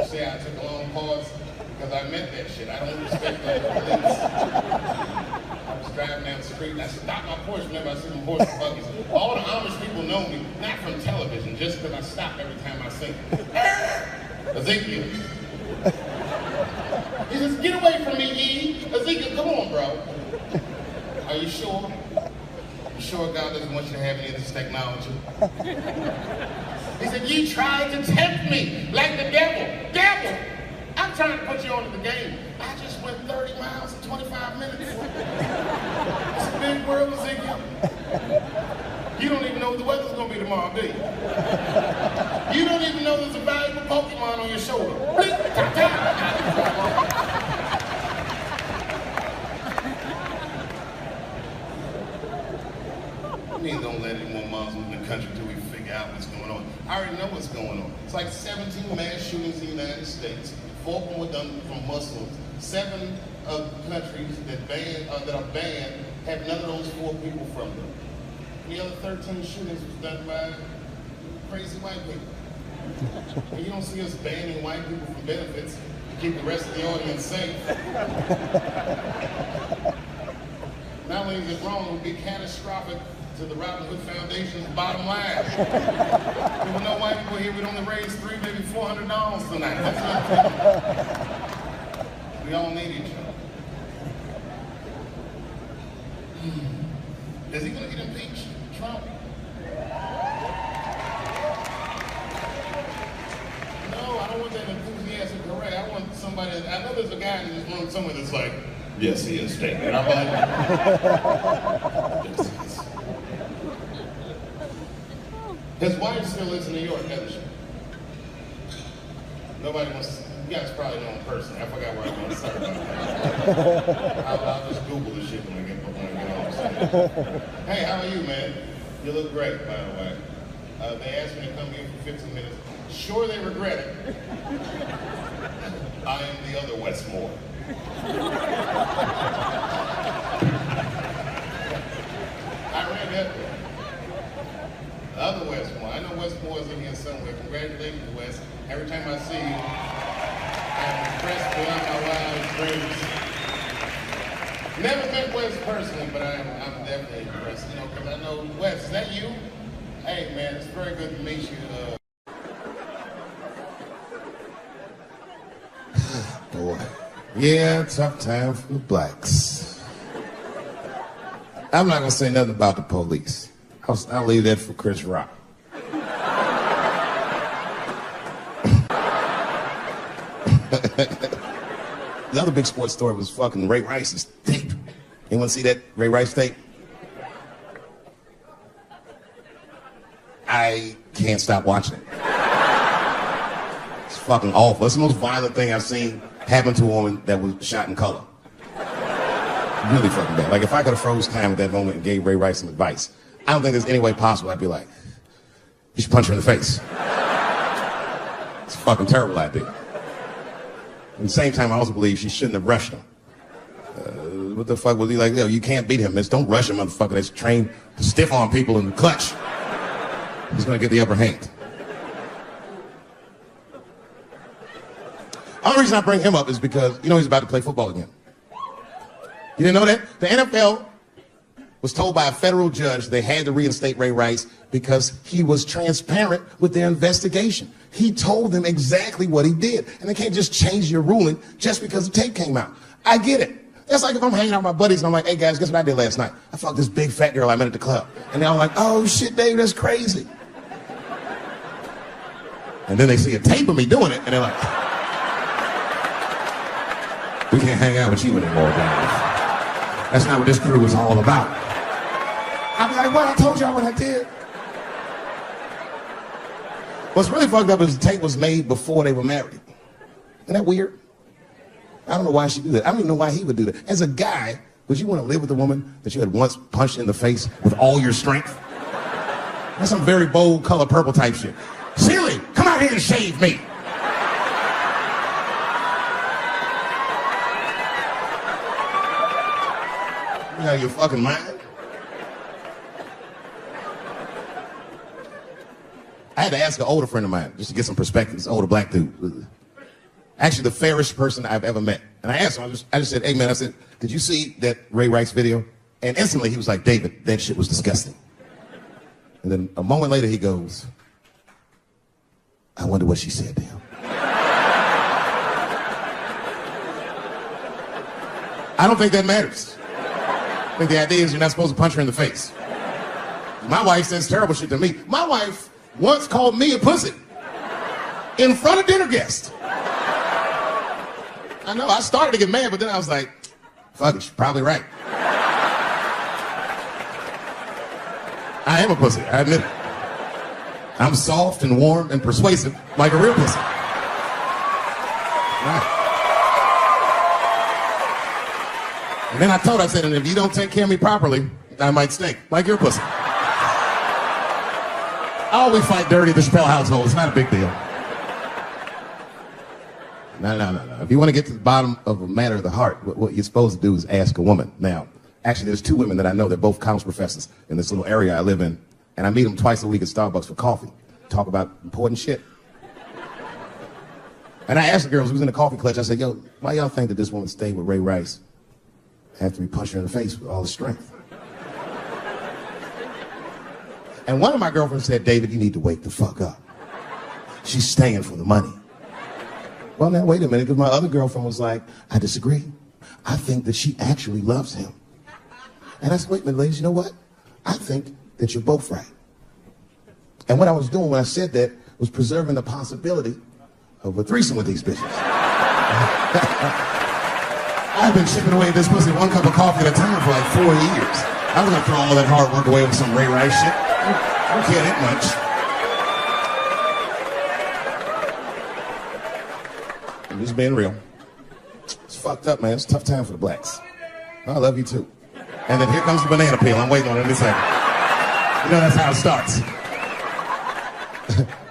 See, I took a long pause because I meant that shit. I don't respect other beliefs. I was driving down the street and I stopped my Porsche whenever I see them horse and buggies. All the Amish people know me, not from television, just because I stop every time I see them. Ezekiel. He says, get away from me, Yee. Ezekiel, come on, bro. Are you sure? You sure God doesn't want you to have any of this technology? He said, you tried to tempt me like the devil. Devil! I'm trying to put you onto the game. I just went 30 miles in 25 minutes. It's a big world, Ezekiel. You don't even know what the weather's going to be tomorrow, do you? You don't even know there's a valuable Pokemon on your shoulder. Blink, tap, tap. I mean, don't let any more Muslims in the country till we figure out what's going on. I already know what's going on. It's like 17 mass shootings in the United States. 4 of them were done from Muslims. 7 of the countries that are banned have none of those 4 people from them. The other 13 shootings was done by crazy white people. And you don't see us banning white people from benefits to keep the rest of the audience safe. Not only is it wrong, it would be catastrophic to the Robin Hood Foundation's bottom line. There were no white people here, we'd only raise $300, maybe $400 tonight. That's not true. We all need each other. Is he going to get impeached, Trump? No, I don't want that enthusiastic hooray. I want somebody, I know there's a guy in this room somewhere that's like, yes, he is taking it. I'm like, yes, he is. His wife still lives in New York, doesn't she? Nobody wants to, you guys probably know him personally. I forgot where I was going to start about that. I'll just Google the shit when I get home. Hey, how are you, man? You look great, by the way. They asked me to come here for 15 minutes. Sure, they regret it. I am the other Westmore. I read that. The other Westmore. I know Westmore is in here somewhere. Congratulations, West. Every time I see you, I'm impressed beyond my wildest dreams. Never met Wes personally, but I'm definitely impressed. You know, because I know, Wes, is that you? Hey, man, it's very good to meet you. Boy. Yeah, tough time for the blacks. I'm not going to say nothing about the police. I'll leave that for Chris Rock. The other big sports story was fucking Ray Rice's tape. You want to see that Ray Rice tape? I can't stop watching it. It's fucking awful. It's the most violent thing I've seen happen to a woman that was shot in color. Really fucking bad. Like, if I could have froze time at that moment and gave Ray Rice some advice, I don't think there's any way possible I'd be like, you should punch her in the face. It's a fucking terrible idea. At the same time, I also believe she shouldn't have rushed him. What the fuck was he like? Yo, you can't beat him, miss. Don't rush a motherfucker that's trained to stiff on people in the clutch. He's gonna get the upper hand. The only reason I bring him up is because, you know, he's about to play football again. You didn't know that? The NFL was told by a federal judge they had to reinstate Ray Rice because he was transparent with their investigation. He told them exactly what he did. And they can't just change your ruling just because the tape came out. I get it. That's like if I'm hanging out with my buddies and I'm like, hey guys, guess what I did last night? I fucked this big fat girl I met at the club. And they're all like, oh shit, Dave, that's crazy. And then they see a tape of me doing it and they're like, we can't hang out with you anymore, guys. That's not what this crew is all about. I'll be like, well, I told y'all what I did. What's really fucked up is the tape was made before they were married. Isn't that weird? I don't know why she did that. I don't even know why he would do that. As a guy, would you want to live with a woman that you had once punched in the face with all your strength? That's some very bold color purple type shit. Silly, come out here and shave me. You out of your fucking mind? I had to ask an older friend of mine just to get some perspective. This older black dude. Actually, the fairest person I've ever met. And I asked him, I just said, hey man, I said, did you see that Ray Rice video? And instantly he was like, David, that shit was disgusting. And then a moment later he goes, I wonder what she said to him. I don't think that matters. I think the idea is you're not supposed to punch her in the face. My wife says terrible shit to me. My wife once called me a pussy in front of dinner guests. I know, I started to get mad, but then I was like, fuck it, she's probably right. I am a pussy, I admit it. I'm soft and warm and persuasive like a real pussy. Right. And then I told her, I said, and if you don't take care of me properly, I might stink like your pussy. Oh, we fight dirty in the Chappelle household. It's not a big deal. No. If you want to get to the bottom of a matter of the heart, what you're supposed to do is ask a woman. Now, actually, there's two women that I know. They're both college professors in this little area I live in. And I meet them twice a week at Starbucks for coffee. Talk about important shit. And I asked the girls who was in the coffee clutch, I said, yo, why y'all think that this woman stayed with Ray Rice after he punched her in the face with all his strength? And one of my girlfriends said, David, you need to wake the fuck up. She's staying for the money. Well, now, wait a minute, because my other girlfriend was like, I disagree. I think that she actually loves him. And I said, wait a minute, ladies, you know what? I think that you're both right. And what I was doing when I said that was preserving the possibility of a threesome with these bitches. I've been chipping away at this pussy one cup of coffee at a time for like 4 years. I was gonna throw all that hard work away with some Ray Rice shit. I don't care that much. I'm just being real. It's fucked up, man. It's a tough time for the blacks. I love you too. And then here comes the banana peel. I'm waiting on it in a second. You know that's how it starts.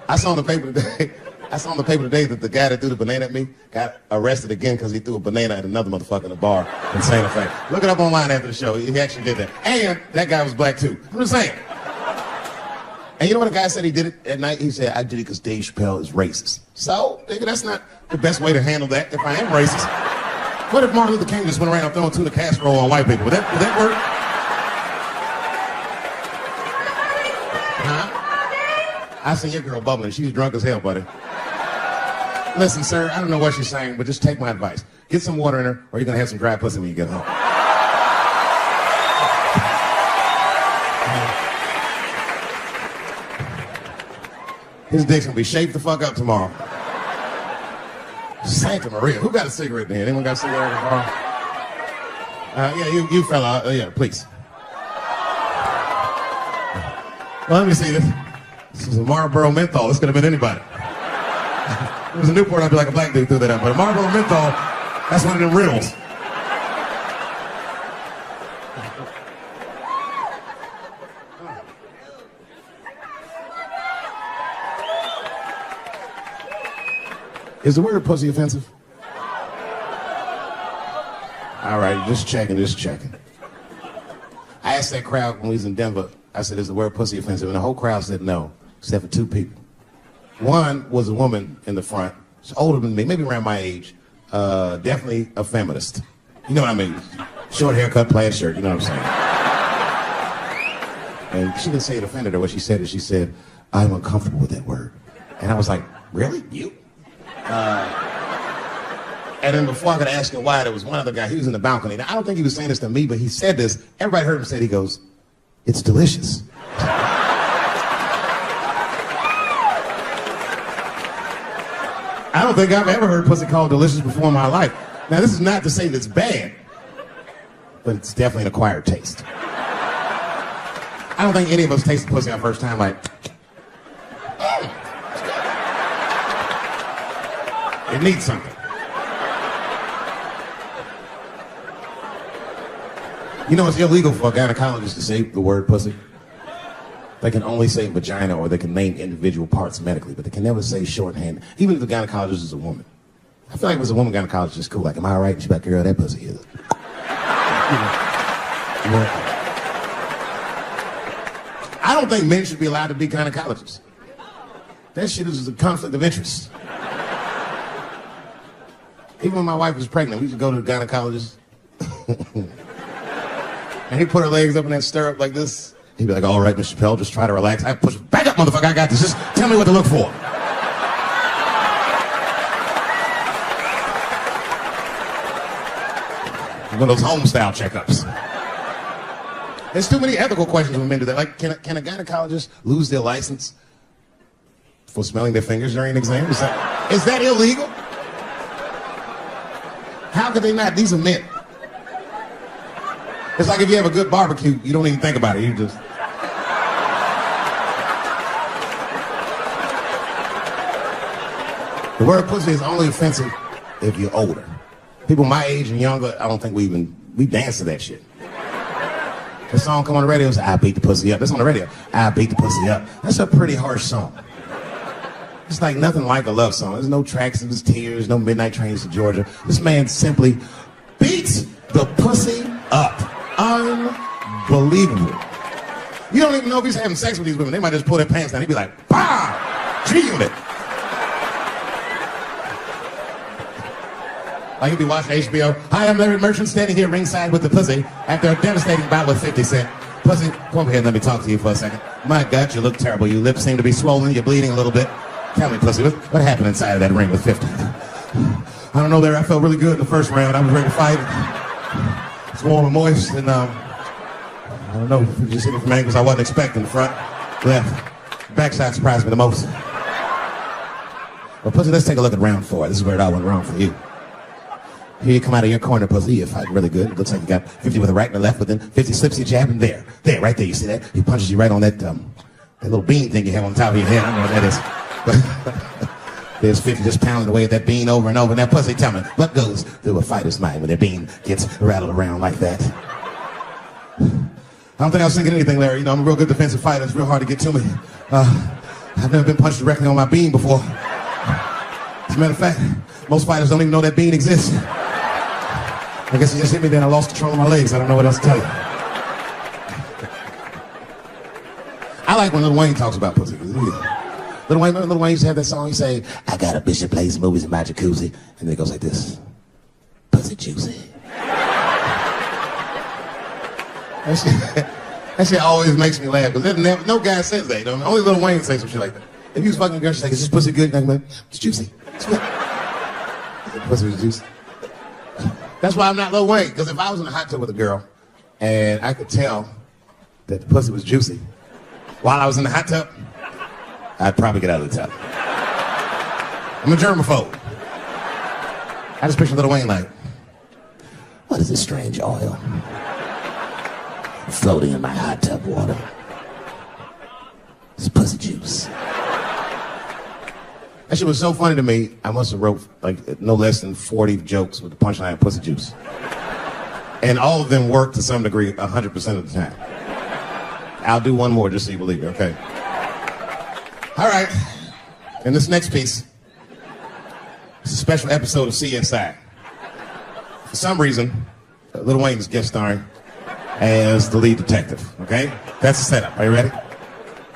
I saw in the paper today that the guy that threw the banana at me got arrested again because he threw a banana at another motherfucker in a bar in Santa Fe. Look it up online after the show. He actually did that. And that guy was black too. I'm just saying. And you know what the guy said he did it at night? He said, I did it because Dave Chappelle is racist. So, nigga, that's not the best way to handle that if I am racist. What if Martin Luther King just went around throwing tuna casserole on white people? Would that work? Huh? I seen your girl bubbling. She's drunk as hell, buddy. Listen, sir, I don't know what she's saying, but just take my advice. Get some water in her, or you're going to have some dry pussy when you get home. His dick's going to be shaped the fuck up tomorrow. Santa Maria. Who got a cigarette in here? Anyone got a cigarette in the bar? Yeah, you fella. Yeah, please. Well, let me see this. This is a Marlboro menthol. This could have been anybody. If it was a Newport, I'd be like a black dude threw that up. But a Marlboro menthol, that's one of them riddles. Is the word pussy offensive? All right, just checking. I asked that crowd when we was in Denver, I said, is the word pussy offensive? And the whole crowd said no, except for two people. One was a woman in the front. She's older than me, maybe around my age. Definitely a feminist. You know what I mean? Short haircut, plaid shirt, you know what I'm saying? And she didn't say it offended her. What she said is, she said, I'm uncomfortable with that word. And I was like, really? You? And then before I could ask him why, there was one other guy, he was in the balcony. Now, I don't think he was saying this to me, but he said this. Everybody heard him say it. He goes, it's delicious. I don't think I've ever heard pussy called delicious before in my life. Now, this is not to say that it's bad, but it's definitely an acquired taste. I don't think any of us tasted pussy our first time like, it needs something. You know, it's illegal for a gynecologist to say the word pussy. They can only say vagina, or they can name individual parts medically, but they can never say shorthand, even if the gynecologist is a woman. I feel like if it's a woman gynecologist, it's cool. Like, am I all right? She's like, girl, that pussy is. I don't think men should be allowed to be gynecologists. That shit is a conflict of interest. Even when my wife was pregnant, we used to go to the gynecologist. And he'd put her legs up in that stirrup like this. He'd be like, all right, Mr. Chappelle, just try to relax. I push, back up, motherfucker, I got this. Just tell me what to look for. One of those home-style checkups. There's too many ethical questions when men do that. Like, can a gynecologist lose their license for smelling their fingers during an exam? Is that illegal? How could they not? These are men. It's like if you have a good barbecue, you don't even think about it. You just... The word pussy is only offensive if you're older. People my age and younger, I don't think we dance to that shit. The song come on the radio, it's I beat the pussy up. That's on the radio. I beat the pussy up. That's a pretty harsh song. It's like nothing like a love song. There's no tracks of his tears, no midnight trains to Georgia. This man simply beats the pussy up. Unbelievable. You don't even know if he's having sex with these women. They might just pull their pants down. He'd be like, bah! G-Unit. Like he'd be watching HBO. Hi, I'm Larry Merchant, standing here ringside with the pussy after a devastating bout with 50 Cent. Pussy, come over here and let me talk to you for a second. My God, you look terrible. Your lips seem to be swollen. You're bleeding a little bit. Tell me, pussy, what happened inside of that ring with 50? I don't know, Larry. I felt really good in the first round. I was ready to fight. It's warm and moist, and I don't know, if you just hit it from angles I wasn't expecting. The front, left, backside surprised me the most. Well, pussy, let's take a look at round 4. This is where it all went wrong for you. Here you come out of your corner, pussy. You're fighting really good. It looks like you got 50 with a right and a left, but then 50 slips your jab, and there, right there. You see that? He punches you right on that little bean thing you have on top of your head. I don't know what that is. But there's 50 just pounding away at that bean over and over. Now, pussy, tell me, what goes through a fighter's mind when their bean gets rattled around like that? I don't think I was thinking anything, Larry. You know, I'm a real good defensive fighter. It's real hard to get to me. I've never been punched directly on my bean before. As a matter of fact, most fighters don't even know that bean exists. I guess he just hit me, then I lost control of my legs. I don't know what else to tell you. I like when Lil Wayne talks about pussy. Lil Wayne used to have that song. He say, I got a bitch that plays movies in my jacuzzi. And then it goes like this. Pussy juicy. That shit always makes me laugh. Because no guy says that. Only Lil Wayne says some shit like that. If you was fucking a girl, she's like, is this pussy good? Like, man, it's juicy. It's good. The pussy was juicy. That's why I'm not Lil Wayne, because if I was in a hot tub with a girl and I could tell that the pussy was juicy while I was in the hot tub, I'd probably get out of the tub. I'm a germaphobe. I just picture Lil Wayne like, what is this strange oil floating in my hot tub water? It's pussy juice. That shit was so funny to me, I must have wrote like no less than 40 jokes with the punchline pussy juice. And all of them worked to some degree 100% of the time. I'll do one more just so you believe it, okay? All right, and this next piece, it's a special episode of CSI. For some reason, Lil Wayne is guest starring as the lead detective, okay? That's the setup, are you ready?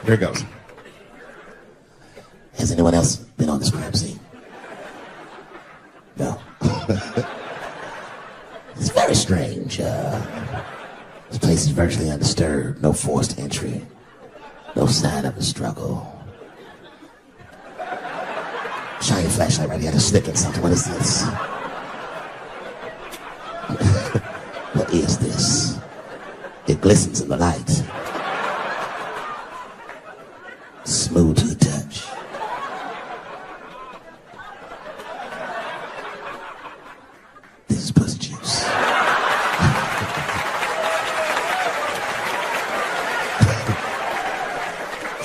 Here it goes. Has anyone else been on this crime scene? No. It's very strange. This place is virtually undisturbed. No forced entry. No sign of a struggle. Shine your flashlight right here. I just sniffed at something. What is this? What is this? It glistens in the light. Smooth to the touch. This is pussy juice.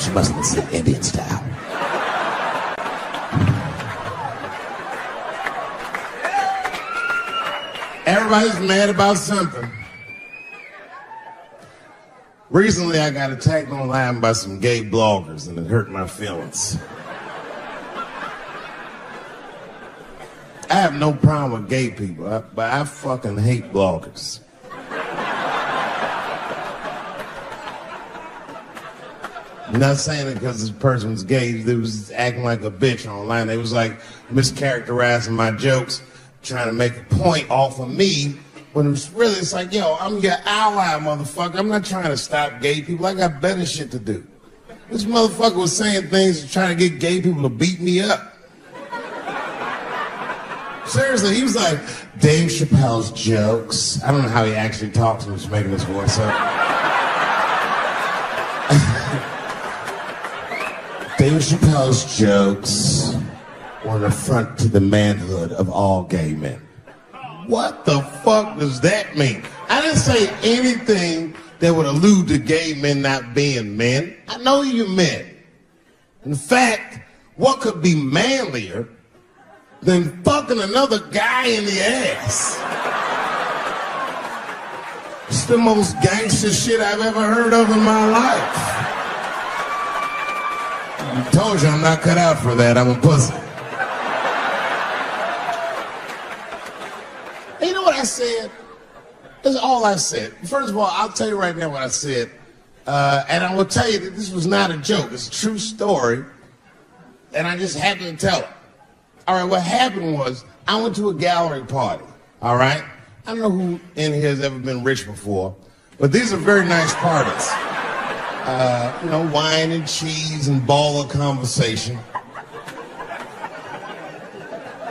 She must have been sitting Indian style. Everybody's mad about something. Recently, I got attacked online by some gay bloggers, and it hurt my feelings. I have no problem with gay people, but I fucking hate bloggers. I'm not saying it because this person's gay. They was acting like a bitch online. They was like mischaracterizing my jokes, trying to make a point off of me. When it's like, yo, I'm your ally, motherfucker. I'm not trying to stop gay people. I got better shit to do. This motherfucker was saying things trying to get gay people to beat me up. Seriously, he was like, Dave Chappelle's jokes. I don't know how he actually talks when he's making his voice up. Dave Chappelle's jokes were an affront to the manhood of all gay men. What the fuck does that mean? I didn't say anything that would allude to gay men not being men. I know you men. In fact, what could be manlier than fucking another guy in the ass? It's the most gangster shit I've ever heard of in my life. I told you I'm not cut out for that. I'm a pussy. You know what I said? That's all I said. First of all, I'll tell you right now what I said. And I will tell you that this was not a joke. It's a true story. And I just happened to tell it. All right, what happened was I went to a gallery party. All right? I don't know who in here has ever been rich before, but these are very nice parties. Wine and cheese and ball of conversation.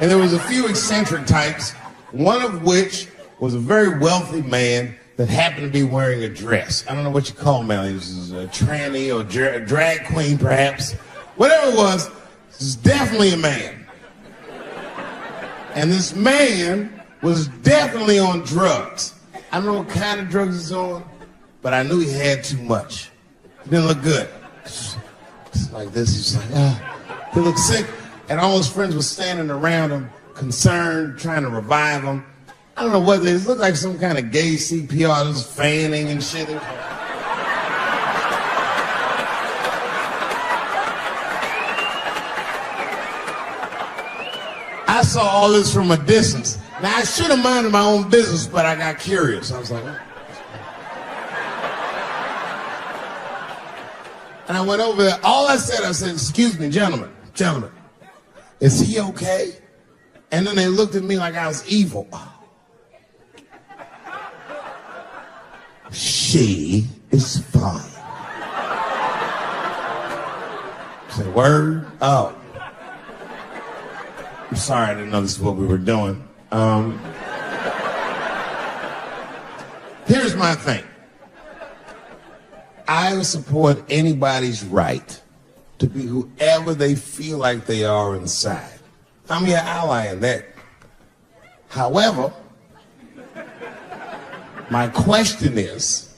And there was a few eccentric types, one of which was a very wealthy man that happened to be wearing a dress. I don't know what you call him, man. This is a tranny or a drag queen, perhaps. Whatever it was, this is definitely a man. And this man was definitely on drugs. I don't know what kind of drugs he's on, but I knew he had too much. He didn't look good. It's like this, he's like, he looked sick. And all his friends were standing around him, concerned, trying to revive him. I don't know what it looked like, some kind of gay CPR, just fanning and shit. I saw all this from a distance. Now, I should have minded my own business, but I got curious. I was like, oh. And I went over there. All I said, excuse me, gentlemen, is he okay? And then they looked at me like I was evil. She is fine. Say, word? Oh. I'm sorry, I didn't know this is what we were doing. Here's my thing. I support anybody's right to be whoever they feel like they are inside. I'm your ally in that. However, my question is,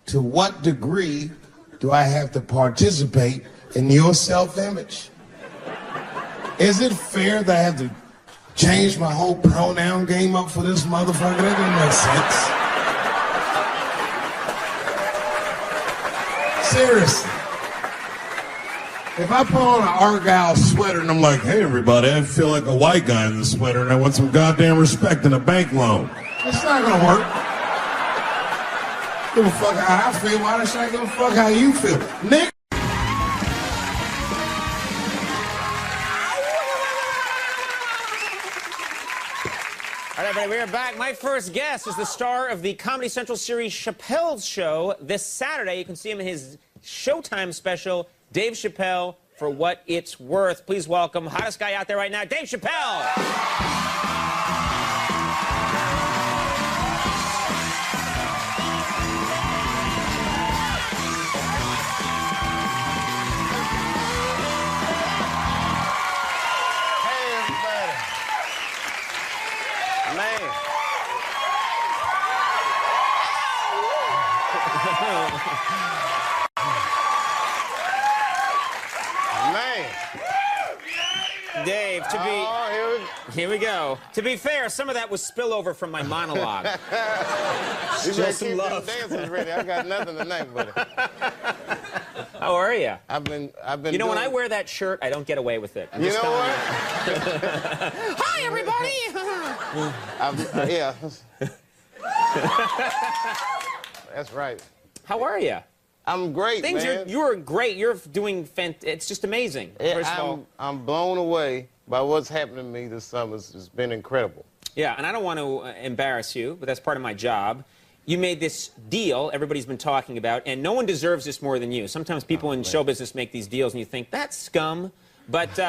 to what degree do I have to participate in your self-image? Is it fair that I have to change my whole pronoun game up for this motherfucker? That doesn't make sense. Seriously. If I put on an Argyle sweater and I'm like, hey everybody, I feel like a white guy in the sweater and I want some goddamn respect and a bank loan. It's not gonna work. Give a fuck how I feel, why should I give a fuck how you feel? Nick. All right, everybody, we are back. My first guest is the star of the Comedy Central series Chappelle's Show. This Saturday, you can see him in his Showtime special, Dave Chappelle, For What It's Worth. Please welcome, hottest guy out there right now, Dave Chappelle. Dave, to be... here we go. To be fair, some of that was spillover from my monologue. Show some love. Dancers ready. I got nothing tonight, buddy. How are you? I've been. You know, when I wear that shirt, I don't get away with it. You know what? Hi, everybody. Yeah. That's right. How are you? I'm great, man. You're great. You're doing it's just amazing. First of all, I'm blown away by what's happened to me this summer. It's been incredible. Yeah, and I don't want to embarrass you, but that's part of my job. You made this deal everybody's been talking about, and no one deserves this more than you. Sometimes people in show business make these deals, and you think, that's scum. But,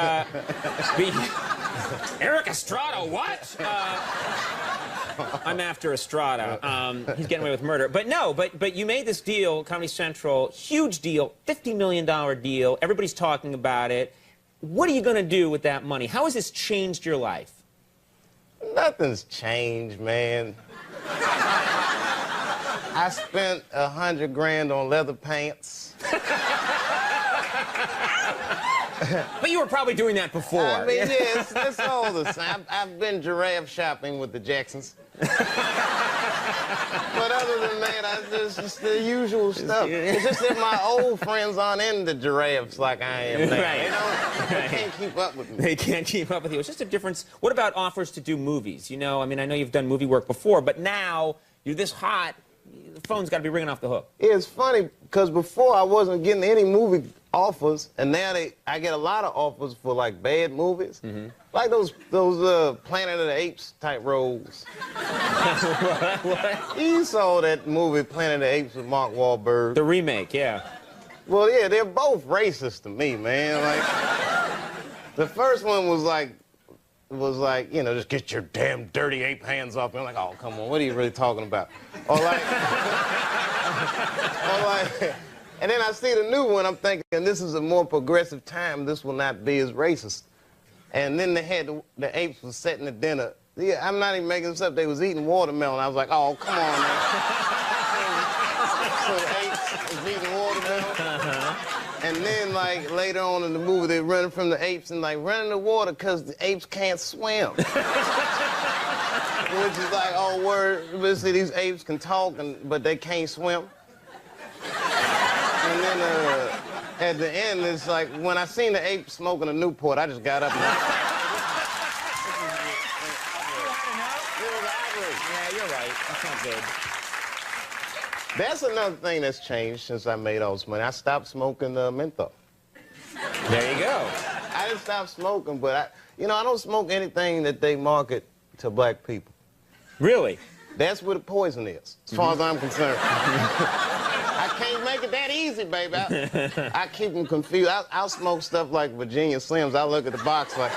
Eric Estrada, what? I'm after Estrada. He's getting away with murder. But no, but you made this deal, Comedy Central, huge deal, $50 million deal. Everybody's talking about it. What are you going to do with that money? How has this changed your life? Nothing's changed, man. I spent $100 grand on leather pants. But you were probably doing that before. I mean, yeah, it's all the same. I've been giraffe shopping with the Jacksons. But other than that, it's just the usual stuff. It's just that my old friends aren't into giraffes like I am now. Right. They can't keep up with me. They can't keep up with you. It's just a difference. What about offers to do movies? You know, I mean, I know you've done movie work before, but now you're this hot, the phone's got to be ringing off the hook. Yeah, it's funny, because before I wasn't getting any movie offers, and now I get a lot of offers for, like, bad movies. Like those Planet of the Apes type roles. What? You saw that movie, Planet of the Apes, with Mark Wahlberg. The remake, yeah. Well, yeah, they're both racist to me, man. Like, the first one was like, you know, just get your damn dirty ape hands off me. I'm like, oh, come on, what are you really talking about? Or like, and then I see the new one, I'm thinking, this is a more progressive time, this will not be as racist. And then they had the apes was setting the dinner. Yeah, I'm not even making this up, they was eating watermelon. I was like, oh, come on, man. So the apes was eating watermelon. And then, like, later on in the movie, they're running from the apes and, like, running in the water because the apes can't swim. Which is like, oh, word, but see, these apes can talk, but they can't swim. And then at the end, it's like, when I seen the ape smoking a Newport, I just got up and... Yeah, you're right. That's not good. That's another thing that's changed since I made all this money. I stopped smoking menthol. There you go. I didn't stop smoking, but I don't smoke anything that they market to black people. Really? That's where the poison is, as far as I'm concerned. I can't make take it that easy, baby. I keep them confused. I'll smoke stuff like Virginia Slims. I look at the box like,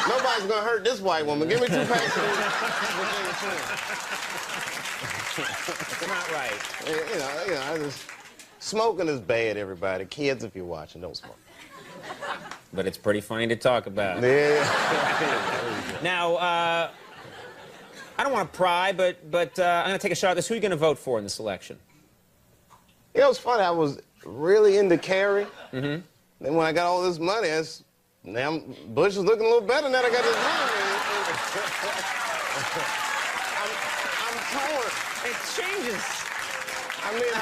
nobody's gonna hurt this white woman. Give me 2 packs of Virginia Slims. It's not right. I just, smoking is bad, everybody. Kids, if you're watching, don't smoke. But it's pretty funny to talk about. Yeah. Now, I don't want to pry, but I'm going to take a shot at this. Who are you going to vote for in this election? You know, it's funny. I was really into Kerry. Mm-hmm. Then when I got all this money, now Bush is looking a little better now that I got this money. I'm torn. It changes. I mean,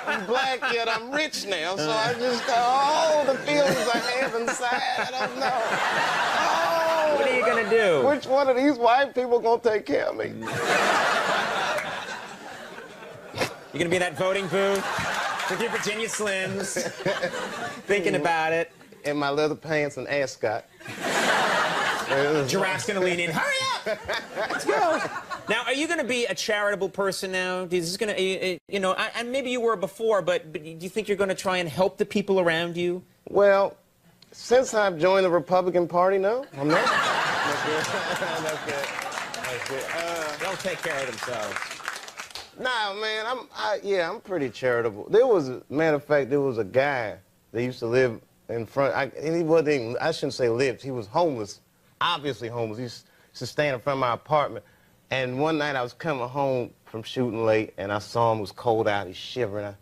I'm black, yet I'm rich now, so I just go, oh, the feelings I have inside, I don't know. Oh, what are you gonna do? Which one of these white people gonna take care of me? You gonna be in that voting booth with your Virginia Slims, thinking about it. In my leather pants and ascot. Giraffe's gonna lean in, hurry up! Let's go! Now, are you going to be a charitable person now? Is this going to, and maybe you were before, but do you think you're going to try and help the people around you? Well, since I've joined the Republican Party, no, I'm not. That's good. They'll take care of themselves. Nah, man, I'm pretty charitable. There was, matter of fact, there was a guy that used to live in front, and he wasn't even, I shouldn't say lived, he was homeless, obviously homeless. He used to stand in front of my apartment. And one night I was coming home from shooting late, and I saw him, it was cold out, he's shivering.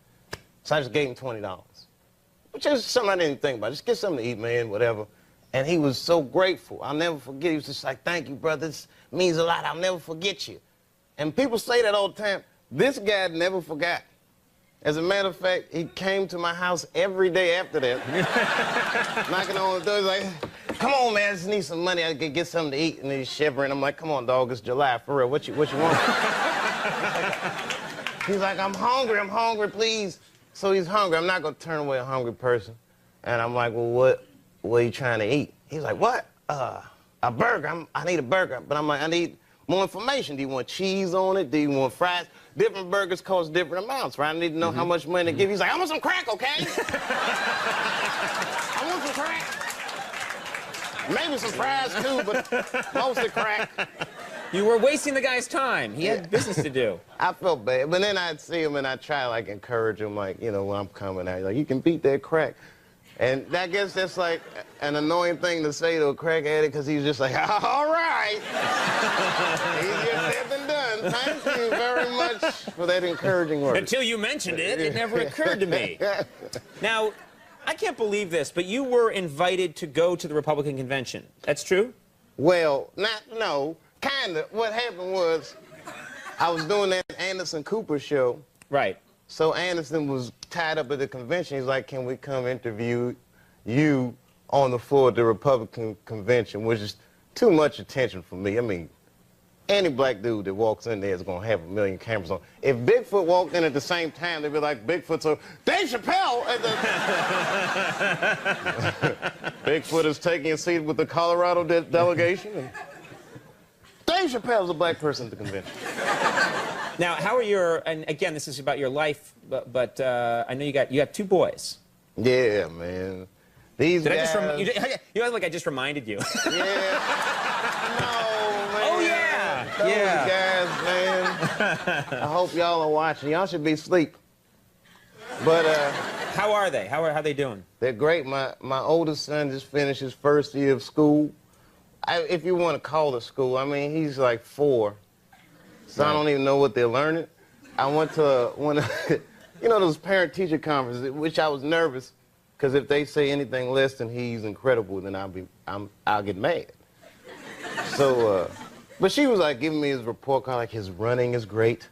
So I just gave him $20, which is something I didn't think about. Just get something to eat, man, whatever. And he was so grateful. I'll never forget. He was just like, thank you, brother. This means a lot. I'll never forget you. And people say that all the time. This guy never forgot. As a matter of fact, he came to my house every day after that, knocking on the door, he's like, come on, man, I just need some money. I could get something to eat. And he's shivering. I'm like, come on, dog, it's July, for real. What you want? He's like, I'm hungry, please. So he's hungry. I'm not going to turn away a hungry person. And I'm like, well, what are you trying to eat? He's like, what? A burger. I need a burger. But I'm like, I need more information. Do you want cheese on it? Do you want fries? Different burgers cost different amounts, right? I need to know how much money to give. He's like, I want some crack, okay? I want some crack. Maybe some fries, too, but mostly crack. You were wasting the guy's time. He had business to do. I felt bad, but then I'd see him and I'd try to, like, encourage him, like, when I'm coming out, like, you can beat that crack. And I guess that's, like, an annoying thing to say to a crack addict, because he's just like, all right. Easier said than done. Thank you very much for that encouraging word. Until you mentioned it, it never occurred to me. Now, I can't believe this, but you were invited to go to the Republican convention. That's true? Well, no, kind of. What happened was I was doing that Anderson Cooper show. Right. So Anderson was tied up at the convention. He's like, can we come interview you on the floor at the Republican convention, which is too much attention for me. I mean, any black dude that walks in there is going to have 1 million cameras on. If Bigfoot walked in at the same time, they'd be like, Bigfoot, so Dave Chappelle at the... Bigfoot is taking a seat with the Colorado delegation. And Dave Chappelle's a black person at the convention. Now, how are your, and again, this is about your life, but I know you got 2 boys. Yeah, man. These Did guys... I just you act like I just reminded you. Yeah. No, man. Oh, yeah. Those Yeah. guys, man. I hope y'all are watching. Y'all should be asleep. But, How are they? How are they doing? they're great. My oldest son just finished his first year of school. If you want to call it school, I mean, he's like 4. So I don't even know what they're learning. I went to one of, those parent-teacher conferences, which I was nervous, because if they say anything less than he's incredible, then I'll get mad. So, but she was like giving me his report card, like his running is great.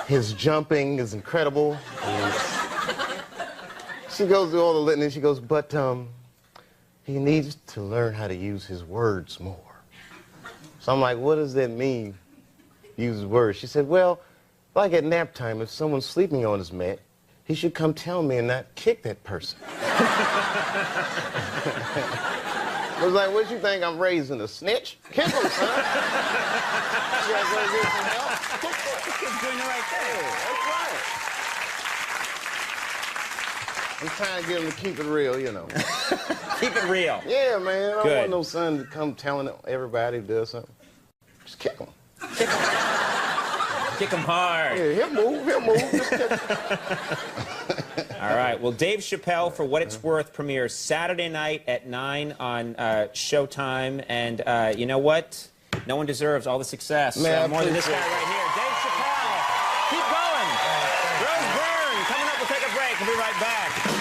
His jumping is incredible. She goes through all the litany, she goes, but he needs to learn how to use his words more. So I'm like, what does that mean, use his words? She said, well, like at nap time, if someone's sleeping on his mat, he should come tell me and not kick that person. Was like, what you think I'm raising, a snitch? Kick him, son. You gotta go get some help. He's doing the right thing. That's right. I'm trying to get him to keep it real, you know. Keep it real. Yeah, man. I don't Good. want no son to come telling everybody to do something. Just kick him. Kick him hard. Yeah, he'll move. Just kick him. All right. Well, Dave Chappelle, for what it's worth, premieres Saturday night at 9 on Showtime. And you know what? No one deserves all the success more than this guy right here. Dave Chappelle. Keep going. Rose Byrne coming up. We'll take a break. We'll be right back.